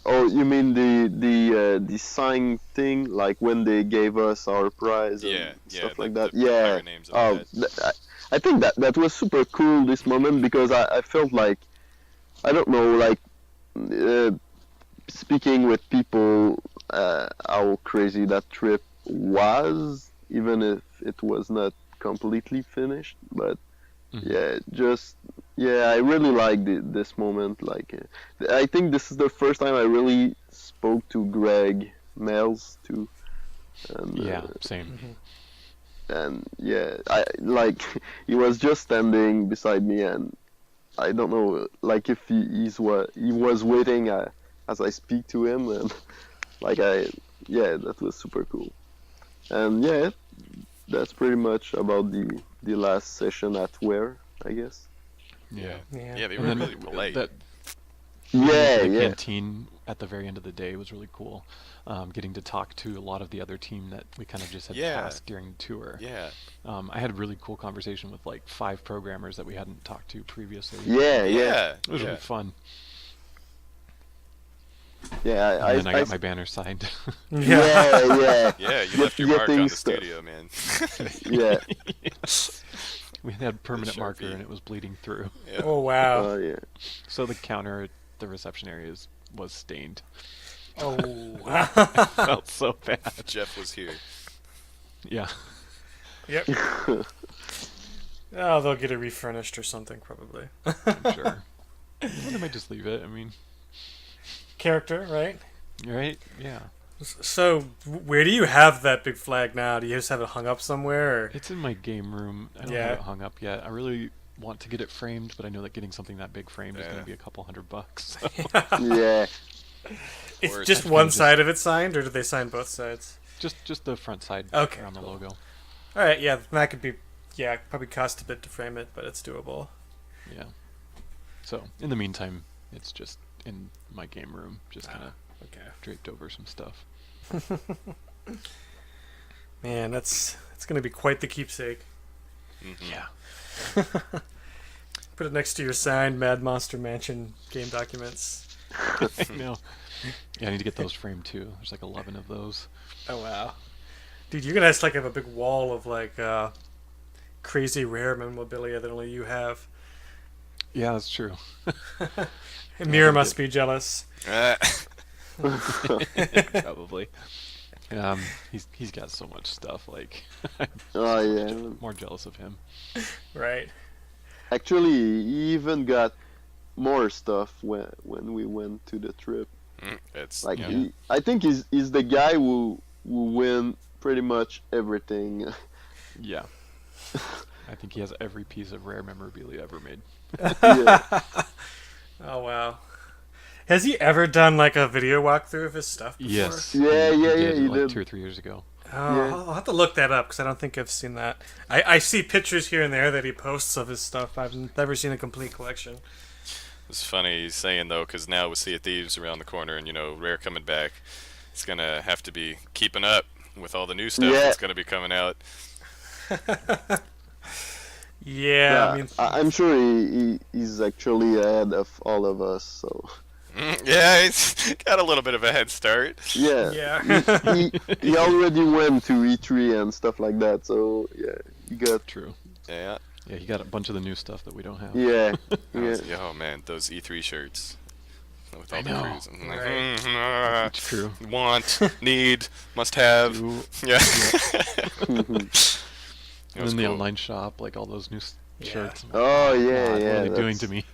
Speaker 5: Oh, you mean the sign thing, like when they gave us our prize and
Speaker 4: Yeah,
Speaker 5: stuff
Speaker 4: yeah,
Speaker 5: like
Speaker 4: the
Speaker 5: that? Yeah.
Speaker 4: pirate names and all that.
Speaker 5: I think that was super cool this moment because I felt like, I don't know, like speaking with people, how crazy that trip was, even if it was not completely finished. But
Speaker 1: Mhm.
Speaker 5: I really liked this moment. Like, I think this is the first time I really spoke to Greg Males too. And,
Speaker 1: Yeah, same.
Speaker 5: and yeah, I like he was just standing beside me, and I don't know, like if he was waiting as I speak to him, and like that was super cool. And yeah, that's pretty much about the last session at Ware, I guess.
Speaker 1: Yeah.
Speaker 2: Yeah.
Speaker 4: Yeah, they
Speaker 1: And
Speaker 4: were
Speaker 1: then
Speaker 4: really polite.
Speaker 1: that
Speaker 5: Yeah,
Speaker 1: the
Speaker 5: yeah.
Speaker 1: canteen at the very end of the day was really cool. Getting to talk to a lot of the other team that we kind of just had passed during the tour.
Speaker 4: Yeah.
Speaker 1: I had a really cool conversation with like 5 programmers that we hadn't talked to previously.
Speaker 5: Yeah.
Speaker 1: It was really fun.
Speaker 5: Yeah,
Speaker 1: and then I got my banner signed.
Speaker 5: Yeah.
Speaker 4: Yeah, you left your mark on the studio, man.
Speaker 5: Yeah.
Speaker 1: We had permanent marker and it was bleeding through.
Speaker 2: Yeah. Oh wow.
Speaker 5: Oh yeah.
Speaker 1: So the counter at the reception areas was stained.
Speaker 2: Oh.
Speaker 1: I felt so bad.
Speaker 4: Jeff was here.
Speaker 1: Yeah.
Speaker 2: Yep. Oh, they'll get it refurnished or something probably.
Speaker 1: I'm sure. Well, they might just leave it. I mean,
Speaker 2: character, right?
Speaker 1: Right? Yeah.
Speaker 2: So, where do you have that big flag now? Do you just have it hung up somewhere? Or?
Speaker 1: It's in my game room. I don't have it hung up yet. I really want to get it framed, but I know that getting something that big framed is going to be a couple $100. So.
Speaker 5: Yeah.
Speaker 2: It's just one side of it signed, or do they sign both sides?
Speaker 1: Just the front side around the logo.
Speaker 2: All right, yeah, that could be, probably cost a bit to frame it, but it's doable.
Speaker 1: Yeah. So, in the meantime, it's just in my game room, just kind of draped over some stuff.
Speaker 2: Man, it's going to be quite the keepsake.
Speaker 4: Mm-hmm.
Speaker 1: Yeah.
Speaker 2: Put it next to your signed Mad Monster Mansion game documents.
Speaker 1: I know. Yeah, I need to get those framed too. There's like 11 of those.
Speaker 2: Oh wow, dude, you're gonna have a big wall of like crazy rare memorabilia that only you have.
Speaker 1: Yeah, that's true.
Speaker 2: Amir must be jealous.
Speaker 1: Probably. He's got so much stuff. Like,
Speaker 5: Oh yeah.
Speaker 1: more jealous of him.
Speaker 2: Right.
Speaker 5: Actually, he even got more stuff when we went to the trip.
Speaker 4: It's
Speaker 5: like I think he's the guy who win pretty much everything.
Speaker 1: Yeah. I think he has every piece of rare memorabilia ever made.
Speaker 5: Yeah.
Speaker 2: Oh wow. Has he ever done like a video walkthrough of his stuff before?
Speaker 1: Yes.
Speaker 5: Yeah,
Speaker 1: he
Speaker 5: did.
Speaker 1: Like 2 or 3 years ago.
Speaker 2: Oh,
Speaker 5: Yeah.
Speaker 2: I'll have to look that up because I don't think I've seen that. I see pictures here and there that he posts of his stuff. I've never seen a complete collection.
Speaker 4: It's funny he's saying though, because now with Sea of Thieves around the corner and Rare coming back, it's gonna have to be keeping up with all the new stuff that's gonna be coming out.
Speaker 2: Yeah, I mean,
Speaker 5: I'm sure he's actually ahead of all of us. So.
Speaker 4: Yeah, he's got a little bit of a head start.
Speaker 5: Yeah. He already went to E3 and stuff like that. So yeah, he got.
Speaker 1: True.
Speaker 4: Yeah.
Speaker 1: Yeah, he got a bunch of the new stuff that we don't have.
Speaker 5: Yeah.
Speaker 4: Oh man, those E3 shirts with all
Speaker 1: I
Speaker 4: the
Speaker 1: know.
Speaker 4: crews. I'm like,
Speaker 2: Right.
Speaker 1: It's true.
Speaker 4: want, need, must have. Yeah.
Speaker 1: And then the online shop, like all those new shirts.
Speaker 5: Oh yeah,
Speaker 1: God,
Speaker 5: yeah.
Speaker 1: What are they doing to me?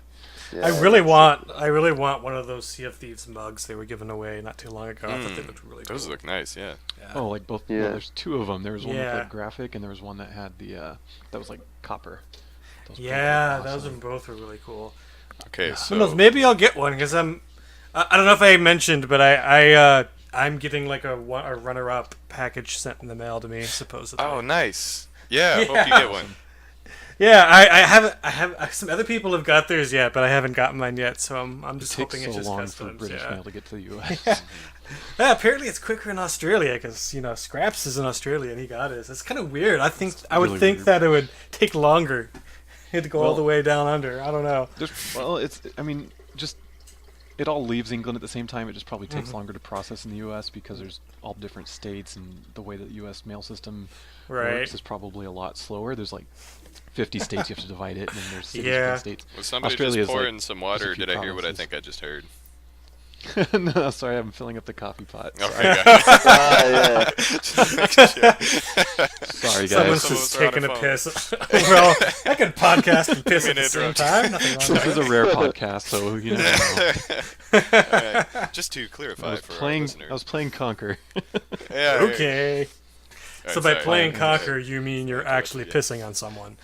Speaker 5: Yeah,
Speaker 2: I really want one of those Sea of Thieves mugs they were giving away not too long ago. I thought they looked really cool.
Speaker 4: Those look nice, yeah.
Speaker 1: Oh, like both.
Speaker 5: Yeah.
Speaker 1: Well, there's 2 of them. There was one with
Speaker 2: Yeah.
Speaker 1: like graphic, and there was one that had the that was like copper. Those
Speaker 2: Yeah,
Speaker 1: awesome.
Speaker 2: those of them both were really cool.
Speaker 4: Okay,
Speaker 2: Who knows?
Speaker 4: so
Speaker 2: Maybe I'll get one because I don't know if I mentioned, but I'm getting like a runner-up package sent in the mail to me supposedly.
Speaker 4: oh nice. Yeah, hope you
Speaker 2: Yeah.
Speaker 4: get one.
Speaker 2: Yeah, I haven't. Some other people have got theirs yet, but I haven't gotten mine yet. So I'm just
Speaker 1: It takes
Speaker 2: hoping
Speaker 1: so
Speaker 2: it's just
Speaker 1: long
Speaker 2: customs.
Speaker 1: for British
Speaker 2: Yeah.
Speaker 1: mail to get to the U.S.
Speaker 2: Yeah, apparently it's quicker in Australia because Scraps is in Australia and he got his. It's kind of weird. I would
Speaker 1: really
Speaker 2: think
Speaker 1: weird.
Speaker 2: that it would take longer. It to go all
Speaker 1: Well-
Speaker 2: the way down under. I don't know.
Speaker 1: I mean, just it all leaves England at the same time. It just probably takes longer to process in the U.S. because there's all different states, and the way that the U.S. mail system
Speaker 2: Right.
Speaker 1: works is probably a lot slower. There's like 50 states you have to divide it, and then there's cities
Speaker 2: Yeah.
Speaker 1: within states.
Speaker 4: Was somebody
Speaker 1: Australia
Speaker 4: just
Speaker 1: is, like,
Speaker 4: pouring some water,
Speaker 1: just a
Speaker 4: or
Speaker 1: few
Speaker 4: did I hear what I
Speaker 1: provinces.
Speaker 4: think I just heard?
Speaker 1: No, sorry, I'm filling up the coffee pot.
Speaker 4: Okay,
Speaker 5: Ah, yeah.
Speaker 1: Sorry, guys.
Speaker 2: Someone's
Speaker 4: Someone's
Speaker 2: just
Speaker 4: on
Speaker 2: taking
Speaker 4: their
Speaker 2: a
Speaker 4: phone.
Speaker 2: piss. Well, I could podcast and piss
Speaker 4: I
Speaker 2: at
Speaker 4: mean,
Speaker 2: the same
Speaker 4: interrupt.
Speaker 2: time. Nothing wrong
Speaker 1: This
Speaker 2: with
Speaker 1: is
Speaker 2: that.
Speaker 1: a rare podcast, so you know.
Speaker 4: Alright, just to
Speaker 1: I
Speaker 4: clarify
Speaker 1: was
Speaker 4: for our
Speaker 1: playing.
Speaker 4: listeners.
Speaker 1: I was playing Conquer.
Speaker 4: Yeah,
Speaker 2: Okay.
Speaker 4: Alright,
Speaker 2: So by
Speaker 4: sorry.
Speaker 2: playing
Speaker 4: Yeah.
Speaker 2: Conquer, you mean you're actually
Speaker 4: Yeah.
Speaker 2: pissing on someone.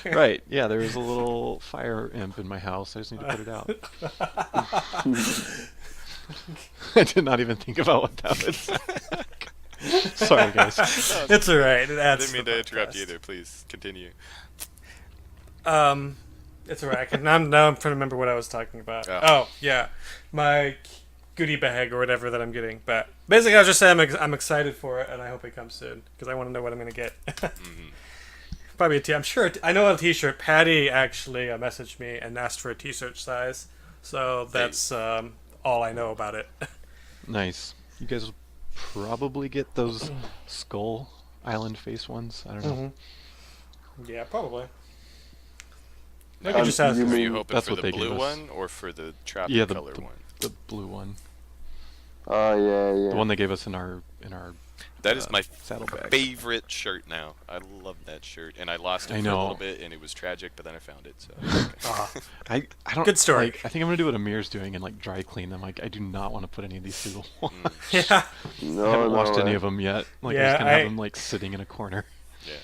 Speaker 1: Right. Yeah, there was a little fire imp in my house. I just need to put it out. I did not even think about what that was. Sorry, guys.
Speaker 2: It's all right. It
Speaker 4: I
Speaker 2: adds.
Speaker 4: didn't mean
Speaker 2: the
Speaker 4: to interrupt
Speaker 2: podcast.
Speaker 4: you either. Please continue.
Speaker 2: It's all right. Now I'm trying to remember what I was talking about.
Speaker 4: Oh.
Speaker 2: Oh yeah, my goodie bag or whatever that I'm getting. But basically, I was just saying I'm excited for it, and I hope it comes soon because I want to know what I'm gonna get. Probably a I'm sure. I know a T-shirt. Patty actually messaged me and asked for a T-shirt size, so that's all I know about it.
Speaker 1: Nice. You guys will probably get those Skull Island face ones. I don't know.
Speaker 2: Yeah, probably. I could just ask.
Speaker 4: Are you hoping
Speaker 1: that's
Speaker 4: for
Speaker 1: what
Speaker 4: the
Speaker 1: they
Speaker 4: blue
Speaker 1: gave us.
Speaker 4: one or for the tropic
Speaker 1: Yeah,
Speaker 4: color one?
Speaker 1: the blue one.
Speaker 5: Oh yeah.
Speaker 1: The one they gave us in our
Speaker 4: That is my
Speaker 1: saddlebag.
Speaker 4: favorite shirt now. I love that shirt, and I lost it
Speaker 1: I
Speaker 4: for a
Speaker 1: know.
Speaker 4: little bit, and it was tragic, but then I found it. So
Speaker 1: I don't.
Speaker 2: Good story.
Speaker 1: Like, I think I'm gonna do what Amir's doing and like dry clean them. Like I do not want to put any of these through the wash.
Speaker 2: Yeah.
Speaker 5: No,
Speaker 1: I haven't washed
Speaker 5: no,
Speaker 1: any of them yet. Like I'm
Speaker 2: Yeah,
Speaker 1: just gonna have them like sitting in a corner.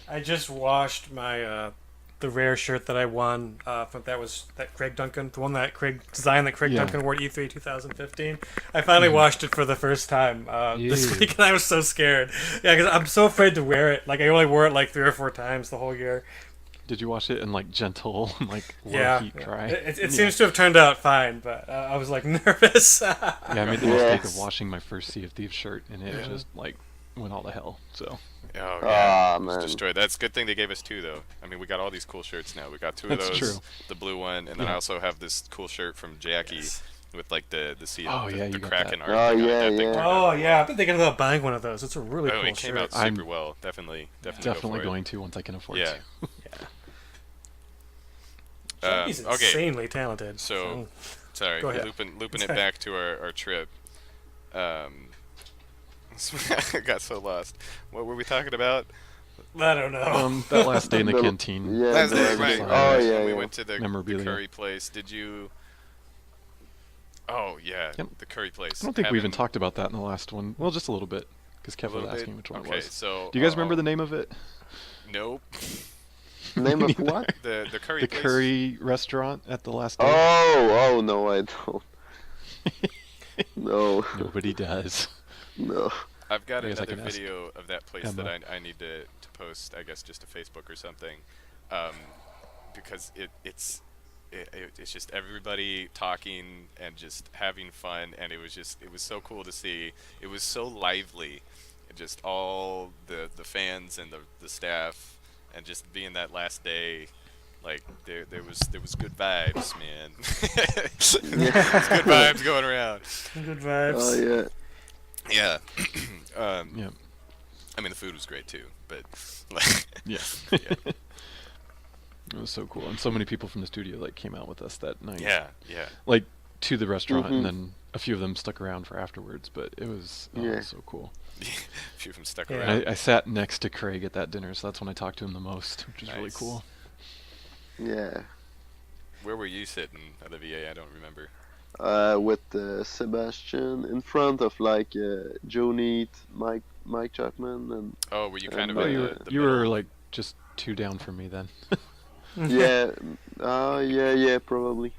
Speaker 2: I just washed my the rare shirt that I won. From that Craig Duncan, the one that Craig designed that Craig
Speaker 1: Yeah.
Speaker 2: Duncan wore at E3 2015. I finally washed it for the first time this
Speaker 3: Yeah.
Speaker 2: week, and I was so scared. Yeah, because I'm so afraid to wear it. Like I only wore it like 3 or 4 times the whole year.
Speaker 1: Did you wash it in like gentle, like low
Speaker 2: Yeah,
Speaker 1: heat dry?
Speaker 2: it seems to have turned out fine, but I was like nervous.
Speaker 1: Yeah, I made the
Speaker 5: Yes.
Speaker 1: mistake of washing my first Sea of Thieves shirt, and it just like went all to hell. So
Speaker 4: Oh yeah,
Speaker 5: Ah,
Speaker 4: it was
Speaker 5: man.
Speaker 4: destroyed. That's a good thing they gave us 2 though. I mean, we got all these cool shirts now. We got 2 of
Speaker 1: That's
Speaker 4: those,
Speaker 1: true.
Speaker 4: the blue one, and then I
Speaker 1: Yeah.
Speaker 4: also have this cool shirt from Jackie with like the sea,
Speaker 1: Oh,
Speaker 4: the,
Speaker 1: yeah,
Speaker 4: the
Speaker 1: you got
Speaker 4: Kraken
Speaker 1: that.
Speaker 4: art.
Speaker 5: Oh,
Speaker 4: thing on it.
Speaker 5: yeah,
Speaker 4: That thing
Speaker 5: yeah.
Speaker 4: turned out
Speaker 2: Oh
Speaker 4: really
Speaker 2: yeah,
Speaker 4: well.
Speaker 2: I've been thinking about buying one of those. It's a really
Speaker 4: Oh,
Speaker 2: cool
Speaker 4: it came
Speaker 2: shirt.
Speaker 4: out super
Speaker 1: I'm
Speaker 4: well. Definitely go
Speaker 1: definitely
Speaker 4: for it.
Speaker 1: going to once I can afford
Speaker 4: Yeah.
Speaker 1: to.
Speaker 2: He's
Speaker 4: Okay.
Speaker 2: insanely talented.
Speaker 4: So, sorry,
Speaker 2: Go ahead.
Speaker 4: looping it back to our trip. I got so lost. What were we talking about?
Speaker 2: I don't know.
Speaker 1: That last day in the
Speaker 5: The-
Speaker 1: canteen.
Speaker 5: Yeah,
Speaker 4: Last
Speaker 5: the
Speaker 4: day,
Speaker 5: last
Speaker 4: right.
Speaker 5: day.
Speaker 1: right.
Speaker 5: Oh
Speaker 4: When
Speaker 5: yeah,
Speaker 4: we
Speaker 5: yeah.
Speaker 4: went to the
Speaker 1: Memorabilia.
Speaker 4: curry place. Did you? Oh yeah,
Speaker 1: Yep.
Speaker 4: the curry place.
Speaker 1: I don't think we even
Speaker 4: Having-
Speaker 1: talked about that in the last one. Well, just a little bit, because
Speaker 4: a
Speaker 1: Kev was
Speaker 4: little bit?
Speaker 1: asking which one
Speaker 4: Okay,
Speaker 1: it was.
Speaker 4: so
Speaker 1: Do you guys remember the name of it?
Speaker 4: Nope.
Speaker 5: Name of
Speaker 1: Neither.
Speaker 5: what?
Speaker 4: The curry.
Speaker 1: The
Speaker 4: place?
Speaker 1: curry restaurant at the last day.
Speaker 5: Oh no, I don't. No,
Speaker 1: Nobody does.
Speaker 5: no.
Speaker 4: I've got
Speaker 1: I guess I
Speaker 4: another
Speaker 1: can ask
Speaker 4: video of that place that
Speaker 1: Emma.
Speaker 4: I need to post. I guess just to Facebook or something, because it's just everybody talking and just having fun, and it was so cool to see. It was so lively, just all the fans and the staff, and just being that last day. Like there was good vibes, man. There's good vibes going around.
Speaker 2: Good vibes.
Speaker 5: Oh yeah.
Speaker 4: Yeah.
Speaker 1: Yeah.
Speaker 4: I mean, the food was great too, but like,
Speaker 1: Yeah.
Speaker 4: yeah,
Speaker 1: It was so cool, and so many people from the studio like came out with us that night.
Speaker 4: yeah.
Speaker 1: Like to the restaurant,
Speaker 5: Mhm.
Speaker 1: and then a few of them stuck around for afterwards. But it was
Speaker 5: Yeah.
Speaker 1: so cool.
Speaker 4: A few of them stuck
Speaker 2: Yeah.
Speaker 1: And
Speaker 4: around.
Speaker 1: I sat next to Craig at that dinner, so that's when I talked to him the most, which was really
Speaker 4: Nice.
Speaker 1: cool.
Speaker 5: Yeah.
Speaker 4: Where were you sitting, Olivier? I don't remember.
Speaker 5: With Sebastian in front of like Joe Neat, Mike Chapman, and
Speaker 4: Oh, were you kind of
Speaker 5: Oh,
Speaker 1: Oh,
Speaker 4: in
Speaker 1: you
Speaker 4: the,
Speaker 1: were
Speaker 4: the
Speaker 1: you
Speaker 4: middle?
Speaker 1: were like just 2 down from me then,
Speaker 5: yeah, yeah, probably.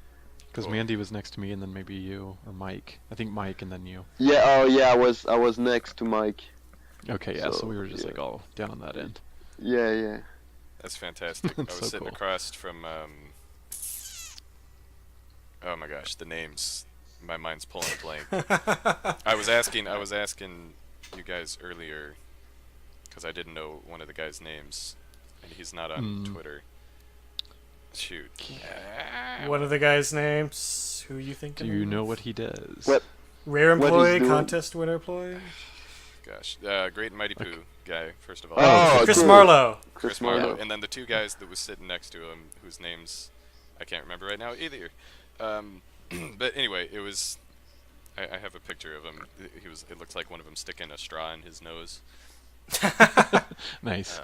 Speaker 1: because
Speaker 4: Cool.
Speaker 1: Mandy was next to me, and then maybe you or Mike. I think Mike, and then you.
Speaker 5: Yeah, oh yeah, I was next to Mike.
Speaker 1: Okay, yeah. So
Speaker 5: So,
Speaker 1: we were just
Speaker 5: yeah.
Speaker 1: like all down on that end.
Speaker 5: Yeah, yeah.
Speaker 4: That's fantastic. I was
Speaker 1: So
Speaker 4: sitting
Speaker 1: cool.
Speaker 4: across from. Oh my gosh, the names. My mind's pulling a blank. I was asking you guys earlier because I didn't know one of the guys' names, and he's not on Twitter. Shoot.
Speaker 2: What are the guys' names? Who you thinking?
Speaker 1: Do you
Speaker 2: of?
Speaker 1: know what he does?
Speaker 5: What?
Speaker 2: Rare
Speaker 5: what he's
Speaker 2: employee,
Speaker 5: doing?
Speaker 2: contest winner employee.
Speaker 4: Gosh, Great and Mighty Pooh guy, first of all.
Speaker 5: Oh,
Speaker 2: Chris
Speaker 5: cool.
Speaker 2: Marlowe.
Speaker 4: Chris Marlowe, and then the 2 guys that was sitting next to him, whose names I can't remember right now either. But anyway, it was. I have a picture of him. It looks like one of them sticking a straw in his nose.
Speaker 1: Nice.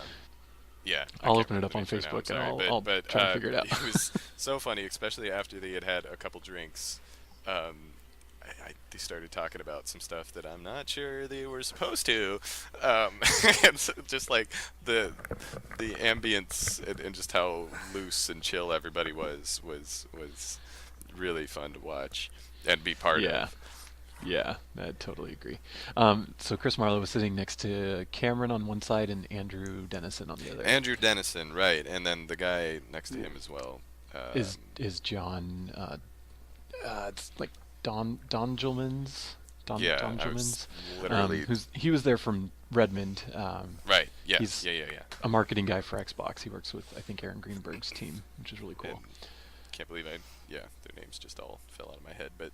Speaker 4: Yeah. I
Speaker 1: I'll
Speaker 4: can't
Speaker 1: open it up on
Speaker 4: remember the name now,
Speaker 1: Facebook and
Speaker 4: I'm sorry,
Speaker 1: I'll try to figure it out.
Speaker 4: It was so funny, especially after they had a couple drinks. They started talking about some stuff that I'm not sure they were supposed to. And so just like the ambience and just how loose and chill everybody was really fun to watch and be part
Speaker 1: Yeah.
Speaker 4: of.
Speaker 1: Yeah, I totally agree. So Chris Marlowe was sitting next to Cameron on one side and Andrew Dennison on the other.
Speaker 4: Andrew Dennison, right, and then the guy next to him as well.
Speaker 1: Is John? It's like Dongelmans.
Speaker 4: Yeah, I was literally.
Speaker 1: He was there from Redmond.
Speaker 4: Right. Yes.
Speaker 1: He's
Speaker 4: Yeah.
Speaker 1: a marketing guy for Xbox. He works with, I think, Aaron Greenberg's team, which is really cool.
Speaker 4: And can't believe their names just all fell out of my head, but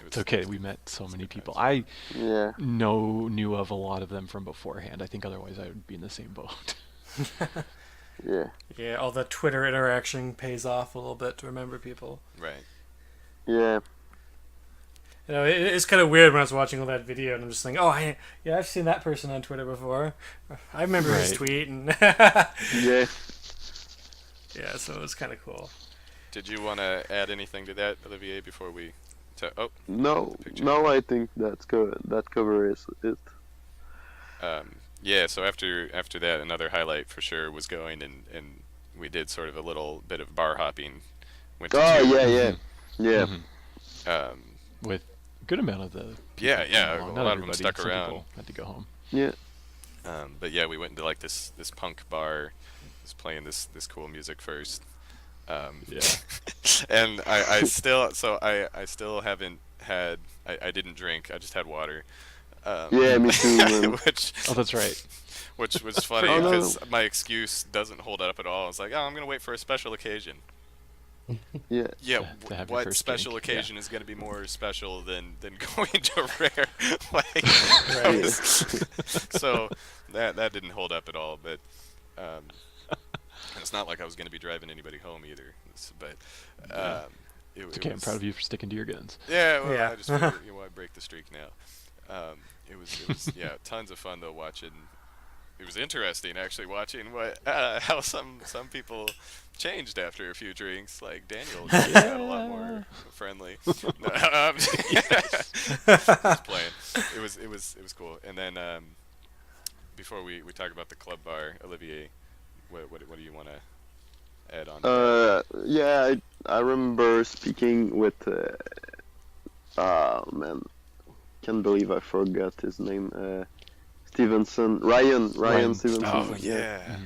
Speaker 1: It's okay. We met so many people. I knew of a lot of them from beforehand. I think otherwise I would be in the same boat.
Speaker 5: Yeah.
Speaker 2: Yeah, all the Twitter interaction pays off a little bit to remember people.
Speaker 4: right.
Speaker 5: Yeah.
Speaker 2: You know, it's kind of weird when I was watching all that video and I'm just thinking, I've seen that person on Twitter before. I remember his tweet and
Speaker 5: Yeah.
Speaker 2: yeah, so it was kind of cool.
Speaker 4: Did you want to add anything to that, Olivier, before we?
Speaker 5: No, I think that covers it.
Speaker 4: Yeah. So after that, another highlight for sure was going and we did sort of a little bit of bar hopping. Went to
Speaker 5: yeah.
Speaker 4: Um,
Speaker 1: With a good amount of the
Speaker 4: yeah,
Speaker 1: a
Speaker 4: a lot of them stuck around.
Speaker 1: Had to go home.
Speaker 5: Yeah.
Speaker 4: But yeah, we went into like this punk bar, was playing this cool music first. And I still haven't had. I didn't drink. I just had water.
Speaker 5: Yeah, me too.
Speaker 1: That's right.
Speaker 4: Which was funny because my excuse doesn't hold up at all. I was like, I'm gonna wait for a special occasion.
Speaker 5: Yeah.
Speaker 4: Yeah.
Speaker 1: To have your
Speaker 4: What
Speaker 1: first
Speaker 4: special
Speaker 1: drink,
Speaker 4: occasion is going to be more special than going to Rare? Like, so that didn't hold up at all. But it's not like I was going to be driving anybody home either. But
Speaker 1: It's okay. I'm proud of you for sticking to your guns.
Speaker 4: Yeah. Well, I just figured, I break the streak now. It was tons of fun though watching. It was interesting actually watching how some people changed after a few drinks. Like Daniel got a lot more friendly. Just playing. It was cool. And then before we talk about the club bar, Olivier, what do you want to add on?
Speaker 5: Yeah, I remember speaking with man, can't believe I forgot his name. Ryan Stevenson.
Speaker 4: Oh yeah.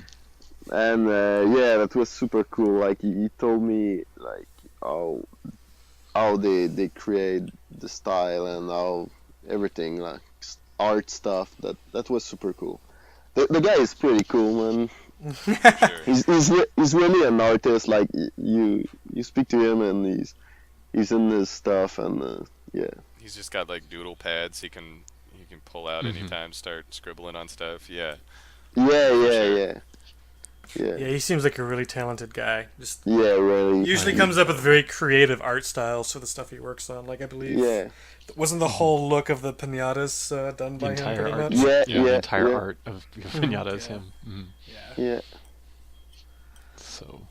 Speaker 5: And that was super cool. Like he told me like how they create the style and how everything like art stuff. That was super cool. The guy is pretty cool, man.
Speaker 4: Sure.
Speaker 5: He's really an artist. Like you speak to him and he's in this stuff and yeah.
Speaker 4: He's just got like doodle pads he can pull out anytime, start scribbling on stuff. Yeah.
Speaker 5: Yeah.
Speaker 2: Yeah, he seems like a really talented guy. Just
Speaker 5: really.
Speaker 2: Usually comes up with very creative art styles for the stuff he works on. Like I believe, wasn't the whole look of the pinatas done by him pretty much?
Speaker 1: The entire art of pinata is him.
Speaker 5: Yeah.
Speaker 1: So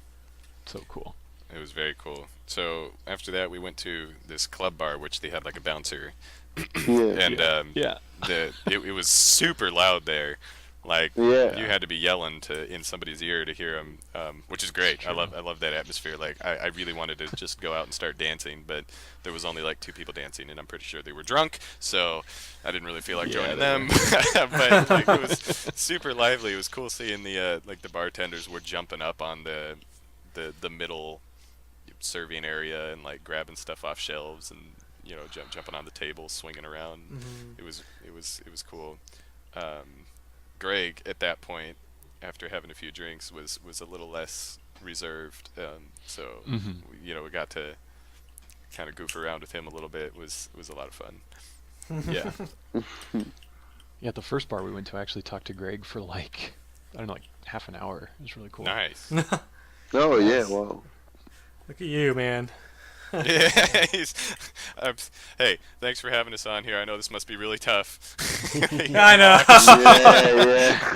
Speaker 1: cool.
Speaker 4: It was very cool. So after that, we went to this club bar, which they had like a bouncer, and it was super loud there. Like you had to be yelling in somebody's ear to hear them, which is great. I love that atmosphere. Like I really wanted to just go out and start dancing, but there was only like 2 people dancing, and I'm pretty sure they were drunk, so I didn't really feel like joining them. But like, it was super lively. It was cool seeing the bartenders were jumping up on the middle serving area and like grabbing stuff off shelves and jumping on the table, swinging around. It was cool. Greg at that point, after having a few drinks, was a little less reserved. So we got to kind of goof around with him a little bit. It was a lot of fun.
Speaker 1: Yeah. Yeah. The first bar we went to, I actually talked to Greg for like half an hour. It was really cool.
Speaker 4: Nice.
Speaker 5: Oh yeah, wow.
Speaker 2: Look at you, man.
Speaker 4: Yeah, hey, thanks for having us on here. I know this must be really tough.
Speaker 2: I know.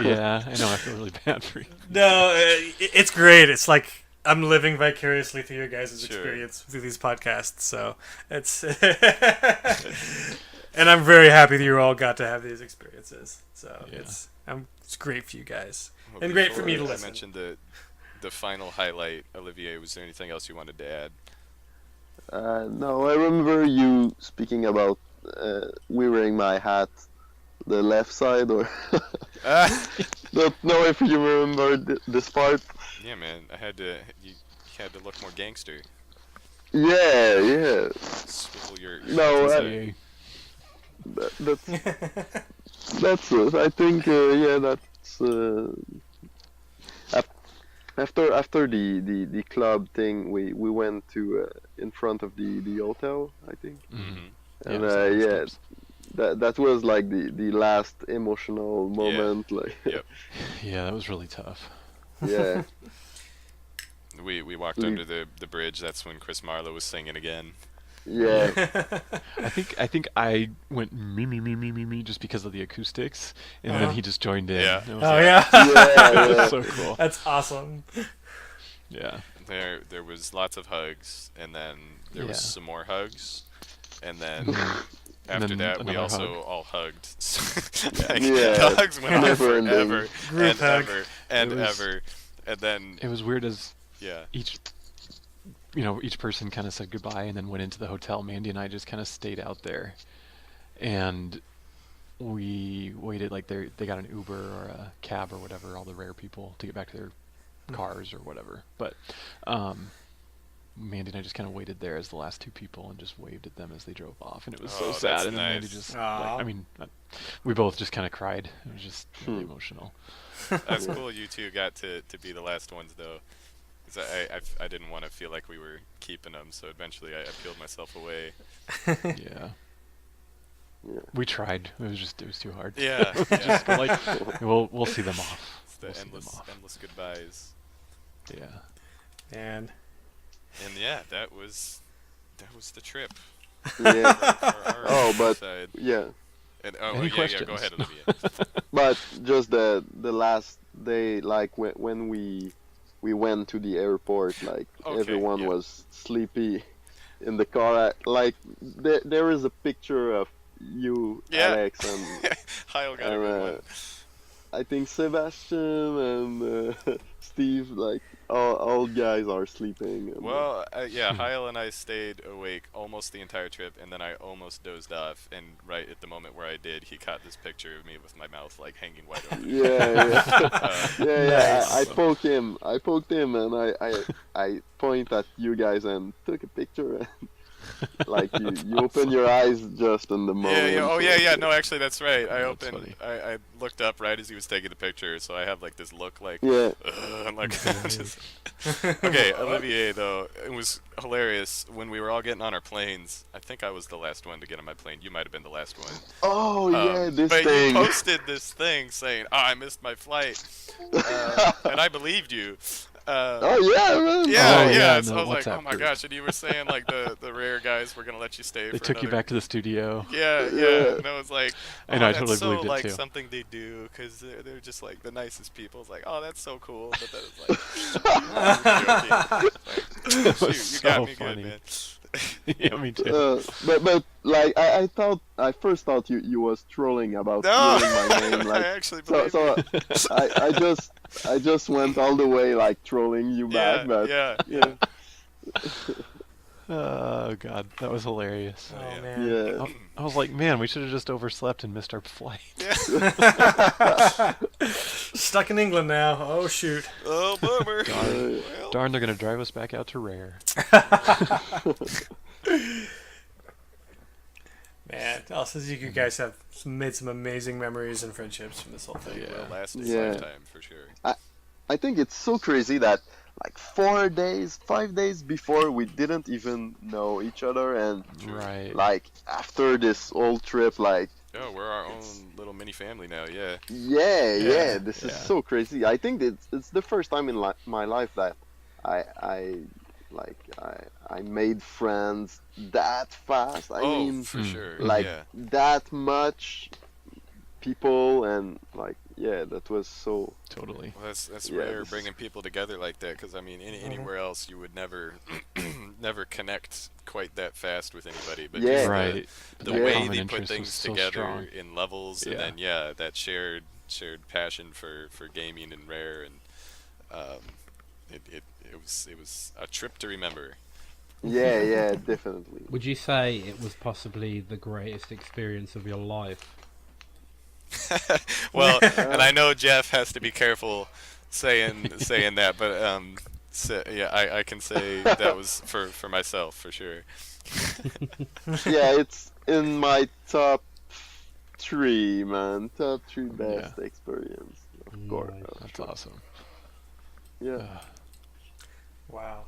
Speaker 1: Yeah, I know. I feel really bad for you.
Speaker 2: No, it's great. It's like I'm living vicariously through your guys' experience through these podcasts. So it's, and I'm very happy that you all got to have these experiences. So it's great for you guys, and great for me to listen.
Speaker 4: I mentioned the final highlight, Olivier. Was there anything else you wanted to add?
Speaker 5: No, I remember you speaking about wearing my hat, the left side, or don't know if you remember this part.
Speaker 4: Yeah, man, you had to look more gangster.
Speaker 5: Yeah.
Speaker 4: With
Speaker 5: No,
Speaker 1: TCA.
Speaker 5: that's it. I think yeah, that's after the club thing, we went to in front of the hotel, I think,
Speaker 1: Mm-hmm.
Speaker 5: and
Speaker 1: Yeah, some
Speaker 5: yeah,
Speaker 1: steps.
Speaker 5: that was like the last emotional moment, like
Speaker 4: Yep.
Speaker 1: Yeah, that was really tough.
Speaker 5: yeah,
Speaker 4: We walked
Speaker 5: Le-
Speaker 4: under the bridge. That's when Chris Marlowe was singing again.
Speaker 5: yeah,
Speaker 1: I think I went me just because of the acoustics, and then he just joined in.
Speaker 4: Yeah.
Speaker 1: It was
Speaker 2: Oh
Speaker 1: like-
Speaker 2: yeah.
Speaker 5: yeah,
Speaker 1: it was
Speaker 5: yeah.
Speaker 1: so cool.
Speaker 2: That's awesome.
Speaker 1: Yeah.
Speaker 4: There was lots of hugs, and then there was
Speaker 1: Yeah.
Speaker 4: some more hugs, and then
Speaker 1: And
Speaker 4: after
Speaker 1: then
Speaker 4: that we
Speaker 1: another
Speaker 4: also
Speaker 1: hug.
Speaker 4: all hugged. Like,
Speaker 5: Yeah.
Speaker 4: the hugs went on
Speaker 5: Never ending.
Speaker 4: forever
Speaker 2: Group
Speaker 4: and
Speaker 2: hug.
Speaker 4: ever and
Speaker 1: It was-
Speaker 4: ever, and then
Speaker 1: It was weird as
Speaker 4: yeah.
Speaker 1: each person kind of said goodbye and then went into the hotel. Mandy and I just kind of stayed out there, and we waited like they got an Uber or a cab or whatever, all the rare people, to get back to their cars or whatever. But Mandy and I just kind of waited there as the last two people and just waved at them as they drove off, and it was
Speaker 4: Oh,
Speaker 1: so sad.
Speaker 4: that's
Speaker 1: And then Mandy
Speaker 4: nice.
Speaker 1: just,
Speaker 2: Aw.
Speaker 1: we both just kind of cried. It was just really emotional.
Speaker 4: That's cool. You two got to be the last ones though, because I didn't want to feel like we were keeping them. So eventually I peeled myself away.
Speaker 1: Yeah.
Speaker 5: Yeah.
Speaker 1: We tried. It was too hard.
Speaker 4: Yeah.
Speaker 1: Just
Speaker 4: yeah.
Speaker 1: like we'll see them off.
Speaker 4: It's the
Speaker 1: We'll see them off.
Speaker 4: endless goodbyes.
Speaker 1: Yeah.
Speaker 2: And
Speaker 4: And yeah, that was the trip.
Speaker 5: Yeah.
Speaker 4: For our
Speaker 5: Oh, but
Speaker 4: side.
Speaker 5: yeah.
Speaker 4: And
Speaker 1: Any
Speaker 4: yeah,
Speaker 1: questions?
Speaker 4: go ahead, Olivier.
Speaker 5: But just the last day, like when we went to the airport, like
Speaker 4: Okay,
Speaker 5: everyone
Speaker 4: yeah.
Speaker 5: was sleepy in the car. Like there is a picture of you,
Speaker 4: Yeah.
Speaker 5: Alex, and
Speaker 4: Heil got a good one.
Speaker 5: I think Sebastian and Steve, like all guys are sleeping. And,
Speaker 4: Well, yeah, Heil and I stayed awake almost the entire trip, and then I almost dozed off. And right at the moment where I did, he caught this picture of me with my mouth like hanging wide open.
Speaker 5: yeah. Yeah.
Speaker 2: Nice.
Speaker 5: I poked him, and I point at you guys and took a picture. And, like you open your eyes just in the moment.
Speaker 4: Yeah. Oh, yeah. No, actually, that's right. I
Speaker 1: That's
Speaker 4: opened.
Speaker 1: funny.
Speaker 4: I looked up right as he was taking the picture, so I have like this look like.
Speaker 5: Yeah.
Speaker 4: I'm like. Just... Okay, Olivier though, it was hilarious when we were all getting on our planes. I think I was the last one to get on my plane. You might have been the last one.
Speaker 5: Oh yeah, this
Speaker 4: but
Speaker 5: thing.
Speaker 4: you posted this thing saying, "Oh, I missed my flight," and I believed you.
Speaker 5: Oh yeah, man.
Speaker 4: Yeah,
Speaker 1: Oh, yeah,
Speaker 4: So
Speaker 1: no,
Speaker 4: I was like,
Speaker 1: WhatsApp
Speaker 4: "Oh my
Speaker 1: group.
Speaker 4: gosh!" And you were saying like the rare guys were gonna let you stay.
Speaker 1: They
Speaker 4: for
Speaker 1: took you
Speaker 4: another-
Speaker 1: back to the studio.
Speaker 4: Yeah.
Speaker 5: Yeah.
Speaker 4: And I was like,
Speaker 1: I know, I
Speaker 4: that's
Speaker 1: totally
Speaker 4: so
Speaker 1: believed it,
Speaker 4: like
Speaker 1: too.
Speaker 4: something they do because they're just like the nicest people. It's like, oh, that's so cool. But then it's like,
Speaker 1: It
Speaker 4: shoot,
Speaker 1: was
Speaker 4: you got
Speaker 1: so
Speaker 4: me
Speaker 1: funny.
Speaker 4: good, man.
Speaker 1: Yeah, me too.
Speaker 5: But like I first thought you was trolling about
Speaker 4: No,
Speaker 5: stealing my name.
Speaker 4: I
Speaker 5: Like
Speaker 4: actually
Speaker 5: so
Speaker 4: believe you.
Speaker 5: so I just went all the way like trolling you back. But
Speaker 4: Yeah.
Speaker 5: yeah.
Speaker 1: Oh god, that was hilarious.
Speaker 2: oh
Speaker 4: yeah.
Speaker 2: man.
Speaker 5: Yeah.
Speaker 1: I was like, man, we should have just overslept and missed our flight.
Speaker 2: Stuck in England now. Oh shoot.
Speaker 4: Oh, bummer.
Speaker 5: Uh,
Speaker 1: Darn, they're gonna drive us back out to Rare.
Speaker 2: Man, also you guys have made some amazing memories and friendships from this whole thing.
Speaker 4: It will last a
Speaker 5: Yeah.
Speaker 4: lifetime for sure.
Speaker 5: I think it's so crazy that like 5 days before we didn't even know each other, and
Speaker 1: Right.
Speaker 5: like after this whole trip, like
Speaker 4: Oh, we're our own little mini family now. Yeah.
Speaker 5: yeah, this is
Speaker 1: Yeah.
Speaker 5: so crazy. I think it's the first time in my life that I made friends that fast. I
Speaker 4: Oh,
Speaker 5: mean,
Speaker 4: for sure.
Speaker 5: like
Speaker 4: Yeah.
Speaker 5: that much people, and like yeah, that was so
Speaker 1: Totally.
Speaker 4: Well, that's
Speaker 5: Yeah,
Speaker 4: rare
Speaker 5: this-
Speaker 4: bringing people together like that, because I mean, anywhere else you would never never connect quite that fast with anybody. But
Speaker 5: Yeah.
Speaker 4: just
Speaker 1: Right.
Speaker 4: the
Speaker 5: Yeah.
Speaker 4: way
Speaker 1: Common
Speaker 4: they put
Speaker 1: interest was
Speaker 4: things
Speaker 1: so
Speaker 4: together
Speaker 1: strong.
Speaker 4: in levels, and
Speaker 1: Yeah.
Speaker 4: then that shared passion for gaming and Rare, and it was a trip to remember.
Speaker 5: yeah, definitely.
Speaker 3: Would you say it was possibly the greatest experience of your life?
Speaker 4: Well, and I know Jeff has to be careful saying that, but so, yeah, I can say that was for myself for sure.
Speaker 5: Yeah, it's in my top 3, man. Top 3 best experience. Of course.
Speaker 3: Nice.
Speaker 1: That's awesome.
Speaker 5: Yeah.
Speaker 2: Wow.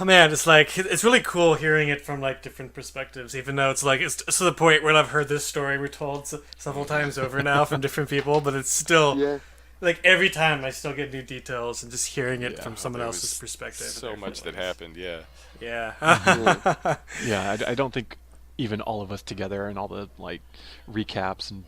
Speaker 2: Man, it's like it's really cool hearing it from like different perspectives. Even though it's like it's to the point where I've heard this story retold several times over now from different people, but it's still like every time I still get new details and just hearing it from someone else's perspective.
Speaker 4: So much that happened. Yeah.
Speaker 2: Yeah.
Speaker 1: I don't think even all of us together and all the like recaps and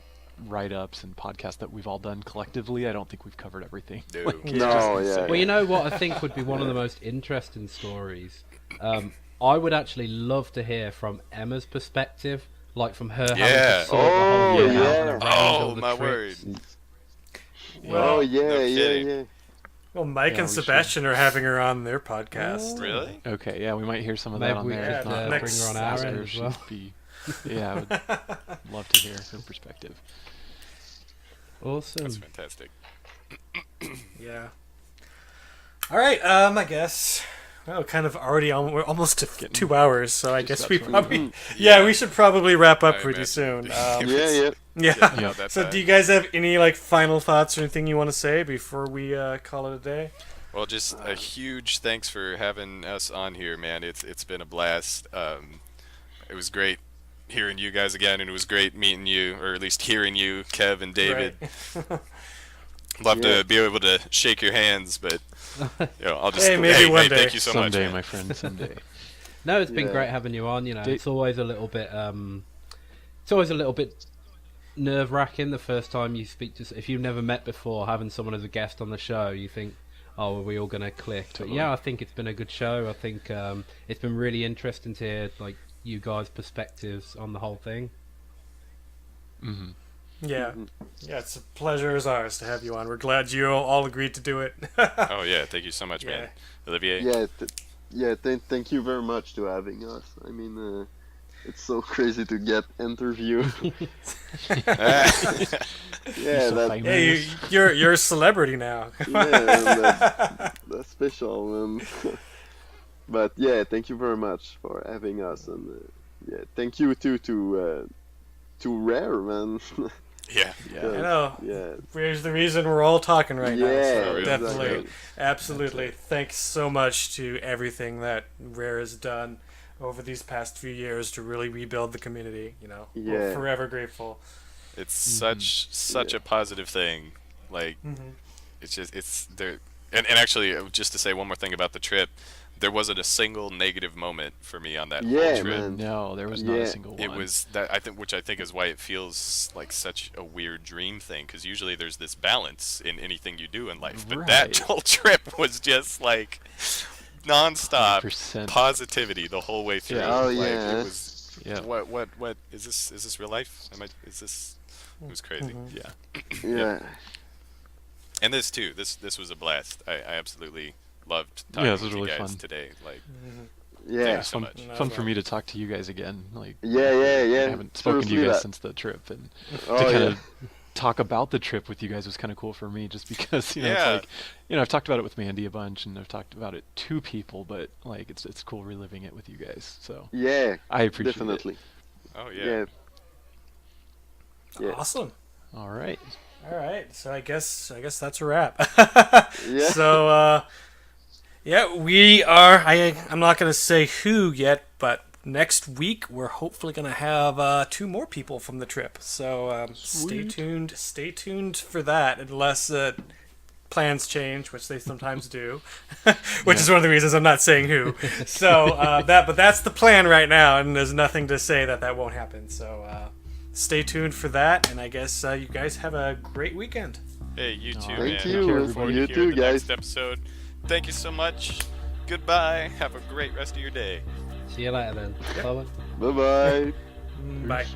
Speaker 1: write-ups and podcasts that we've all done collectively, I don't think we've covered everything.
Speaker 4: No.
Speaker 3: Well, you know what I think would be one of the most interesting stories? I would actually love to hear from Emma's perspective, like from her having to sort the whole year out and arrange all the
Speaker 4: my
Speaker 3: trips.
Speaker 4: word.
Speaker 5: Well,
Speaker 4: no kidding.
Speaker 2: Well, Mike and Sebastian are having her on their podcast.
Speaker 4: Really?
Speaker 1: Okay, yeah, we might hear some of
Speaker 3: Maybe
Speaker 1: that on
Speaker 3: we
Speaker 1: there.
Speaker 3: could
Speaker 1: If not,
Speaker 3: bring her on our
Speaker 1: ask
Speaker 3: end
Speaker 1: her
Speaker 3: as
Speaker 1: if
Speaker 3: well.
Speaker 1: she'd be- yeah, I would love to hear her perspective.
Speaker 3: Awesome.
Speaker 4: That's fantastic.
Speaker 2: Yeah. All right. I guess. Well, kind of already we're almost to 2 hours, so I guess we probably we should probably wrap up pretty soon.
Speaker 5: Yeah.
Speaker 2: Yeah.
Speaker 4: That
Speaker 2: So,
Speaker 4: time.
Speaker 2: do you guys have any like final thoughts or anything you want to say before we call it a day?
Speaker 4: Well, just a huge thanks for having us on here, man. It's been a blast. It was great hearing you guys again, and it was great meeting you, or at least hearing you, Kev and David.
Speaker 2: Right.
Speaker 4: Love to be able to shake your hands, but I'll just
Speaker 2: maybe one day.
Speaker 4: Thank you so much,
Speaker 1: Someday,
Speaker 4: man.
Speaker 1: my friend, someday.
Speaker 3: No, it's been great having you on. You know, it's always a little bit. It's always a little bit nerve-wracking the first time you speak to. If you've never met before, having someone as a guest on the show, you think, "Oh, are we all gonna click?" But yeah, I think it's been a good show. I think it's been really interesting to hear like you guys' perspectives on the whole thing.
Speaker 1: Mm-hmm.
Speaker 2: Yeah. Yeah, it's a pleasure as ours to have you on. We're glad you all agreed to do it.
Speaker 4: Oh yeah, thank you so much, man. Olivier.
Speaker 5: Thank you very much to having us. I mean, it's so crazy to get interviewed.
Speaker 2: Hey, you're a celebrity now.
Speaker 5: That's special. But yeah, thank you very much for having us, and thank you too to Rare, man.
Speaker 4: Yeah.
Speaker 2: I know.
Speaker 5: Yeah.
Speaker 2: Here's the reason we're all talking right now. So
Speaker 5: Yeah,
Speaker 2: definitely,
Speaker 5: exactly.
Speaker 2: absolutely. Thanks so much to everything that Rare has done over these past few years to really rebuild the community. We're forever grateful.
Speaker 4: It's such a positive thing. Like, it's there. And actually, just to say one more thing about the trip, there wasn't a single negative moment for me on that whole trip.
Speaker 5: Man.
Speaker 1: No, there was not a single one.
Speaker 4: It was that which I think is why it feels like such a weird dream thing. Because usually there's this balance in anything you do in life, but that whole trip was just like nonstop
Speaker 1: 100%.
Speaker 4: positivity the whole way through.
Speaker 1: Yeah.
Speaker 5: Oh,
Speaker 4: Like,
Speaker 5: yeah.
Speaker 4: it was. What is this? Is this real life? Is this? It was crazy.
Speaker 5: Yeah.
Speaker 4: And this too. This was a blast. I absolutely loved talking
Speaker 1: this was
Speaker 4: with
Speaker 1: really
Speaker 4: you guys
Speaker 1: fun.
Speaker 4: today. Like,
Speaker 5: Yeah.
Speaker 4: thank you so much.
Speaker 1: Fun for me to talk to you guys again. Like,
Speaker 5: Yeah.
Speaker 1: I haven't spoken to you
Speaker 5: Seriously,
Speaker 1: guys since the trip, and
Speaker 5: Oh,
Speaker 1: to kind
Speaker 5: yeah.
Speaker 1: of talk about the trip with you guys was kind of cool for me, just because it's
Speaker 4: Yeah.
Speaker 1: like, I've talked about it with Mandy a bunch, and I've talked about it to people, but like it's cool reliving it with you guys. So
Speaker 5: Yeah.
Speaker 1: I appreciate
Speaker 5: Definitely.
Speaker 4: Oh yeah.
Speaker 5: Yeah.
Speaker 2: Awesome.
Speaker 1: it. All right.
Speaker 2: All right. So I guess that's a wrap.
Speaker 5: Yeah.
Speaker 2: So we are. I'm not gonna say who yet, but next week we're hopefully gonna have 2 more people from the trip. So stay tuned. Stay tuned for that, unless plans change, which they sometimes do, which is one of the reasons I'm not saying who. So but that's the plan right now, and there's nothing to say that won't happen. So stay tuned for that, and I guess you guys have a great weekend.
Speaker 4: Hey, you too,
Speaker 5: Thank
Speaker 4: man.
Speaker 5: you.
Speaker 4: Looking forward to
Speaker 5: You
Speaker 4: hearing
Speaker 5: too,
Speaker 4: the
Speaker 5: guys.
Speaker 4: next episode. Thank you so much. Goodbye. Have a great rest of your day.
Speaker 3: See you later then. Bye.
Speaker 5: Bye-bye.
Speaker 2: Bye.